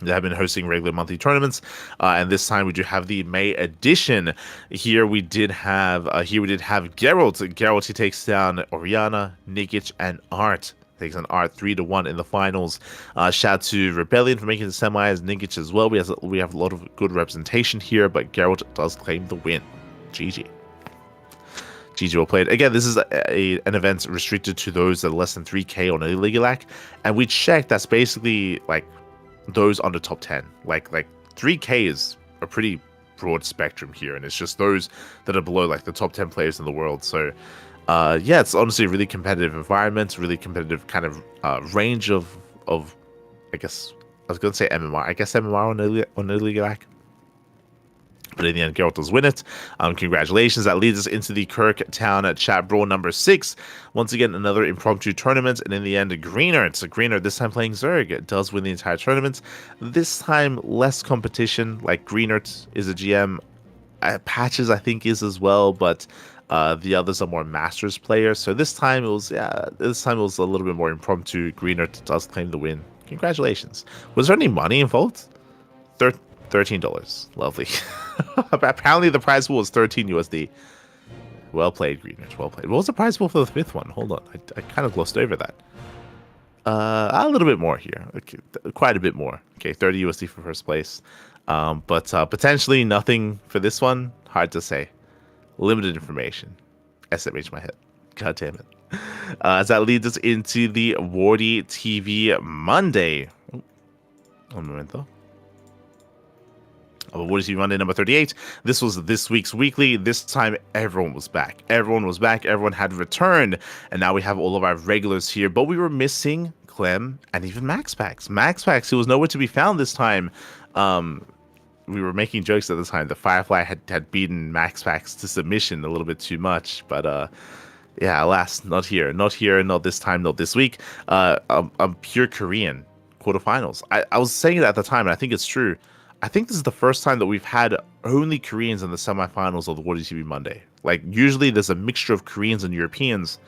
[SPEAKER 1] They have been hosting regular monthly tournaments, and this time we do have the May edition. Here we did have Geralt. Geralt, he takes down Oriana, Nikic, and Art. Takes on Art 3-1 in the finals. Shout out to Rebellion for making the semis, Nikic as well. We have a lot of good representation here, but Geralt does claim the win. GG. GG well played. Again, this is an event restricted to those that are less than 3k on Illegal, and we checked that's basically like those under top 10. Like 3k is a pretty broad spectrum here, and it's just those that are below like the top 10 players in the world. So yeah, it's honestly a really competitive environment, really competitive kind of range of I guess I was gonna say MMR. I guess MMR on Illegal. But in the end, Geralt does win it. Congratulations. That leads us into the Kirktown Chat Brawl number 6. Once again, another impromptu tournament. And in the end, Greenert. So Greenert, this time playing Zerg, does win the entire tournament. This time, less competition. Like Greenert is a GM. Patches, I think, is as well. But the others are more Masters players. So this time it was a little bit more impromptu. Greenert does claim the win. Congratulations. Was there any money involved? $13. Lovely. Apparently the prize pool was 13 USD. Well played, Greenwich. Well played. What was the prize pool for the 5th one? Hold on. I kind of glossed over that. A little bit more here. Okay, quite a bit more. Okay, 30 USD for first place. But potentially nothing for this one. Hard to say. Limited information. SMH my head. God damn it. As that leads us into the Wardy TV Monday. Un momento. What is he Monday number 38? This was this week's weekly. This time everyone was back. Everyone was back. Everyone had returned. And now we have all of our regulars here. But we were missing Clem and even MaxPax. MaxPax, who was nowhere to be found this time. We were making jokes at the time. The Firefly had beaten MaxPax to submission a little bit too much. But yeah, alas, not here. Not here, not this time, not this week. I'm pure Korean quarterfinals. I was saying it at the time, and I think it's true. I think this is the first time that we've had only Koreans in the semifinals of the Wardy TV Monday. Like, usually there's a mixture of Koreans and Europeans.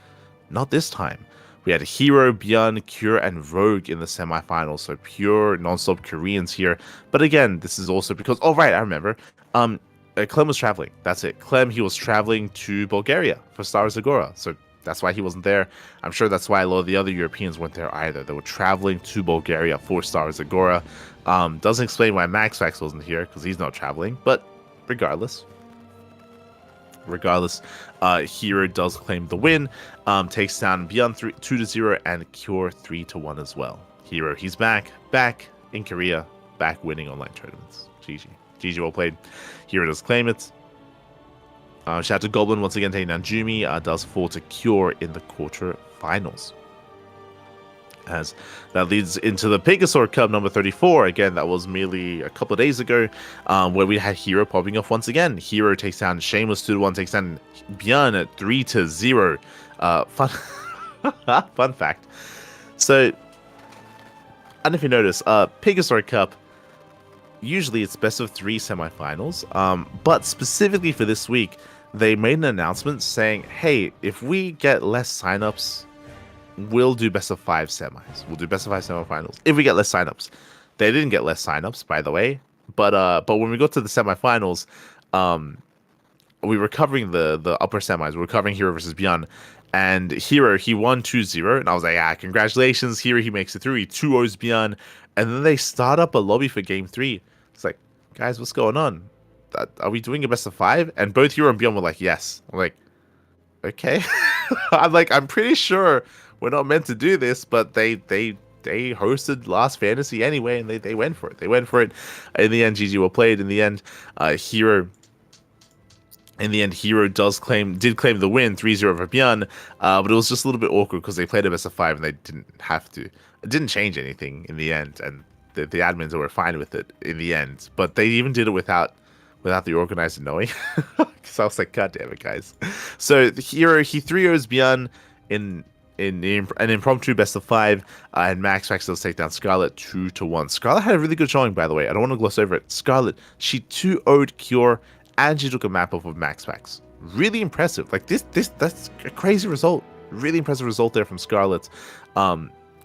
[SPEAKER 1] Not this time. We had Hero, Björn, Cure, and Rogue in the semifinals. So pure, non-stop Koreans here. But again, this is also because... Oh, right, I remember. Clem was traveling. That's it. Clem, he was traveling to Bulgaria for Star Zagora. So that's why he wasn't there. I'm sure that's why a lot of the other Europeans weren't there either. They were traveling to Bulgaria for Star Zagora. Doesn't explain why MaxPax wasn't here, because he's not traveling. But regardless, Hero does claim the win. Takes down Beyond 2-0 and Cure 3-1 as well. Hero, he's back in Korea, back winning online tournaments. GG well played. Hero does claim it. Shout out to Goblin once again taking down Jumi. Does fall to Cure in the quarterfinals. As that leads into the Pegasaur Cup number 34. Again, that was merely a couple of days ago, where we had Hero popping off once again. Hero takes down Shameless 2-1, takes down Björn at 3-0. Fun fact. So, I don't know if you notice, Pegasaur Cup, usually it's best of 3 semifinals, but specifically for this week, they made an announcement saying, hey, if we get less signups, we'll do best of 5 semis. We'll do best of 5 semifinals if we get less signups. They didn't get less signups, by the way. But when we got to the semifinals, we were covering the upper semis. We were covering Hero versus Björn. And Hero, he won 2-0. And I was like, congratulations. Hero, he makes it through. He 2-0s Björn. And then they start up a lobby for game 3. It's like, guys, what's going on? Are we doing a best of 5? And both Hero and Björn were like, yes. I'm like, okay. I'm pretty sure we're not meant to do this, but they hosted Last Fantasy anyway, and they went for it. They went for it. In the end, GG well played. In the end, Hero did claim the win, 3-0 over Björn, but it was just a little bit awkward because they played a best of 5 and they didn't have to. It didn't change anything in the end, and the admins were fine with it in the end. But they even did it without without the organizer knowing. So I was like, God damn it, guys. So here he 3-0s Bjorn in an impromptu best of 5, and Max Pax does take down Scarlet 2-1. Scarlet had a really good showing, by the way. I don't want to gloss over it. Scarlet, she 2-0'd Cure, and she took a map off of Max Pax. Really impressive. Like that's a crazy result. Really impressive result there from Scarlet.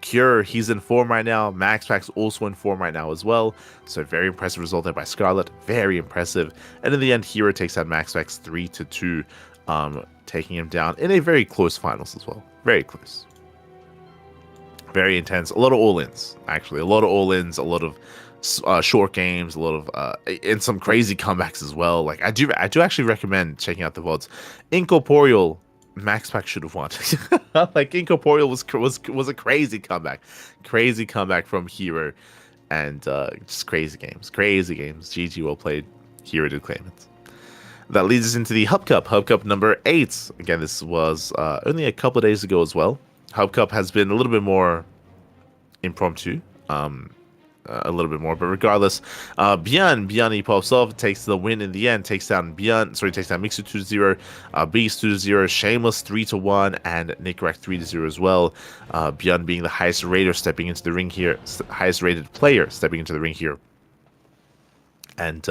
[SPEAKER 1] Cure, he's in form right now. Max Pax also in form right now as well. So very impressive result there by Scarlet. Very impressive. And in the end, Hero takes out Max Pax 3-2, taking him down in a very close finals as well. Very close. Very intense. A lot of all-ins, actually. A lot of all-ins, a lot of short games, a lot of and some crazy comebacks as well. Like I do actually recommend checking out the VODs. Incorporeal, Max Pack should have won. Like Incorporeal was a crazy comeback from Hero, and just crazy games. GG, well played. Hero did claim it. That leads us into the Hub Cup number 8. Again, this was only a couple of days ago as well. Hub Cup has been a little bit more impromptu, a little bit more, but regardless, Bjorn he pops off, takes the win in the end, takes down Mixu 2-0, Beast 2-0, Shameless 3-1, and Nickrak 3-0 as well. Bjorn being the highest rated player stepping into the ring here. And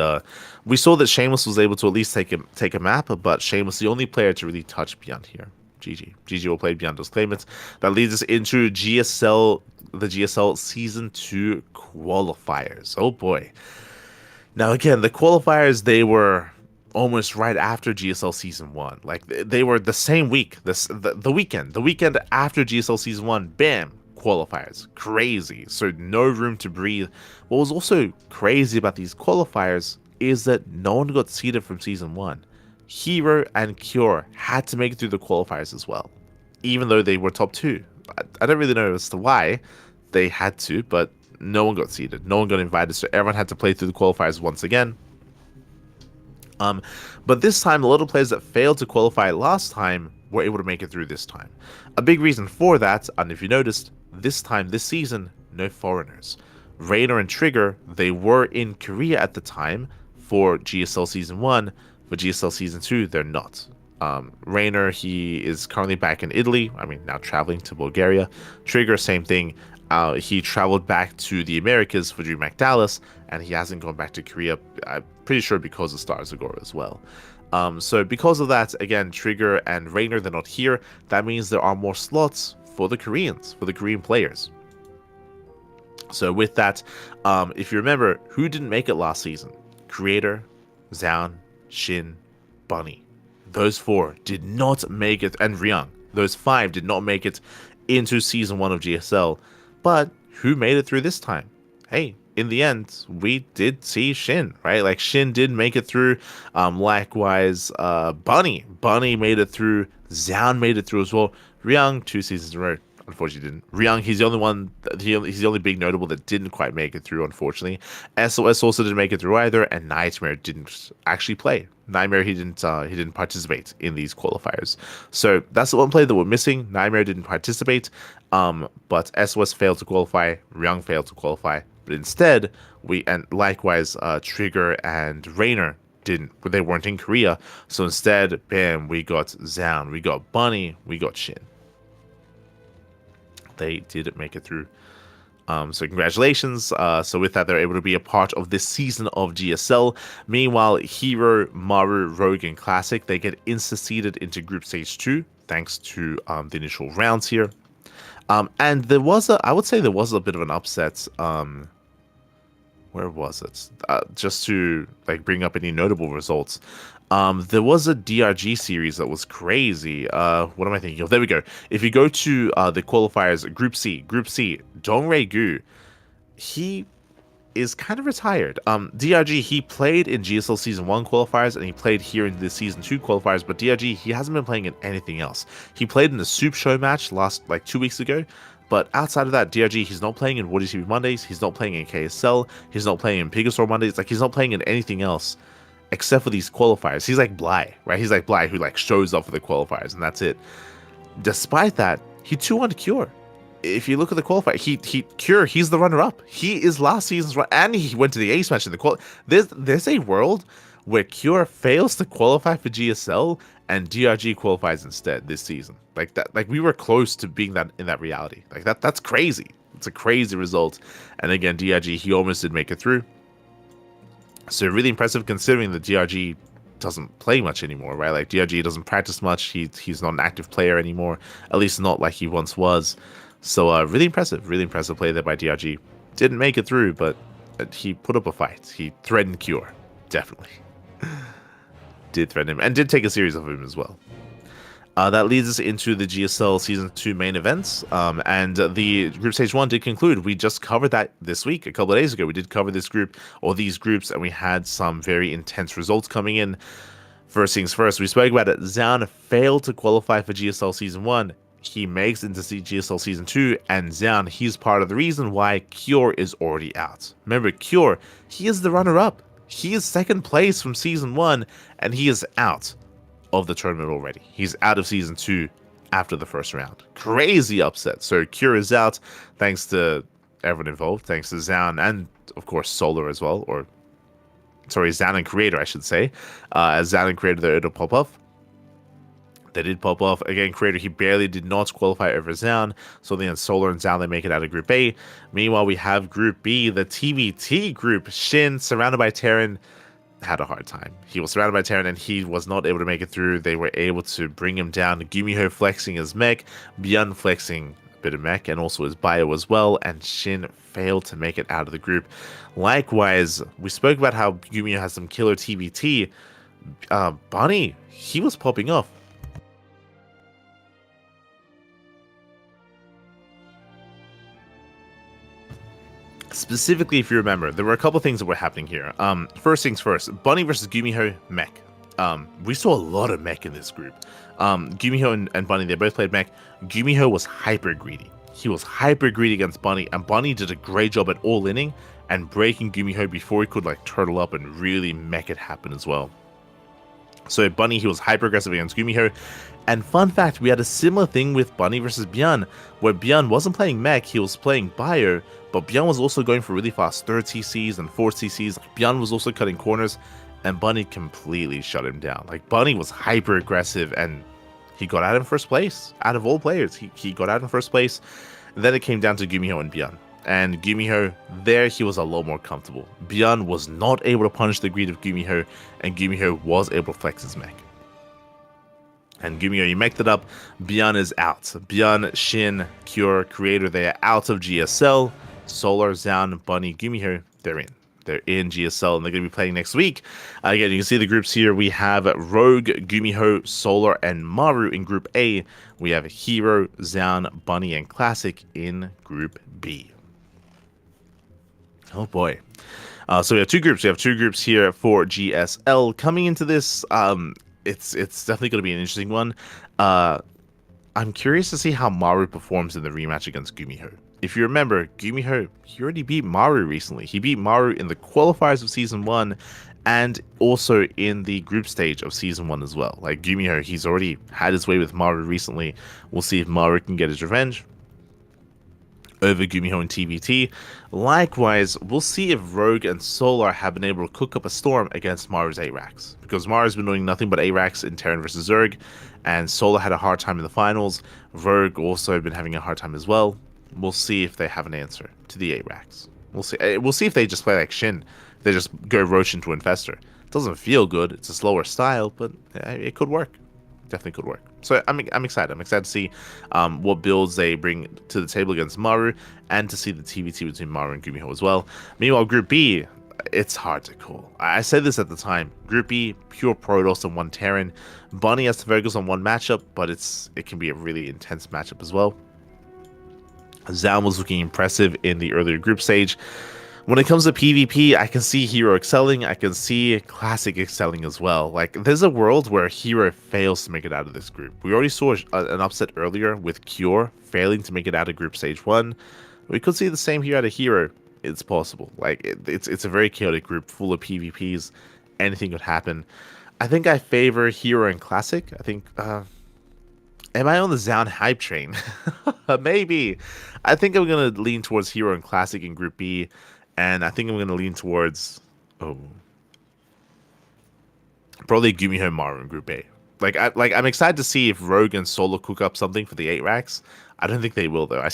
[SPEAKER 1] we saw that Shameless was able to at least take a map, but Shameless the only player to really touch Bjorn here. GG will play Bjorn does claim it. That leads us into the GSL Season 2 qualifiers. Oh boy. Now again, the qualifiers, they were almost right after GSL Season 1. Like they were the same week, the weekend after GSL Season 1, bam, qualifiers. Crazy. So no room to breathe. What was also crazy about these qualifiers is that no one got seeded from Season 1. Hero and Cure had to make it through the qualifiers as well, even though they were top 2. I don't really know as to why they had to, but no one got seeded. No one got invited, so everyone had to play through the qualifiers once again. But this time, a lot of players that failed to qualify last time were able to make it through this time. A big reason for that, and if you noticed, this season, no foreigners. Rainer and Trigger, they were in Korea at the time for GSL Season 1, but GSL Season 2, they're not. Rainer, he is currently back in Italy, now traveling to Bulgaria. Trigger, same thing. He traveled back to the Americas for DreamHack Dallas, and he hasn't gone back to Korea, I'm pretty sure because of Stars Agora as well. So because of that, again, Trigger and Rainer, they're not here. That means there are more slots for the Koreans, for the Korean players. So with that, if you remember, who didn't make it last season? Creator, Zaun, Shin, Bunny. Those 4 did not make it, and Ryung. Those 5 did not make it into Season 1 of GSL. But who made it through this time? Hey, in the end, we did see Shin, right? Like, Shin did make it through. Likewise, Bunny made it through. Zaun made it through as well. Ryung, 2 seasons in a row, unfortunately didn't. Ryung, he's the only one, he's the only big notable that didn't quite make it through, unfortunately. SOS also didn't make it through either, and Nightmare didn't actually play. Nightmare, he didn't participate in these qualifiers. So that's the one player that we're missing. Nightmare didn't participate, but SOS failed to qualify, Ryung failed to qualify, but instead, likewise, Trigger and Rainer they weren't in Korea, so instead, bam, we got Zaun, we got Bunny, we got Shin. They didn't make it through. So congratulations. So with that, they're able to be a part of this season of GSL. Meanwhile, Hero, Maru, Rogue, and Classic, they get insta-seeded into Group Stage 2, thanks to the initial rounds here. And I would say there was a bit of an upset. Where was it? Just to bring up any notable results. There was a DRG series that was crazy. What am I thinking of? There we go. If you go to the qualifiers, Group C, Dongray Gu, he is kind of retired. DRG, he played in GSL Season 1 qualifiers, and he played here in the Season 2 qualifiers, but DRG, he hasn't been playing in anything else. He played in the Soup Show match 2 weeks ago, but outside of that, DRG, he's not playing in Woody TV Mondays, he's not playing in KSL, he's not playing in Pigastore Mondays, he's not playing in anything else except for these qualifiers. He's like Bly, right? He's like Bly who shows up for the qualifiers, and that's it. Despite that, he 2-1 Cure. If you look at the qualifier, Cure, he's the runner-up. He is last season's run, and he went to the ace match in the qual. There's a world where Cure fails to qualify for GSL and DRG qualifies instead this season. Like that, like we were close to being that in that reality. Like that's crazy. It's a crazy result. And again, DRG, he almost did make it through. So really impressive considering that DRG doesn't play much anymore, right? Like DRG doesn't practice much. He's not an active player anymore, at least not like he once was. So really impressive play there by DRG. Didn't make it through, but he put up a fight. He threatened Cure, definitely. Did threaten him and did take a series of him as well. That leads us into the GSL Season 2 main events, and the Group Stage 1 did conclude. We just covered that this week, a couple of days ago. We did cover this group, or these groups, and we had some very intense results coming in. First things first, we spoke about it. Zan failed to qualify for GSL Season 1. He makes it into GSL Season 2, and Zan, he's part of the reason why Cure is already out. Remember, Cure, he is the runner-up. He is second place from Season 1, and he is out of the tournament already. He's out of Season 2 after the first round. Crazy upset. So Cure is out thanks to everyone involved, thanks to Zan and of course Solar as well, or sorry, Zan and Creator I should say. As Zan and Creator, they're able to pop off. They did pop off. Again, Creator, he barely did not qualify over Zan. So then Solar and Zan, they make it out of Group A. Meanwhile, we have Group B, the TBT group. Shin, surrounded by Terran, had a hard time. He was surrounded by Terran and he was not able to make it through. They were able to bring him down. Gumiho flexing his mech, Byun flexing a bit of mech and also his bio as well, and Shin failed to make it out of the group. Likewise, we spoke about how Gumiho has some killer TBT. Bunny, he was popping off. Specifically, if you remember, there were a couple things that were happening here. First things first, Bunny versus Gumiho mech. We saw a lot of mech in this group. Gumiho and Bunny, they both played mech. Gumiho was hyper greedy. He was hyper greedy against Bunny, and Bunny did a great job at all-inning and breaking Gumiho before he could like turtle up and really mech it happen as well. So Bunny, he was hyper aggressive against Gumiho. And fun fact, we had a similar thing with Bunny versus Byun, where Byun wasn't playing mech, he was playing bio, but Byun was also going for really fast 3rd CCs and 4th CCs. Like, Byun was also cutting corners, and Bunny completely shut him down. Like, Bunny was hyper aggressive, and he got out in first place. Out of all players, he got out in first place. And then it came down to Gumiho and Byun. And Gumiho, there he was a lot more comfortable. Byun was not able to punish the greed of Gumiho, and Gumiho was able to flex his mech. And Gumiho, he mech'd it up. Byun is out. Byun, Shin, Cure, Creator, they are out of GSL. Solar, Zan, Bunny, Gumiho, they're in. They're in GSL, and they're going to be playing next week. Again, you can see the groups here. We have Rogue, Gumiho, Solar, and Maru in Group A. We have Hero, Zan, Bunny, and Classic in Group B. Oh boy. So we have two groups. We have two groups here for GSL. Coming into this, it's definitely going to be an interesting one. I'm curious to see how Maru performs in the rematch against Gumiho. If you remember, Gumiho, he already beat Maru recently. He beat Maru in the qualifiers of Season 1 and also in the group stage of Season 1 as well. Like, Gumiho, he's already had his way with Maru recently. We'll see if Maru can get his revenge over Gumiho and TBT. Likewise, we'll see if Rogue and Solar have been able to cook up a storm against Maru's A-Rax. Because Maru's been doing nothing but A-Rax in Terran vs. Zerg, and Solar had a hard time in the finals. Rogue also had been having a hard time as well. We'll see if they have an answer to the A-Rax. We'll see. We'll see if they just play like Shin. They just go Roach into Infestor. It doesn't feel good. It's a slower style, but it could work. Definitely could work. So I'm excited. I'm excited to see what builds they bring to the table against Maru, and to see the TBT between Maru and Gumiho as well. Meanwhile, Group B, it's hard to call. I said this at the time. Group B, pure Protoss and one Terran. Bunny has to focus on one matchup, but it can be a really intense matchup as well. Zan was looking impressive in the earlier group stage. When it comes to PvP, I can see Hero excelling. I can see Classic excelling as well. Like, there's a world where Hero fails to make it out of this group. We already saw an upset earlier with Cure failing to make it out of group stage 1. We could see the same here out of Hero. It's possible. Like, it's a very chaotic group full of PvPs. Anything could happen. I think I favor Hero and Classic. I think, am I on the Zan hype train? Maybe. I think I'm going to lean towards Hero and Classic in Group B. And I think I'm going to lean towards... Oh. Probably Gumiho Maru in Group A. I'm excited to see if Rogue and Solo cook up something for the 8 racks. I don't think they will though.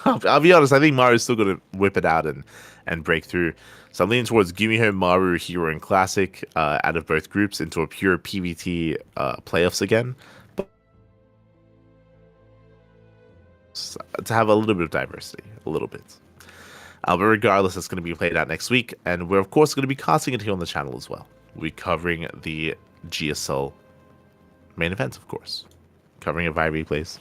[SPEAKER 1] I'll be honest. I think Maru's still gonna whip it out and break through. So I'm leaning towards Gumiho Maru, Hero, and Classic out of both groups into a pure PvT playoffs again. But to have a little bit of diversity, a little bit. But regardless, it's going to be played out next week, and we're of course going to be casting it here on the channel as well. We're covering the GSL main event, of course, covering it via replays.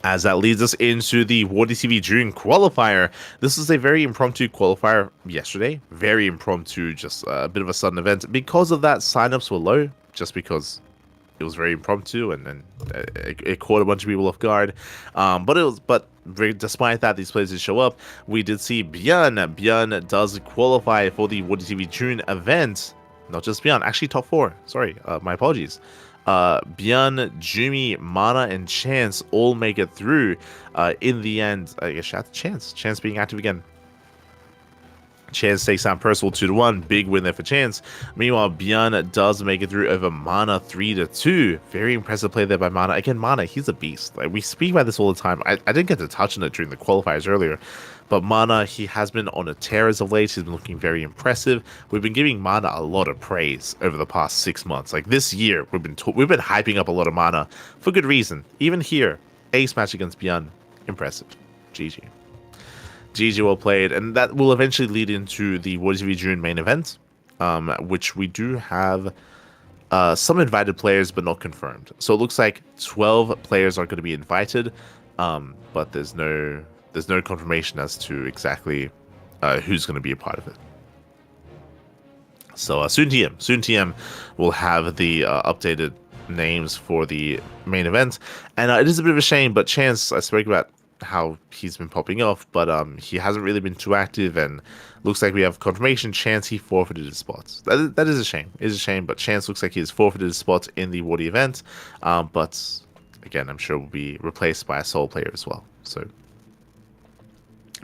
[SPEAKER 1] As that leads us into the Wardy TV June qualifier. This is a very impromptu qualifier yesterday. Very impromptu, just a bit of a sudden event. Because of that, signups were low, just because it was very impromptu, and then it caught a bunch of people off guard. But despite that, these players did show up. We did see Björn. Björn does qualify for the Wardy TV June event. Not just Björn, actually top 4. Sorry, my apologies. Björn, Jumi, Mana, and Chance all make it through. In the end, I guess shout out to Chance. Chance being active again. Chance takes down Percival 2-1. Big win there for Chance. Meanwhile, Björn does make it through over Mana 3-2. Very impressive play there by Mana. Again, Mana, he's a beast. Like, we speak about this all the time. I didn't get to touch on it during the qualifiers earlier. But Mana, he has been on a tear as of late. He's been looking very impressive. We've been giving Mana a lot of praise over the past 6 months. Like this year, we've been hyping up a lot of Mana for good reason. Even here, ace match against Björn, impressive. GG. GG well played, and that will eventually lead into the Wardy TV June main event, which we do have some invited players, but not confirmed. So it looks like 12 players are going to be invited, but there's no confirmation as to exactly who's going to be a part of it. So soon TM will have the updated names for the main event, and it is a bit of a shame, but Chance, I spoke about how he's been popping off, but he hasn't really been too active, and looks like we have confirmation. Chance, he forfeited his spots. That is a shame. It is a shame, but Chance looks like he has forfeited his spot in the Wardy event, but again, I'm sure will be replaced by a sole player as well. So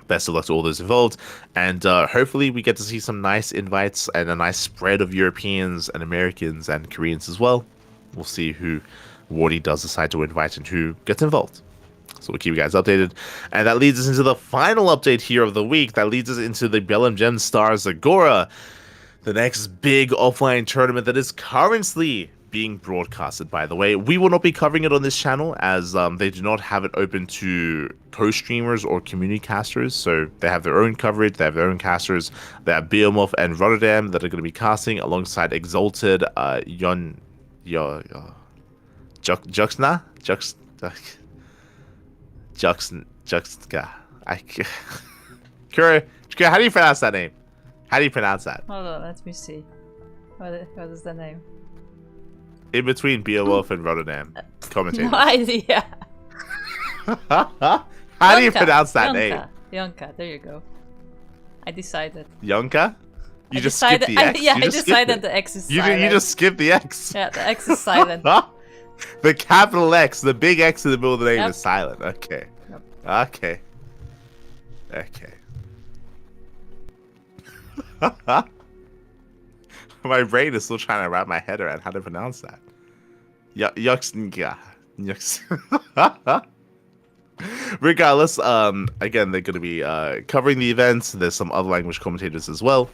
[SPEAKER 1] best of luck to all those involved, and hopefully we get to see some nice invites and a nice spread of Europeans and Americans and Koreans as well. We'll see who Wardy does decide to invite and who gets involved. So we'll keep you guys updated. And that leads us into the final update here of the week. That leads us into the Belém Gem Stars Agora, the next big offline tournament that is currently being broadcasted, by the way. We will not be covering it on this channel, as they do not have it open to co-streamers or community casters. So they have their own coverage, they have their own casters. They have Behemoth and Rotterdam that are going to be casting alongside Exalted, Kura, how do you pronounce that name? How do you pronounce that?
[SPEAKER 2] Hold on, let me see. What is the name?
[SPEAKER 1] In between Beowulf and Rotterdam. Commentators.
[SPEAKER 2] No idea.
[SPEAKER 1] How do you pronounce that name?
[SPEAKER 2] Yonka, there you go. I decided.
[SPEAKER 1] Yonka? You just skipped the X?
[SPEAKER 2] I decided the X is silent.
[SPEAKER 1] You just skipped the X?
[SPEAKER 2] Yeah, the X is silent.
[SPEAKER 1] The capital X, the big X in the middle of the name is silent. Okay.
[SPEAKER 2] Yep.
[SPEAKER 1] Okay. Okay. My brain is still trying to wrap my head around how to pronounce that. Yuxnga. Regardless, again, they're going to be covering the events. There's some other language commentators as well.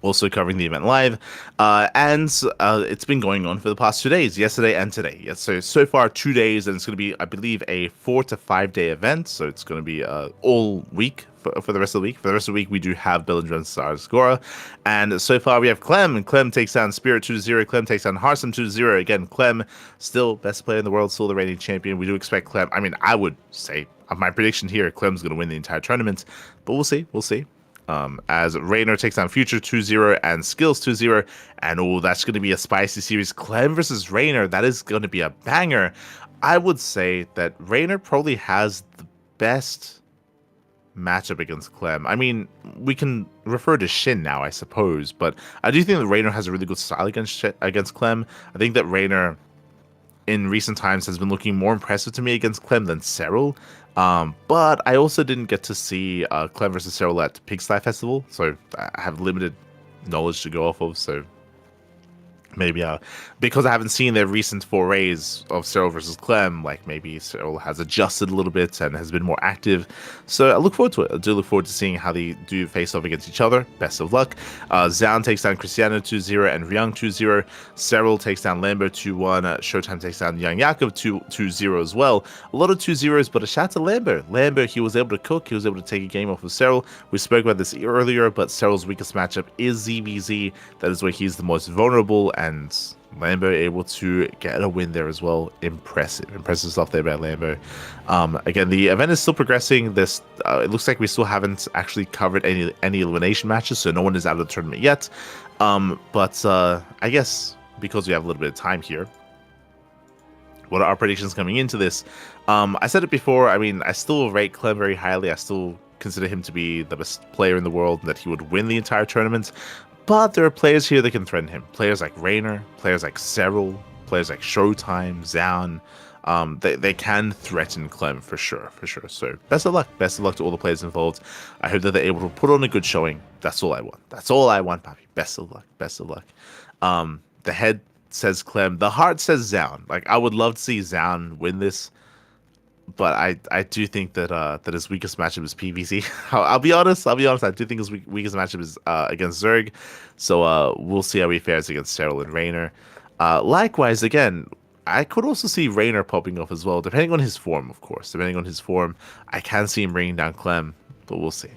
[SPEAKER 1] Also covering the event live, and it's been going on for the past 2 days, yesterday and today. Yes, so far 2 days, and it's going to be, I believe, a 4 to 5 day event. So it's going to be all week for the rest of the week. For the rest of the week, we do have Belém Gem Stars Agora, and so far we have Clem. Clem takes down Spirit 2-0. Clem takes down Harsum 2-0. Again, Clem still best player in the world, still the reigning champion. We do expect Clem. I mean, I would say my prediction here, Clem's going to win the entire tournament, but we'll see. We'll see. As Raynor takes down Future 2-0 and Skills 2-0, and that's going to be a spicy series. Clem versus Raynor, that is going to be a banger. I would say that Raynor probably has the best matchup against Clem. I mean, we can refer to Shin now, I suppose, but I do think that Raynor has a really good style against Clem. I think that Raynor in recent times has been looking more impressive to me against Clem than Cyril. But I also didn't get to see Clem versus Cyril at Pigsty Festival, so I have limited knowledge to go off of. So maybe because I haven't seen their recent forays of Cyril versus Clem, like maybe Cyril has adjusted a little bit and has been more active. So I look forward to it. I do look forward to seeing how they do face off against each other. Best of luck. Zhang takes down Cristiano 2-0 and Ryung 2-0. Cyril takes down Lambo 2-1. Showtime takes down Young Jakob 2-0 as well. A lot of 2-0s, but a shout to Lambo. Lambo, he was able to cook. He was able to take a game off of Cyril. We spoke about this earlier, but Cyril's weakest matchup is ZVZ. That is where he's the most vulnerable, and Lambo able to get a win there as well. Impressive stuff there by Lambo. Again, the event is still progressing. This it looks like we still haven't actually covered any elimination matches, so no one is out of the tournament yet. But I guess because we have a little bit of time here, what are our predictions coming into this? I said it before. I mean, I still rate Clem very highly. I still consider him to be the best player in the world and that he would win the entire tournament. But there are players here that can threaten him. Players like Rainer, players like Cyril, players like Showtime, Zhang. They can threaten Clem for sure. So best of luck to all the players involved. I hope that they're able to put on a good showing. That's all I want, Papi. Best of luck. The head says Clem. The heart says Zhang. Like, I would love to see Zhang win this, but I do think that his weakest matchup is PVC. I'll be honest. I do think his weakest matchup is against Zerg. So we'll see how he fares against Cyril and Rainer. Likewise, again, I could also see Rainer popping off as well, depending on his form, of course. Depending on his form, I can see him bringing down Clem, but we'll see.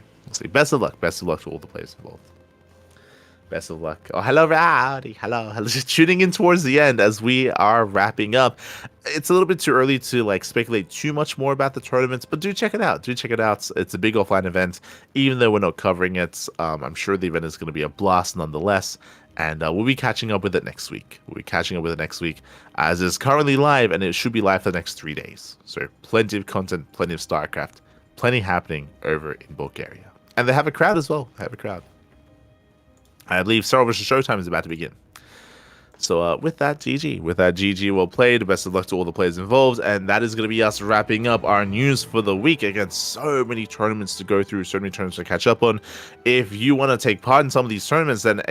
[SPEAKER 1] Best of luck to all the players involved. Best of luck. Oh, hello, Rowdy. Hello. Just tuning in towards the end as we are wrapping up. It's a little bit too early to speculate too much more about the tournaments, but do check it out. It's a big offline event, even though we're not covering it. I'm sure the event is going to be a blast nonetheless, and we'll be catching up with it next week. As it's currently live, and it should be live for the next 3 days. So plenty of content, plenty of StarCraft, plenty happening over in Bulgaria, and they have a crowd as well. I believe Cyril vs. Showtime is about to begin. So with that, GG. Well played. Best of luck to all the players involved. And that is going to be us wrapping up our news for the week. Again, so many tournaments to go through, so many tournaments to catch up on. If you want to take part in some of these tournaments, then !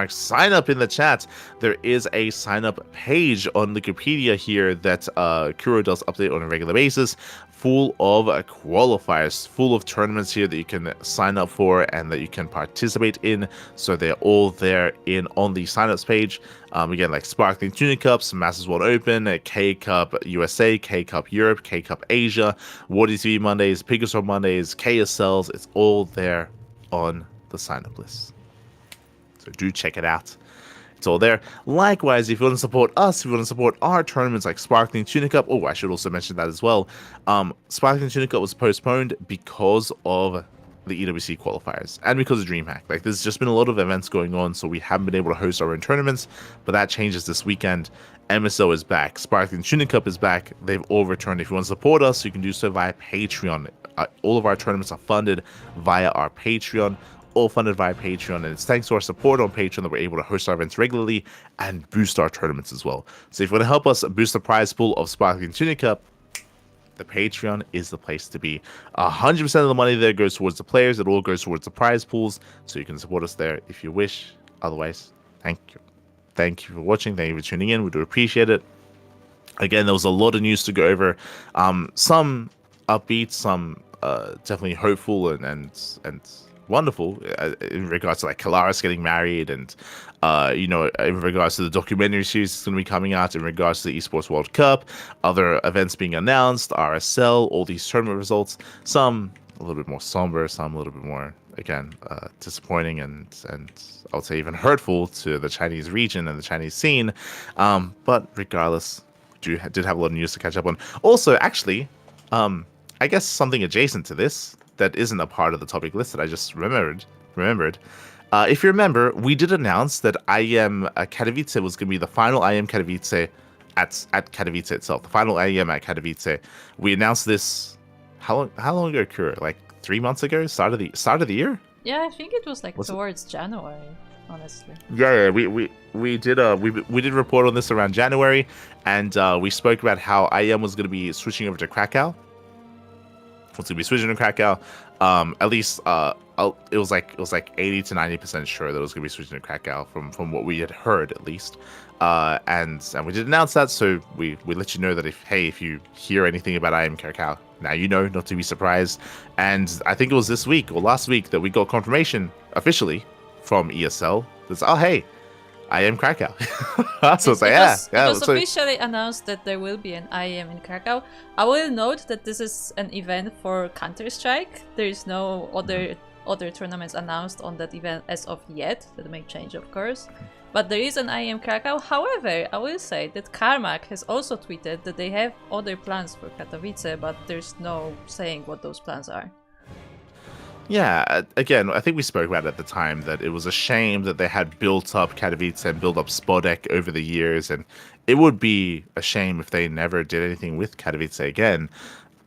[SPEAKER 1] sign up in the chat. There is a sign up page on Wikipedia here that Kuro does update on a regular basis, full of qualifiers, full of tournaments here that you can sign up for and that you can participate in. So they're all there on the signups page. Again, like Sparkling Tuna Cups, Masters World Open, K Cup USA, K Cup Europe, K Cup Asia, Wardy TV Mondays, Pigastar Mondays, KSLs. It's all there on the sign-up list. So do check it out. It's all there. Likewise, if you want to support us, if you want to support our tournaments like Sparkling Tuna Cup, I should also mention that as well. Sparkling Tuna Cup was postponed because of the EWC qualifiers and because of DreamHack. There's just been a lot of events going on, so we haven't been able to host our own tournaments, but that changes this weekend. MSO is back. Sparkling Tuna Cup is back. They've all returned. If you want to support us, you can do so via Patreon. All of our tournaments are funded via our Patreon. All funded via Patreon, and it's thanks to our support on Patreon that we're able to host our events regularly and boost our tournaments as well. So if you want to help us boost the prize pool of Sparkling Tuna Cup, the Patreon is the place to be. 100% of the money there goes towards the players. It all goes towards the prize pools, so you can support us there if you wish. Otherwise, thank you for watching. Thank you for tuning in. We do appreciate it. Again, there was a lot of news to go over. Some upbeat, some definitely hopeful and wonderful in regards to Kalaris getting married, and in regards to the documentary series that's going to be coming out, in regards to the Esports World Cup, other events being announced, RSL, all these tournament results. Some a little bit more somber, some a little bit more, again, disappointing and I would say even hurtful to the Chinese region and the Chinese scene. But regardless, did have a lot of news to catch up on. Also, actually, I guess something adjacent to this that isn't a part of the topic list that I just remembered. If you remember, we did announce that IEM Katowice was going to be the final IEM Katowice at Katowice itself. The final IEM at Katowice. We announced this. How long ago, Kura? 3 months ago? Start of the year?
[SPEAKER 2] Yeah, I think it was towards January. honestly.
[SPEAKER 1] Yeah, we did report on this around January, and we spoke about how IM was going to be switching over to Krakow. Was going to be switching to Krakow. At least it was like 80 to 90% sure that it was going to be switching to Krakow from what we had heard at least. And we did announce that, so we let you know that if you hear anything about IM Krakow, now you know, not to be surprised. And I think it was this week or last week that we got confirmation officially from ESL that's hey, IM Krakow. So it's like,
[SPEAKER 2] it was officially announced that there will be an IM in Krakow. I will note that this is an event for Counter-Strike. There is no other tournaments announced on that event as of yet. That may change, of course. But there is an IM Krakow. However, I will say that Carmack has also tweeted that they have other plans for Katowice, but there's no saying what those plans are.
[SPEAKER 1] Yeah, again, I think we spoke about it at the time that it was a shame that they had built up Katowice and built up Spodek over the years, and it would be a shame if they never did anything with Katowice again.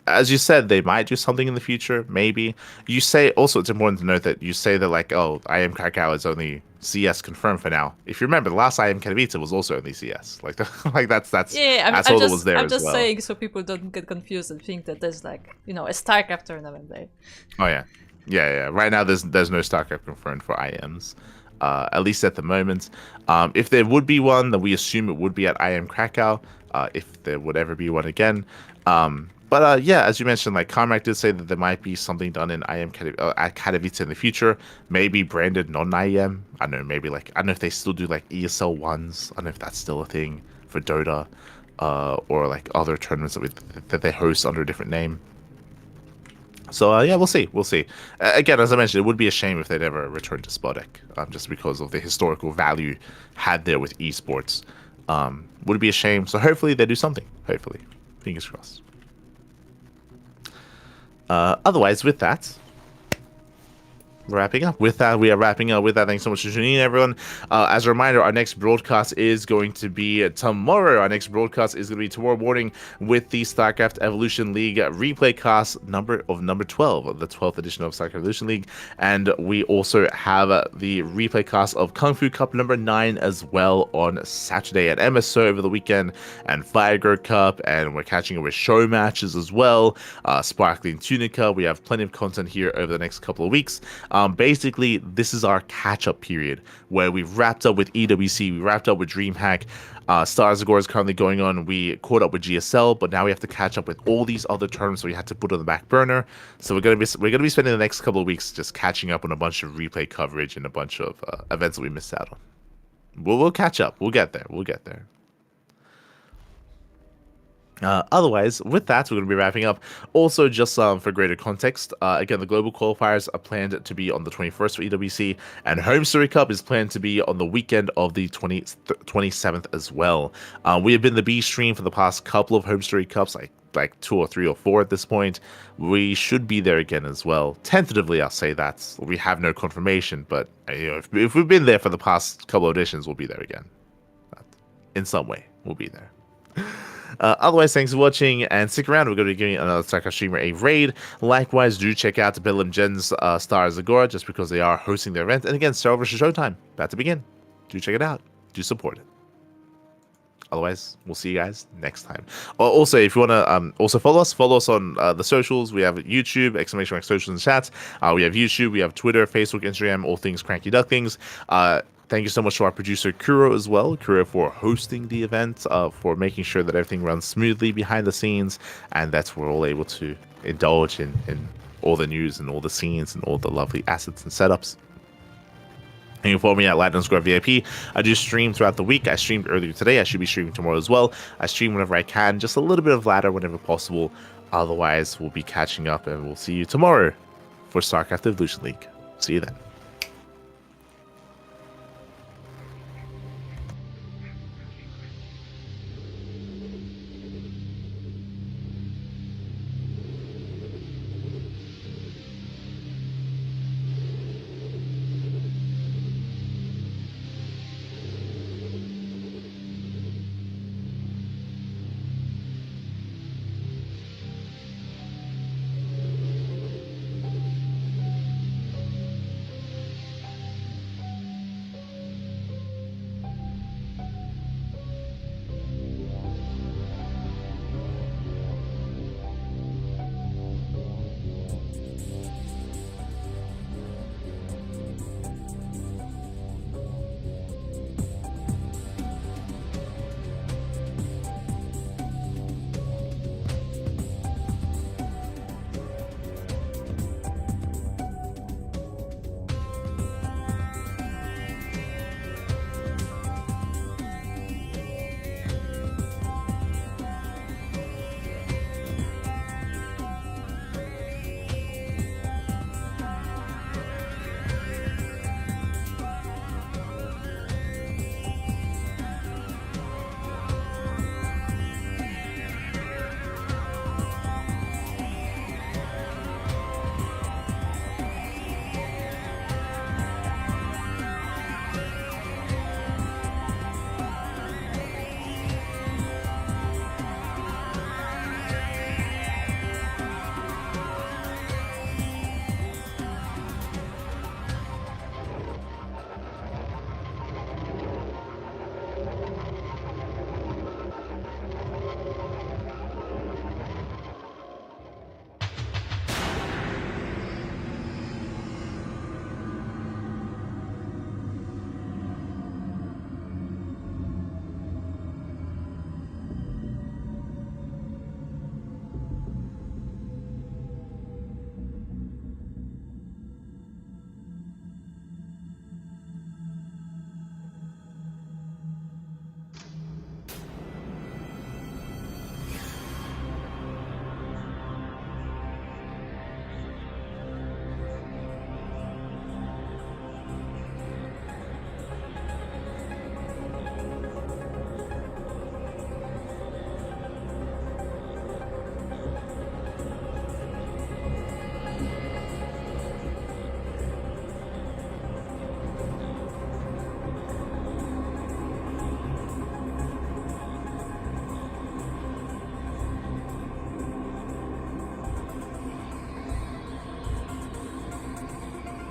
[SPEAKER 1] As you said, they might do something in the future, maybe. You say, also, it's important to note that you say that, like, IM Krakow is only CS confirmed for now. If you remember, the last IM Katowice was also only CS. Like, that's all that was there as well.
[SPEAKER 2] I'm just saying so people don't get confused and think that there's, like, a StarCraft tournament there.
[SPEAKER 1] Oh, yeah. Yeah. Right now, there's no StarCraft confirmed for IMs, at least at the moment. If there would be one, then we assume it would be at IM Krakow, if there would ever be one again. But yeah, as you mentioned, like Carmack did say that there might be something done in at Katowice in the future, maybe branded non-IM. I don't know, maybe I don't know if they still do like ESL ones. I don't know if that's still a thing for Dota, or like other tournaments that they host under a different name. So yeah, we'll see. Again, as I mentioned, it would be a shame if they never returned to Spodek, just because of the historical value had there with esports. Would be a shame. So hopefully they do something. Hopefully, fingers crossed. Otherwise, with that, we're wrapping up. With that, we are wrapping up. With that, thanks so much for tuning in, everyone. As a reminder, our next broadcast is going to be tomorrow. Our next broadcast is going to be tomorrow morning with the StarCraft Evolution League replay cast number 12, the 12th edition of StarCraft Evolution League. And we also have the replay cast of Kung Fu Cup number 9 as well on Saturday, at MSO over the weekend, and Firegrow Cup. And we're catching up with show matches as well. Sparkling Tunica. We have plenty of content here over the next couple of weeks. Basically, this is our catch-up period where we've wrapped up with EWC, we wrapped up with DreamHack, Stars Agora is currently going on. We caught up with GSL, but now we have to catch up with all these other terms, so we had to put on the back burner. So we're gonna be spending the next couple of weeks just catching up on a bunch of replay coverage and a bunch of events that we missed out on. We'll catch up. We'll get there. Otherwise, with that, we're going to be wrapping up. Also, just for greater context, again, the global qualifiers are planned to be on the 21st for EWC, and Home Story Cup is planned to be on the weekend of the 27th as well. We have been the B stream for the past couple of Home Story Cups, like 2 or 3 or 4 at this point. We should be there again as well. Tentatively, I'll say that. We have no confirmation, but if we've been there for the past couple of editions, we'll be there again. In some way, we'll be there. Otherwise, thanks for watching, and stick around. We're going to be giving another StarCraft streamer a raid. Likewise, do check out Bedlam Gen's Stars Agora, just because they are hosting their event. And again, Star vs. Showtime, about to begin. Do check it out. Do support it. Otherwise, we'll see you guys next time. Also, if you want to also follow us on the socials. We have YouTube, ! Socials and chats. We have YouTube, we have Twitter, Facebook, Instagram, all things CranKy Ducklings. Thank you so much to our producer, Kuro, as well. Kuro for hosting the event, for making sure that everything runs smoothly behind the scenes, and that's we're all able to indulge in all the news and all the scenes and all the lovely assets and setups. And you can follow me at Lightning_VIP. I do stream throughout the week. I streamed earlier today. I should be streaming tomorrow as well. I stream whenever I can, just a little bit of ladder whenever possible. Otherwise, we'll be catching up, and we'll see you tomorrow for StarCraft Evolution League. See you then.